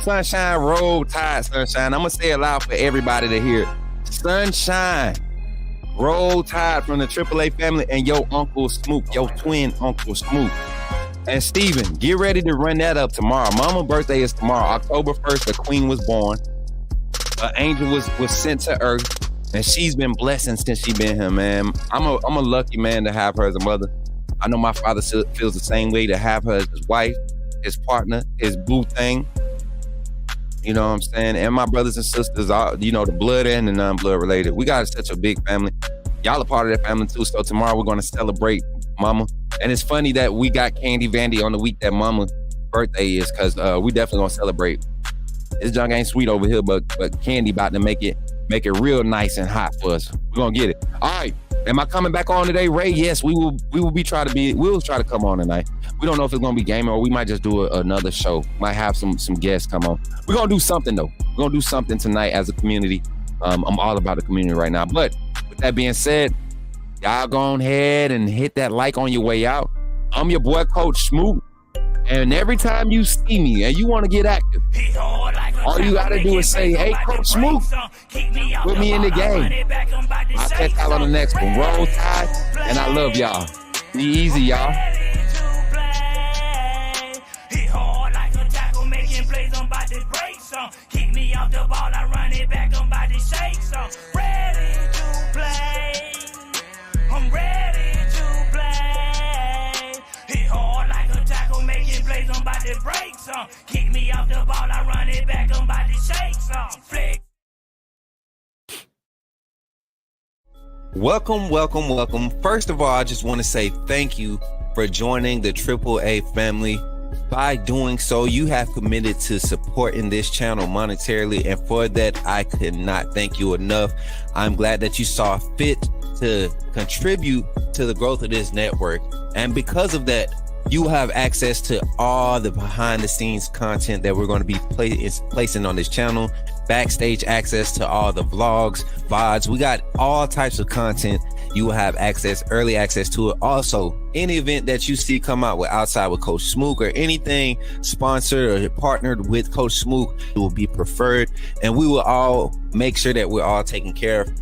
Sunshine, roll tide, sunshine. I'm gonna say it loud for everybody to hear. Sunshine, roll tide from the AAA family and your Uncle Smook, your twin Uncle Smook. And Steven, get ready to run that up tomorrow. Mama's birthday is tomorrow, October 1st. The queen was born. An angel was sent to earth, and she's been blessing since she been here, man. I'm a lucky man to have her as a mother. I know my father feels the same way, to have her as his wife, his partner, his boo thing. You know what I'm saying? And my brothers and sisters, all, you know, the blood and the non-blood related. We got such a big family. Y'all are part of that family too. So tomorrow we're going to celebrate Mama. And it's funny that we got Candy Vandy on the week that Mama's birthday is, because we definitely going to celebrate. This junk ain't sweet over here, but Candy about to make it real nice and hot for us. We're gonna get it. All right. Am I coming back on today, Ray? Yes, we'll try to come on tonight. We don't know if it's gonna be gaming or we might just do another show. Might have some guests come on. We're gonna do something though. We're gonna do something tonight as a community. I'm all about the community right now. But with that being said, y'all go ahead and hit that like on your way out. I'm your boy, Coach Smook. And every time you see me and you want to get active, all you got to do is say, hey, Coach Smook, put me in the game. I'll catch y'all on the next one. Roll Tide, and I love y'all. Be easy, y'all.
Kick me off the ball, I run it back, I'm about to shake some. Ready to play, I'm ready to play. Hit hard like a tackle, making plays, I'm about to break some. Kick me off the ball, I run it back, I'm about to shake some. Flick.
Welcome. First of all, I just want to say thank you for joining the AAA family. By doing so, you have committed to supporting this channel monetarily, and for that, I could not thank you enough. I'm glad that you saw fit to contribute to the growth of this network, and because of that, you have access to all the behind-the-scenes content that we're going to be placing on this channel, backstage access to all the vlogs, VODs. We got all types of content. You will have early access to it. Also, any event that you see come out with Outside with Coach Smook or anything sponsored or partnered with Coach Smook, it will be preferred, and we will all make sure that we're all taken care of.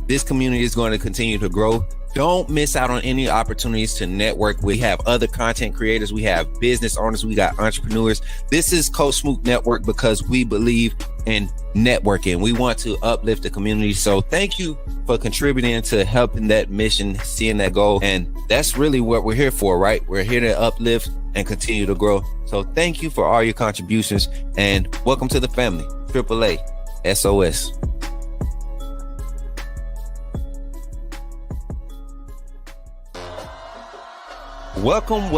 This community is going to continue to grow. Don't miss out on any opportunities to network. We have other content creators. We have business owners. We got entrepreneurs. This is Coach Smook Network because we believe in networking. We want to uplift the community. So thank you for contributing to helping that mission, seeing that goal. And that's really what we're here for, right? We're here to uplift and continue to grow. So thank you for all your contributions and welcome to the family. AAA SOS. Welcome.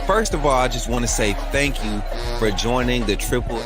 First of all, I just want to say thank you for joining the AAA